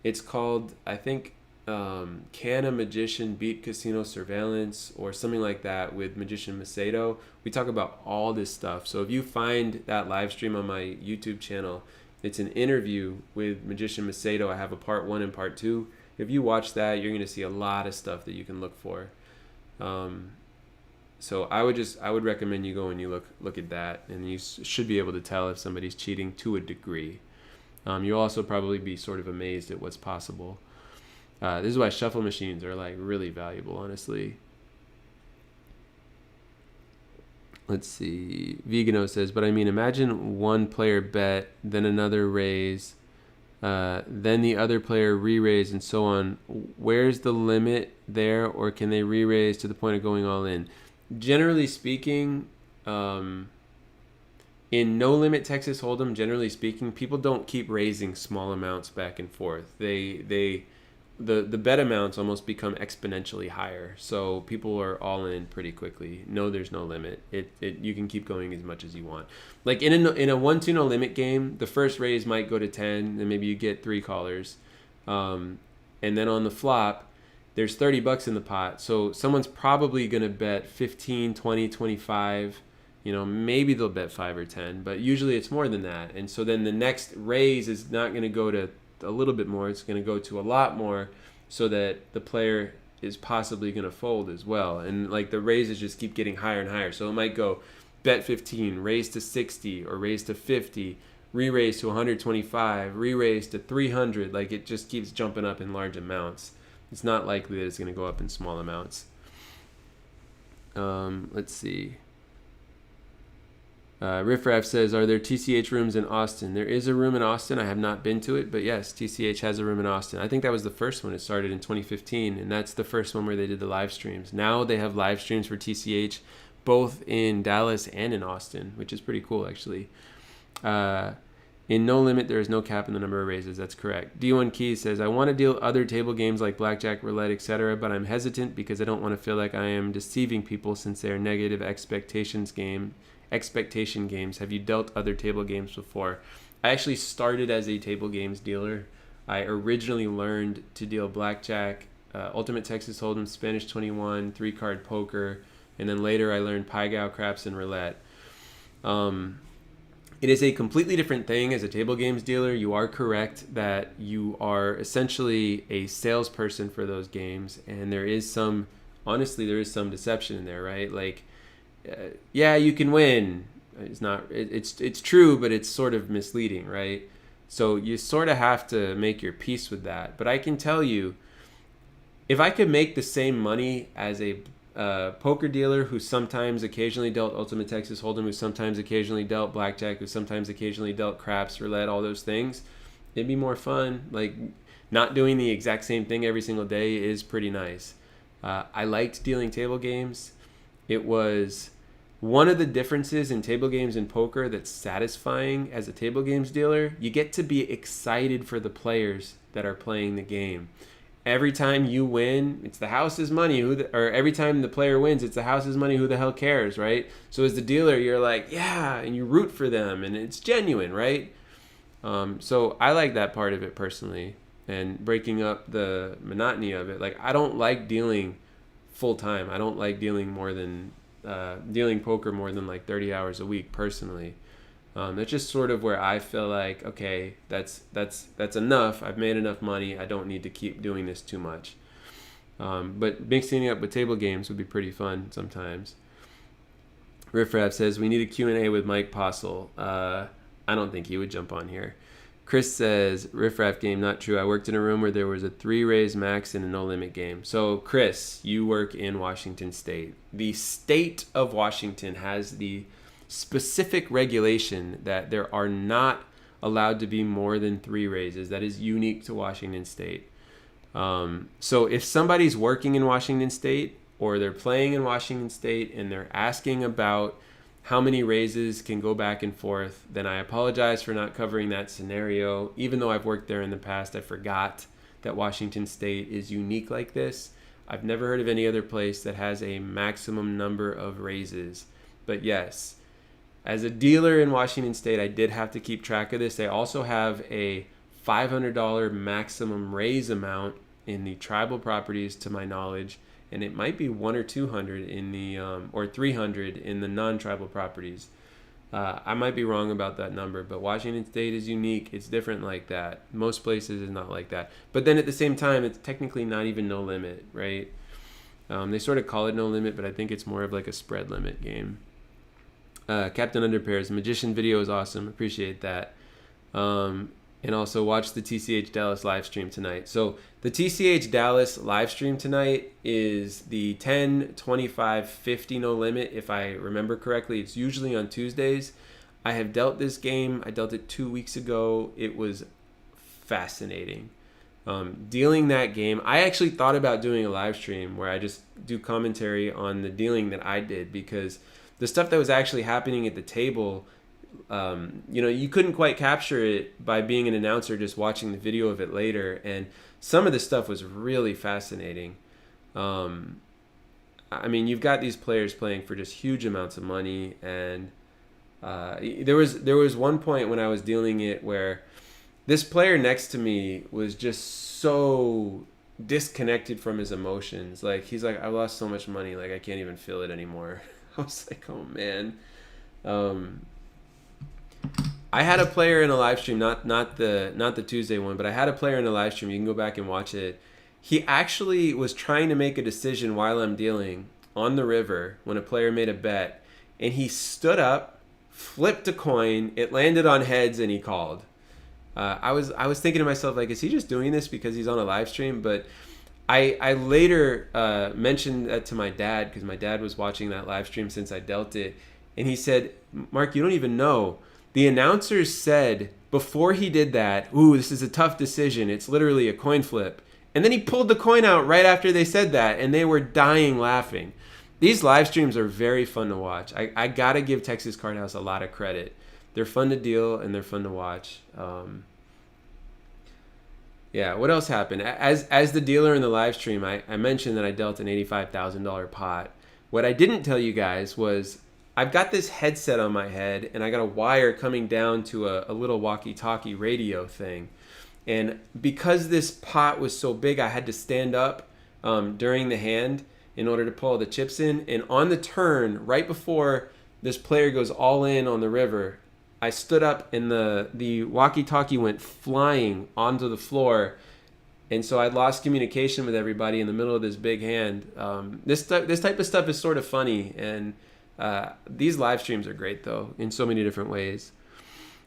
A: It's called, I think, Can a Magician Beat Casino Surveillance or something like that with Magician Macedo. We talk about all this stuff. So if you find that live stream on my YouTube channel, it's an interview with Magician Macedo. I have a part 1 and part 2. If you watch that, you're going to see a lot of stuff that you can look for. So I would recommend you go and you look at that, and you should be able to tell if somebody's cheating to a degree. You'll also probably be sort of amazed at what's possible. This is why shuffle machines are like really valuable, honestly. Let's see. Vegano says, but I mean, imagine one player bet, then another raise, then the other player re-raise, and so on. Where's the limit there, or can they re-raise to the point of going all in? Generally speaking, in no limit Texas Hold'em, generally speaking, people don't keep raising small amounts back and forth. The bet amounts almost become exponentially higher. So people are all in pretty quickly. No, there's no limit. You can keep going as much as you want. Like in a 1-2 no limit game, the first raise might go to 10, then maybe you get 3 callers. And then on the flop, there's $30 in the pot. So someone's probably going to bet 15, 20, 25. Maybe they'll bet 5 or 10, but usually it's more than that. And so then the next raise is not going to go to a little bit more. It's going to go to a lot more, so that the player is possibly going to fold as well. And like the raises just keep getting higher and higher. So it might go bet 15, raise to 60, or raise to 50, re-raise to 125, re-raise to 300. Like it just keeps jumping up in large amounts. It's not likely that it's going to go up in small amounts. Let's see. Riffraff says, are there TCH rooms in Austin? There is a room in Austin. I have not been to it, but yes, TCH has a room in Austin. I think that was the first one. It started in 2015, and that's the first one where they did the live streams. Now they have live streams for TCH both in Dallas and in Austin, which is pretty cool, actually. In No Limit, there is no cap in the number of raises. That's correct. D1 Keys says, I want to deal other table games like blackjack, roulette, etc., but I'm hesitant because I don't want to feel like I am deceiving people since they are negative expectations game. expectation games. Have you dealt other table games before? I actually started as a table games dealer. I originally learned to deal blackjack, Ultimate Texas Hold'em, Spanish 21, 3-card poker, and then later I learned Pai Gow, craps, and roulette. It is a completely different thing as a table games dealer. You are correct that you are essentially a salesperson for those games, and there is some deception in there, right? Like, yeah, you can win. It's true, but it's sort of misleading, right? So you sort of have to make your peace with that. But I can tell you, if I could make the same money as a poker dealer who sometimes occasionally dealt Ultimate Texas Hold'em, who sometimes occasionally dealt blackjack, who sometimes occasionally dealt craps, roulette, all those things, it'd be more fun. Like, not doing the exact same thing every single day is pretty nice. I liked dealing table games. It was one of the differences in table games and poker that's satisfying as a table games dealer. You get to be excited for the players that are playing the game. Every time you win, it's the house's money. Or every time the player wins, it's the house's money. Who the hell cares, right? So as the dealer, you're like, yeah, and you root for them, and it's genuine, right? So I like that part of it personally, and breaking up the monotony of it. Like, I don't like dealing full time. I don't like dealing dealing poker more than like 30 hours a week personally. That's just sort of where I feel like, okay, that's enough. I've made enough money. I don't need to keep doing this too much. But mixing it up with table games would be pretty fun sometimes. Riffraff says, we need a Q&A with Mike Postle. I don't think he would jump on here. Chris says, Riffraff game, not true. I worked in a room where there was a 3-raise max and a no-limit game. So, Chris, you work in Washington State. The state of Washington has the specific regulation that there are not allowed to be more than 3 raises. That is unique to Washington State. So if somebody's working in Washington State or they're playing in Washington State and they're asking about how many raises can go back and forth, then I apologize for not covering that scenario. Even though I've worked there in the past, I forgot that Washington State is unique like this. I've never heard of any other place that has a maximum number of raises. But yes, as a dealer in Washington State, I did have to keep track of this. They also have a $500 maximum raise amount in the tribal properties, to my knowledge, and it might be 100 or 200 in the or 300 in the non-tribal properties. I might be wrong about that number, but Washington State is unique. It's different like that. Most places is not like that. But then at the same time, it's technically not even no limit, right? They sort of call it no limit, but I think it's more of like a spread limit game. Captain Underpairs, Magician video is awesome. Appreciate that. And also watch the TCH Dallas live stream tonight. So the TCH Dallas live stream tonight is the 10, 25, 50 no limit, if I remember correctly. It's usually on Tuesdays. I have dealt this game. I dealt it 2 weeks ago. It was fascinating. Dealing that game, I actually thought about doing a live stream where I just do commentary on the dealing that I did, because the stuff that was actually happening at the table, you couldn't quite capture it by being an announcer just watching the video of it later. And some of the stuff was really fascinating. You've got these players playing for just huge amounts of money. And there was one point when I was dealing it where this player next to me was just so disconnected from his emotions. Like, he's like, I lost so much money, like I can't even feel it anymore. I was like, oh man. I had a player in a live stream, not the Tuesday one, but I had a player in a live stream. You can go back and watch it. He actually was trying to make a decision while I'm dealing on the river when a player made a bet, and he stood up, flipped a coin, it landed on heads, and he called. I was thinking to myself, like, is he just doing this because he's on a live stream? But I later mentioned that to my dad, because my dad was watching that live stream since I dealt it, and he said, Mark, you don't even know. The announcers said before he did that, ooh, this is a tough decision. It's literally a coin flip. And then he pulled the coin out right after they said that, and they were dying laughing. These live streams are very fun to watch. I got to give Texas Card House a lot of credit. They're fun to deal, and they're fun to watch. Yeah, what else happened? As the dealer in the live stream, I mentioned that I dealt an $85,000 pot. What I didn't tell you guys was I've got this headset on my head, and I got a wire coming down to a little walkie-talkie radio thing. And because this pot was so big, I had to stand up during the hand in order to pull all the chips in. And on the turn, right before this player goes all in on the river, I stood up and the walkie-talkie went flying onto the floor. And so I lost communication with everybody in the middle of this big hand. This type of stuff is sort of funny. And these live streams are great, though, in so many different ways.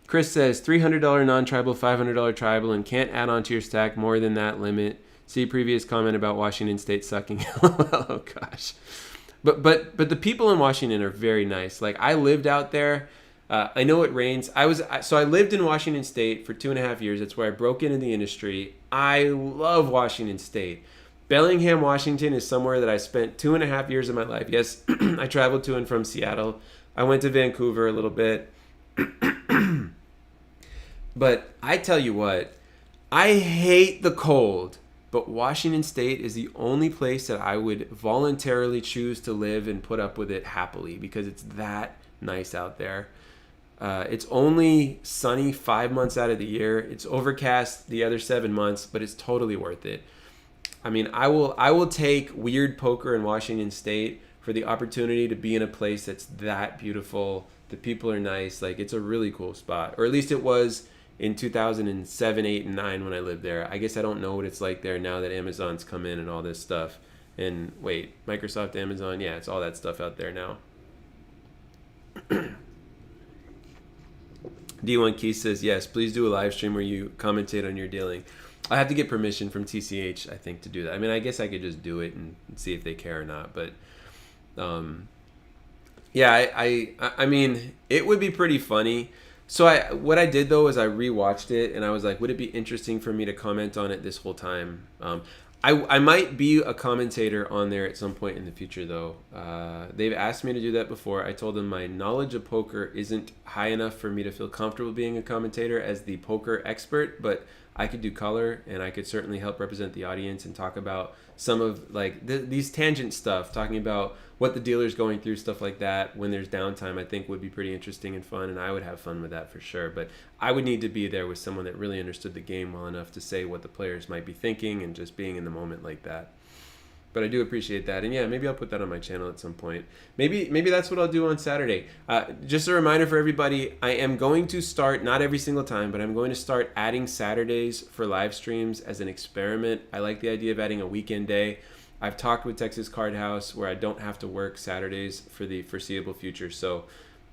A: Chris says, $300 non-tribal, $500 tribal, and can't add on to your stack more than that limit. See previous comment about Washington State sucking. Oh, gosh. But the people in Washington are very nice. Like, I lived out there. I know it rains. I lived in Washington State for 2.5 years. That's where I broke into the industry. I love Washington State. Bellingham, Washington is somewhere that I spent 2.5 years of my life. Yes, I traveled to and from Seattle. I went to Vancouver a little bit. But I tell you what, I hate the cold, but Washington State is the only place that I would voluntarily choose to live and put up with it happily because it's that nice out there. It's only sunny 5 months out of the year. It's overcast the other 7 months, but it's totally worth it. I mean, I will take weird poker in Washington State for the opportunity to be in a place that's that beautiful. The people are nice. Like, it's a really cool spot, or at least it was in 2007, 8, and 9 when I lived there. I guess I don't know what it's like there now that Amazon's come in and all this stuff. And wait, Microsoft, Amazon, yeah, it's all that stuff out there now. D1 Keith says, yes, please do a live stream where you commentate on your dealing. I have to get permission from TCH, I think, to do that. I mean, I guess I could just do it and see if they care or not. But, yeah, I mean, it would be pretty funny. So what I did, though, is I rewatched it, and I was like, would it be interesting for me to comment on it this whole time? I might be a commentator on there at some point in the future, though. They've asked me to do that before. I told them my knowledge of poker isn't high enough for me to feel comfortable being a commentator as the poker expert, but I could do color, and I could certainly help represent the audience and talk about some of like these tangent stuff, talking about what the dealer's going through, stuff like that. When there's downtime, I think would be pretty interesting and fun, and I would have fun with that for sure. But I would need to be there with someone that really understood the game well enough to say what the players might be thinking and just being in the moment like that. But I do appreciate that, and yeah, maybe I'll put that on my channel at some point. Maybe that's what I'll do on Saturday. Just a reminder for everybody, I am going to start, not every single time, but I'm going to start adding Saturdays for live streams as an experiment. I like the idea of adding a weekend day. I've talked with Texas Card House where I don't have to work Saturdays for the foreseeable future. So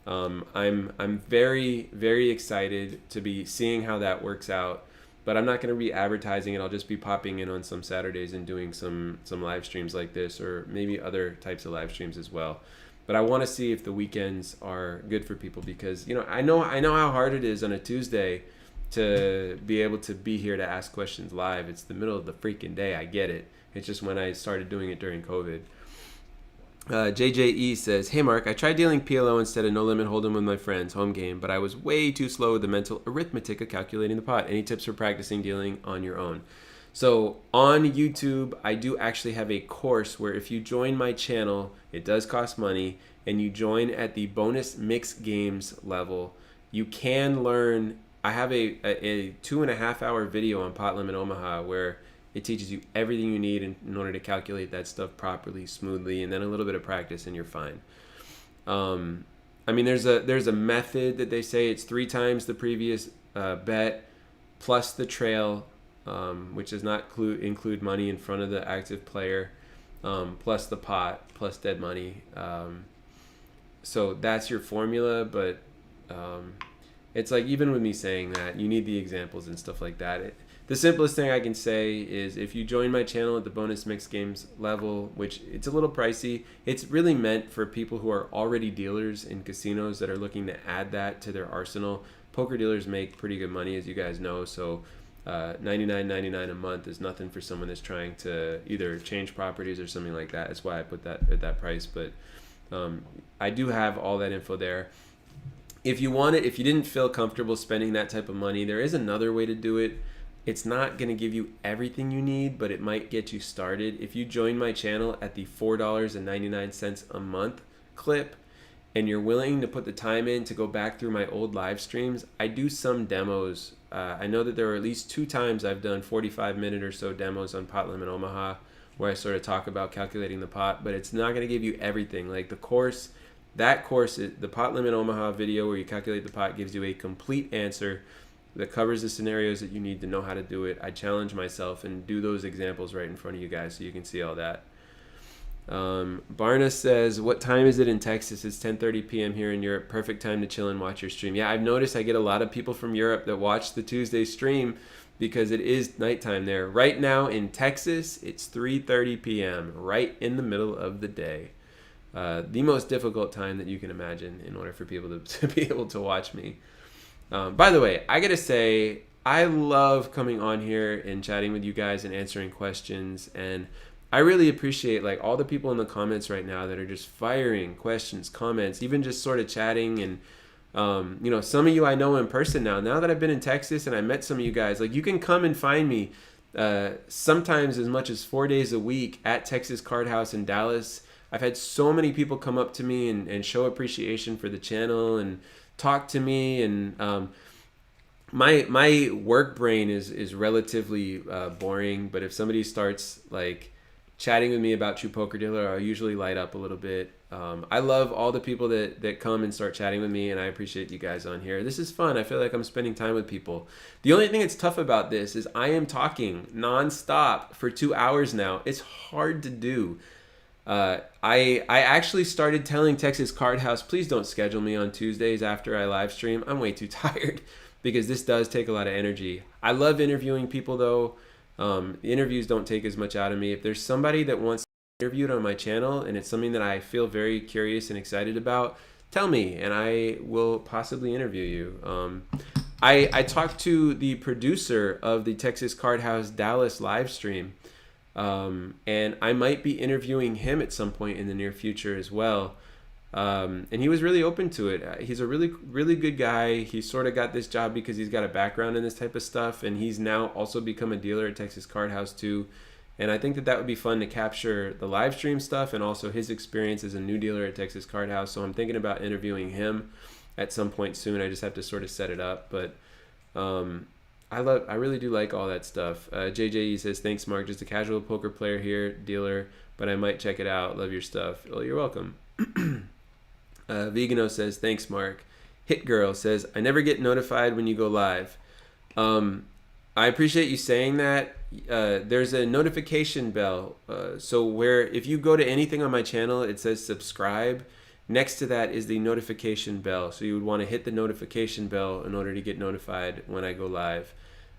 A: I'm very, very excited to be seeing how that works out. But I'm not going to be advertising it. I'll just be popping in on some Saturdays and doing some live streams like this, or maybe other types of live streams as well. But I want to see if the weekends are good for people because, you know I know how hard it is on a Tuesday to be able to be here to ask questions live. It's the middle of the freaking day. I get it. It's just when I started doing it during COVID. JJE says, hey Mark, I tried dealing PLO instead of no limit hold'em with my friends, home game, but I was way too slow with the mental arithmetic of calculating the pot. Any tips for practicing dealing on your own? So on YouTube, I do actually have a course where if you join my channel, it does cost money, and you join at the bonus mixed games level, you can learn. I have a 2.5 hour video on Pot Limit Omaha where it teaches you everything you need in order to calculate that stuff properly, smoothly, and then a little bit of practice and you're fine. I mean, there's a method that they say it's 3 times the previous bet plus the trail, which does not include money in front of the active player, plus the pot, plus dead money. So that's your formula, but it's like even with me saying that, you need the examples and stuff like that. The simplest thing I can say is if you join my channel at the bonus mixed games level, which it's a little pricey, it's really meant for people who are already dealers in casinos that are looking to add that to their arsenal. Poker dealers make pretty good money, as you guys know, so $99.99 a month is nothing for someone that's trying to either change properties or something like that. That's why I put that at that price, but I do have all that info there. If you want it, if you didn't feel comfortable spending that type of money, there is another way to do it. It's not going to give you everything you need, but it might get you started. If you join my channel at the $4.99 a month clip, and you're willing to put the time in to go back through my old live streams, I do some demos. I know that there were at least 2 times I've done 45-minute or so demos on Pot Limit Omaha where I sort of talk about calculating the pot, but it's not going to give you everything. Like the course, the Pot Limit Omaha video where you calculate the pot gives you a complete answer that covers the scenarios that you need to know how to do it. I challenge myself and do those examples right in front of you guys so you can see all that. Barna says, what time is it in Texas? It's 10:30 p.m. here in Europe. Perfect time to chill and watch your stream. Yeah, I've noticed I get a lot of people from Europe that watch the Tuesday stream because it is nighttime there. Right now in Texas, it's 3:30 p.m., right in the middle of the day. The most difficult time that you can imagine in order for people to be able to watch me. By the way, I gotta say, I love coming on here and chatting with you guys and answering questions, and I really appreciate like all the people in the comments right now that are just firing questions, comments, even just sort of chatting. And you know, some of you I know in person now that I've been in Texas and I met some of you guys. Like, you can come and find me sometimes as much as 4 days a week at Texas Card House in Dallas. I've had so many people come up to me and show appreciation for the channel and talk to me. And my work brain is relatively boring, but if somebody starts like chatting with me about True Poker Dealer, I'll usually light up a little bit. I love all the people that come and start chatting with me, and I appreciate you guys on here. This is fun. I feel like I'm spending time with people. The only thing that's tough about this is I am talking nonstop for 2 hours now. It's hard to do. I actually started telling Texas Card House, please don't schedule me on Tuesdays after I live stream. I'm way too tired because this does take a lot of energy. I love interviewing people though. The interviews don't take as much out of me. If there's somebody that wants to be interviewed on my channel and it's something that I feel very curious and excited about, tell me and I will possibly interview you. I talked to the producer of the Texas Card House Dallas live stream, and I might be interviewing him at some point in the near future as well. And he was really open to it. He's a really, really good guy. He sort of got this job because he's got a background in this type of stuff, and he's now also become a dealer at Texas Card House too. And I think that would be fun to capture the live stream stuff and also his experience as a new dealer at Texas Card House. So I'm thinking about interviewing him at some point soon. I just have to sort of set it up. But I really do like all that stuff. JJE says, thanks, Mark. Just a casual poker player here, dealer, but I might check it out. Love your stuff. Well, you're welcome. Vegano says, thanks, Mark. Hit Girl says, I never get notified when you go live. I appreciate you saying that. There's a notification bell. So where if you go to anything on my channel, it says subscribe. Next to that is the notification bell. So you would want to hit the notification bell in order to get notified when I go live.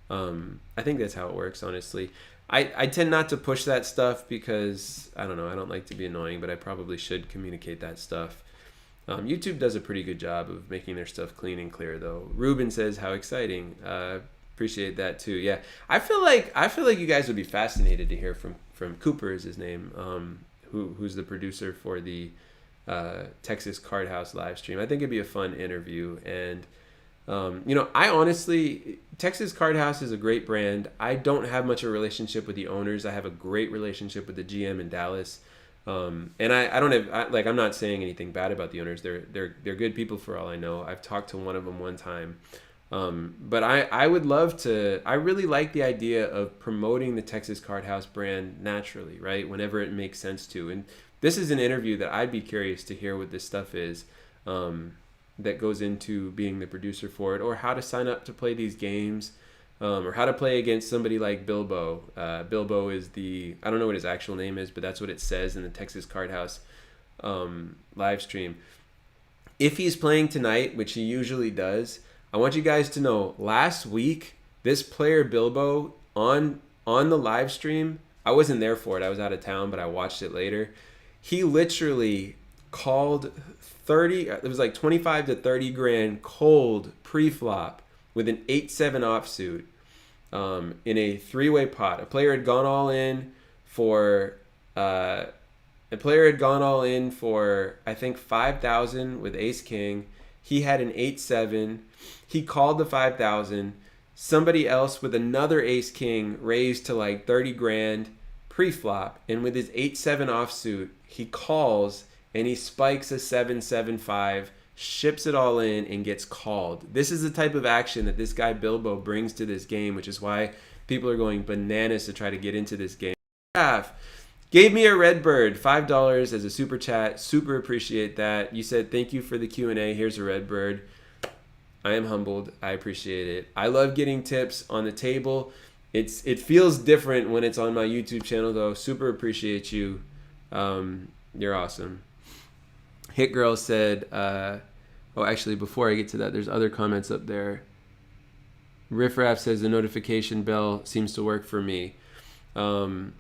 A: I think that's how it works, honestly. I tend not to push that stuff because, I don't know, I don't like to be annoying, but I probably should communicate that stuff. YouTube does a pretty good job of making their stuff clean and clear, though. Ruben says, how exciting. Appreciate that, too. Yeah, I feel like you guys would be fascinated to hear from Cooper is his name, who's the producer for the Texas Card House live stream. I think it'd be a fun interview. And I honestly, Texas Card House is a great brand. I don't have much of a relationship with the owners. I have a great relationship with the GM in Dallas. And I'm not saying anything bad about the owners. They're good people for all I know. I've talked to one of them one time. But I would love to, I really like the idea of promoting the Texas Card House brand naturally, right? Whenever it makes sense to. And this is an interview that I'd be curious to hear what this stuff is, that goes into being the producer for it, or how to sign up to play these games, or how to play against somebody like Bilbo. Bilbo is I don't know what his actual name is, but that's what it says in the Texas Card House live stream. If he's playing tonight, which he usually does, I want you guys to know, last week, this player Bilbo on the live stream, I wasn't there for it. I was out of town, but I watched it later. He literally called 30, it was like 25 to 30 grand cold pre-flop with an 8-7 offsuit in a three-way pot. A player had gone all in for I think 5,000 with ace king. He had an 8-7. He called the 5,000. Somebody else with another ace king raised to like 30 grand pre-flop, and with his 8-7 offsuit, he calls and he spikes a 7-7-5, ships it all in, and gets called. This is the type of action that this guy Bilbo brings to this game, which is why people are going bananas to try to get into this game. Gave me a red bird, $5 as a super chat. Super appreciate that. You said thank you for the Q&A. Here's a red bird. I am humbled. I appreciate it. I love getting tips on the table. It feels different when it's on my YouTube channel though. Super appreciate you. You're awesome. Hit Girl said, actually before I get to that, there's other comments up there. Riff Raff says the notification bell seems to work for me.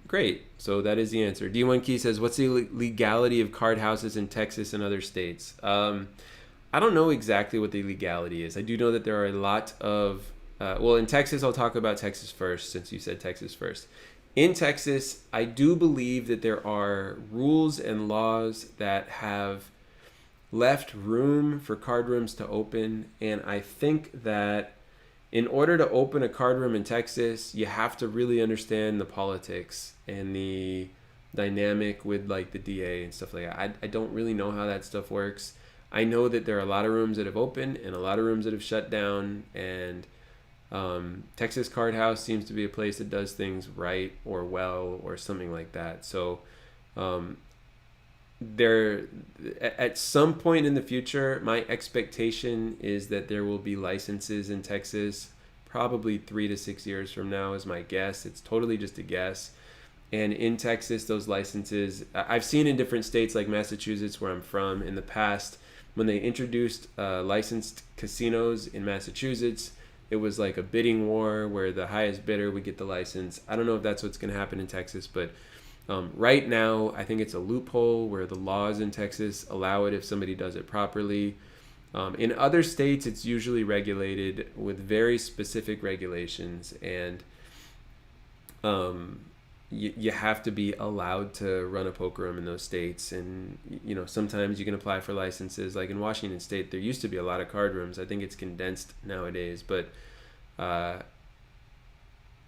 A: Great. So that is the answer. D1 Key says, what's the legality of card houses in Texas and other states? I don't know exactly what the legality is. I do know that there are a lot of, in Texas, I'll talk about Texas first, since you said Texas first. In Texas, I do believe that there are rules and laws that have left room for card rooms to open. And I think that in order to open a card room in Texas, you have to really understand the politics and the dynamic with like the DA and stuff like that. I don't really know how that stuff works. I know that there are a lot of rooms that have opened and a lot of rooms that have shut down, and Texas Card House seems to be a place that does things right or well or something like that. So there, at some point in the future, my expectation is that there will be licenses in Texas, probably 3 to 6 years from now is my guess. It's totally just a guess. And in Texas, those licenses, I've seen in different states like Massachusetts, where I'm from, in the past, when they introduced licensed casinos in Massachusetts, it was like a bidding war where the highest bidder would get the license. I don't know if that's what's going to happen in Texas, but right now, I think it's a loophole where the laws in Texas allow it if somebody does it properly. In other states, it's usually regulated with very specific regulations, and you have to be allowed to run a poker room in those states. And sometimes you can apply for licenses. Like in Washington State, there used to be a lot of card rooms. I think it's condensed nowadays, but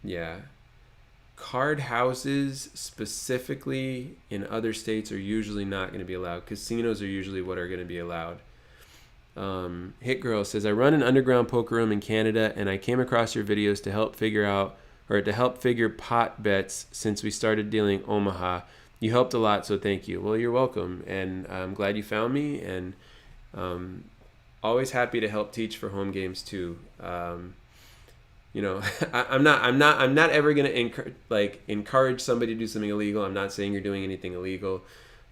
A: yeah. Card houses specifically in other states are usually not going to be allowed. Casinos are usually what are going to be allowed. Hit Girl says, I run an underground poker room in Canada, and I came across your videos to help figure pot bets since we started dealing Omaha. You helped a lot, so thank you. Well, you're welcome, and I'm glad you found me, and always happy to help teach for home games too. I'm not ever gonna encourage somebody to do something illegal. I'm not saying you're doing anything illegal,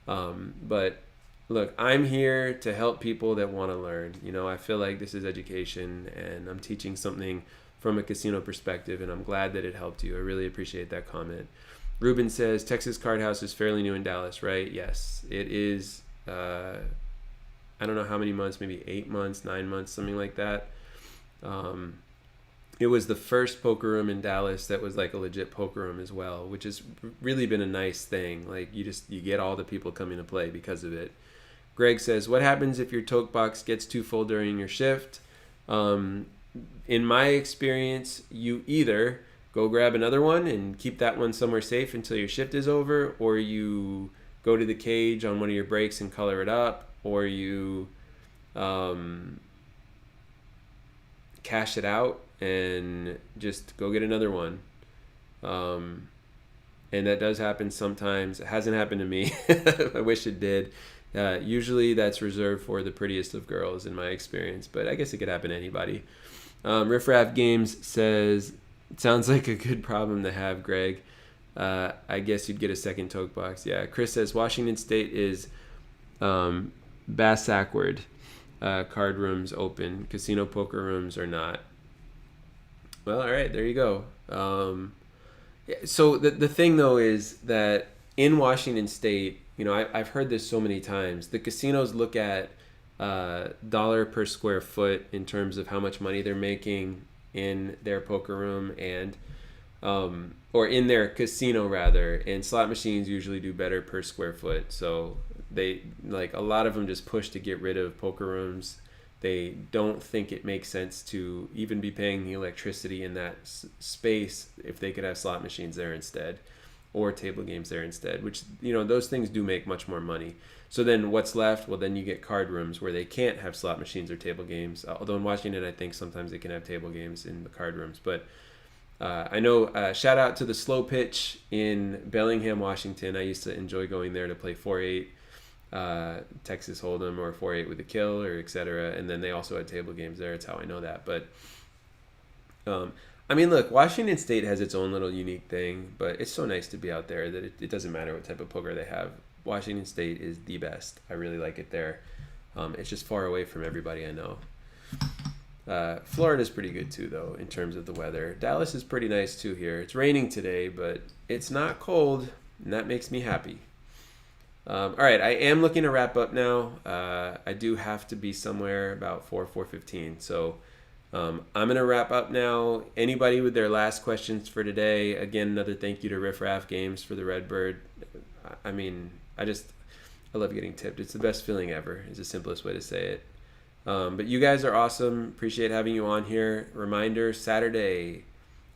A: but look, I'm here to help people that want to learn. I feel like this is education, and I'm teaching something from a casino perspective, and I'm glad that it helped you. I really appreciate that comment. Ruben says Texas Card House is fairly new in Dallas, right? Yes, it is. I don't know how many months, maybe 8 months, 9 months, something like that. It was the first poker room in Dallas that was like a legit poker room as well, which has really been a nice thing. Like you get all the people coming to play because of it. Greg says, what happens if your toke box gets too full during your shift? In my experience, you either go grab another one and keep that one somewhere safe until your shift is over, or you go to the cage on one of your breaks and color it up, or you cash it out and just go get another one. And that does happen sometimes. It hasn't happened to me. I wish it did. Usually that's reserved for the prettiest of girls in my experience, but I guess it could happen to anybody. Riff Raff Games says, it sounds like a good problem to have, Greg. I guess you'd get a second toke box. Yeah. Chris says Washington State is backward. Card rooms open. Casino poker rooms are not. Well, all right, there you go. So the thing, though, is that in Washington State, I've heard this so many times, the casinos look at dollar per square foot in terms of how much money they're making in their poker room and or in their casino, rather. And slot machines usually do better per square foot. So they, like, a lot of them just push to get rid of poker rooms. They don't think it makes sense to even be paying the electricity in that space if they could have slot machines there instead. or table games there instead, which, you know, those things do make much more money. So then what's left? Well, then you get card rooms where they can't have slot machines or table games. Although in Washington, I think sometimes they can have table games in the card rooms. But I know, shout out to the Slow Pitch in Bellingham, Washington. I used to enjoy going there to play 4-8, Texas Hold'em, or 4-8 with a kill, or etc. And then they also had table games there. That's how I know that. But I mean, look, Washington State has its own little unique thing, but it's so nice to be out there that it doesn't matter what type of poker they have. Washington State is the best. I really like it there. It's just far away from everybody I know. Florida's pretty good too, though, in terms of the weather. Dallas is pretty nice too here. It's raining today, but it's not cold, and that makes me happy. All right, I am looking to wrap up now. I do have to be somewhere about 4:15, so I'm going to wrap up now. Anybody with their last questions for today, again, another thank you to Riff Raff Games for the Redbird. I mean, I love getting tipped. It's the best feeling ever, is the simplest way to say it. But you guys are awesome. Appreciate having you on here. Reminder, Saturday.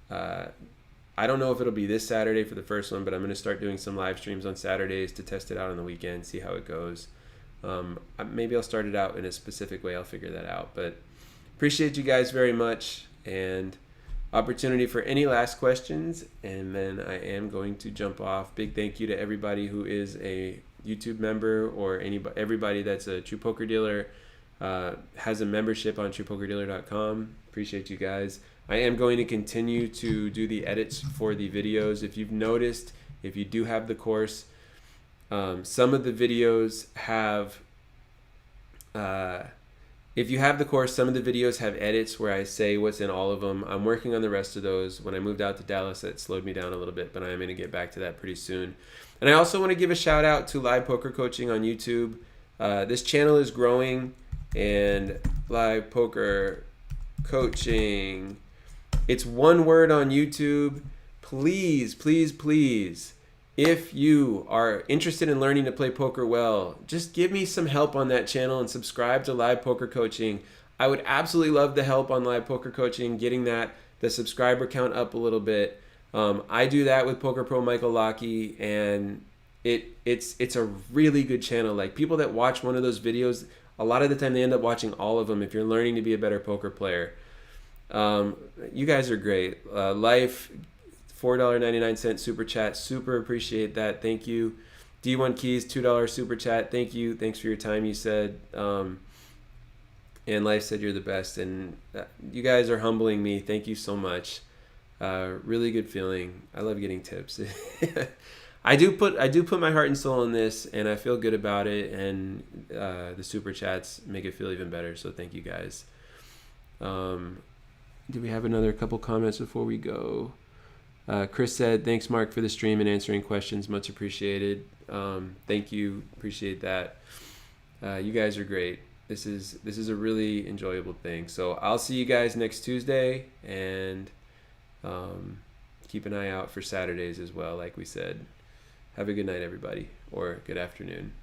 A: I don't know if it'll be this Saturday for the first one, but I'm going to start doing some live streams on Saturdays to test it out on the weekend, see how it goes. Maybe I'll start it out in a specific way. I'll figure that out. But appreciate you guys very much, and opportunity for any last questions, and then I am going to jump off. Big thank you to everybody who is a YouTube member, or everybody that's a True Poker Dealer, has a membership on Truepokerdealer.com. Appreciate you guys. I am going to continue to do the edits for the videos. If you've noticed, if you do have the course, some of the videos have if you have the course, some of the videos have edits where I say what's in all of them. I'm working on the rest of those. When I moved out to Dallas, that slowed me down a little bit, but I am going to get back to that pretty soon. And I also want to give a shout out to Live Poker Coaching on YouTube. This channel is growing, and Live Poker Coaching, it's one word on YouTube. Please, please, please, if you are interested in learning to play poker well, just give me some help on that channel and subscribe to Live Poker Coaching. I would absolutely love the help on Live Poker Coaching, getting the subscriber count up a little bit. I do that with Poker Pro Michael Lockey, and it's a really good channel. Like, people that watch one of those videos, a lot of the time they end up watching all of them if you're learning to be a better poker player. You guys are great. Life, $4.99 super chat. Super appreciate that. Thank you. D1 Keys, $2 super chat. Thank you. Thanks for your time, you said. And Life said you're the best. And you guys are humbling me. Thank you so much. Really good feeling. I love getting tips. I do put my heart and soul in this, and I feel good about it. And the super chats make it feel even better. So thank you guys. Do we have another couple comments before we go? Chris said, thanks, Mark, for the stream and answering questions. Much appreciated. Thank you. Appreciate that. You guys are great. This is a really enjoyable thing. So I'll see you guys next Tuesday, and keep an eye out for Saturdays as well, like we said. Have a good night, everybody, or good afternoon.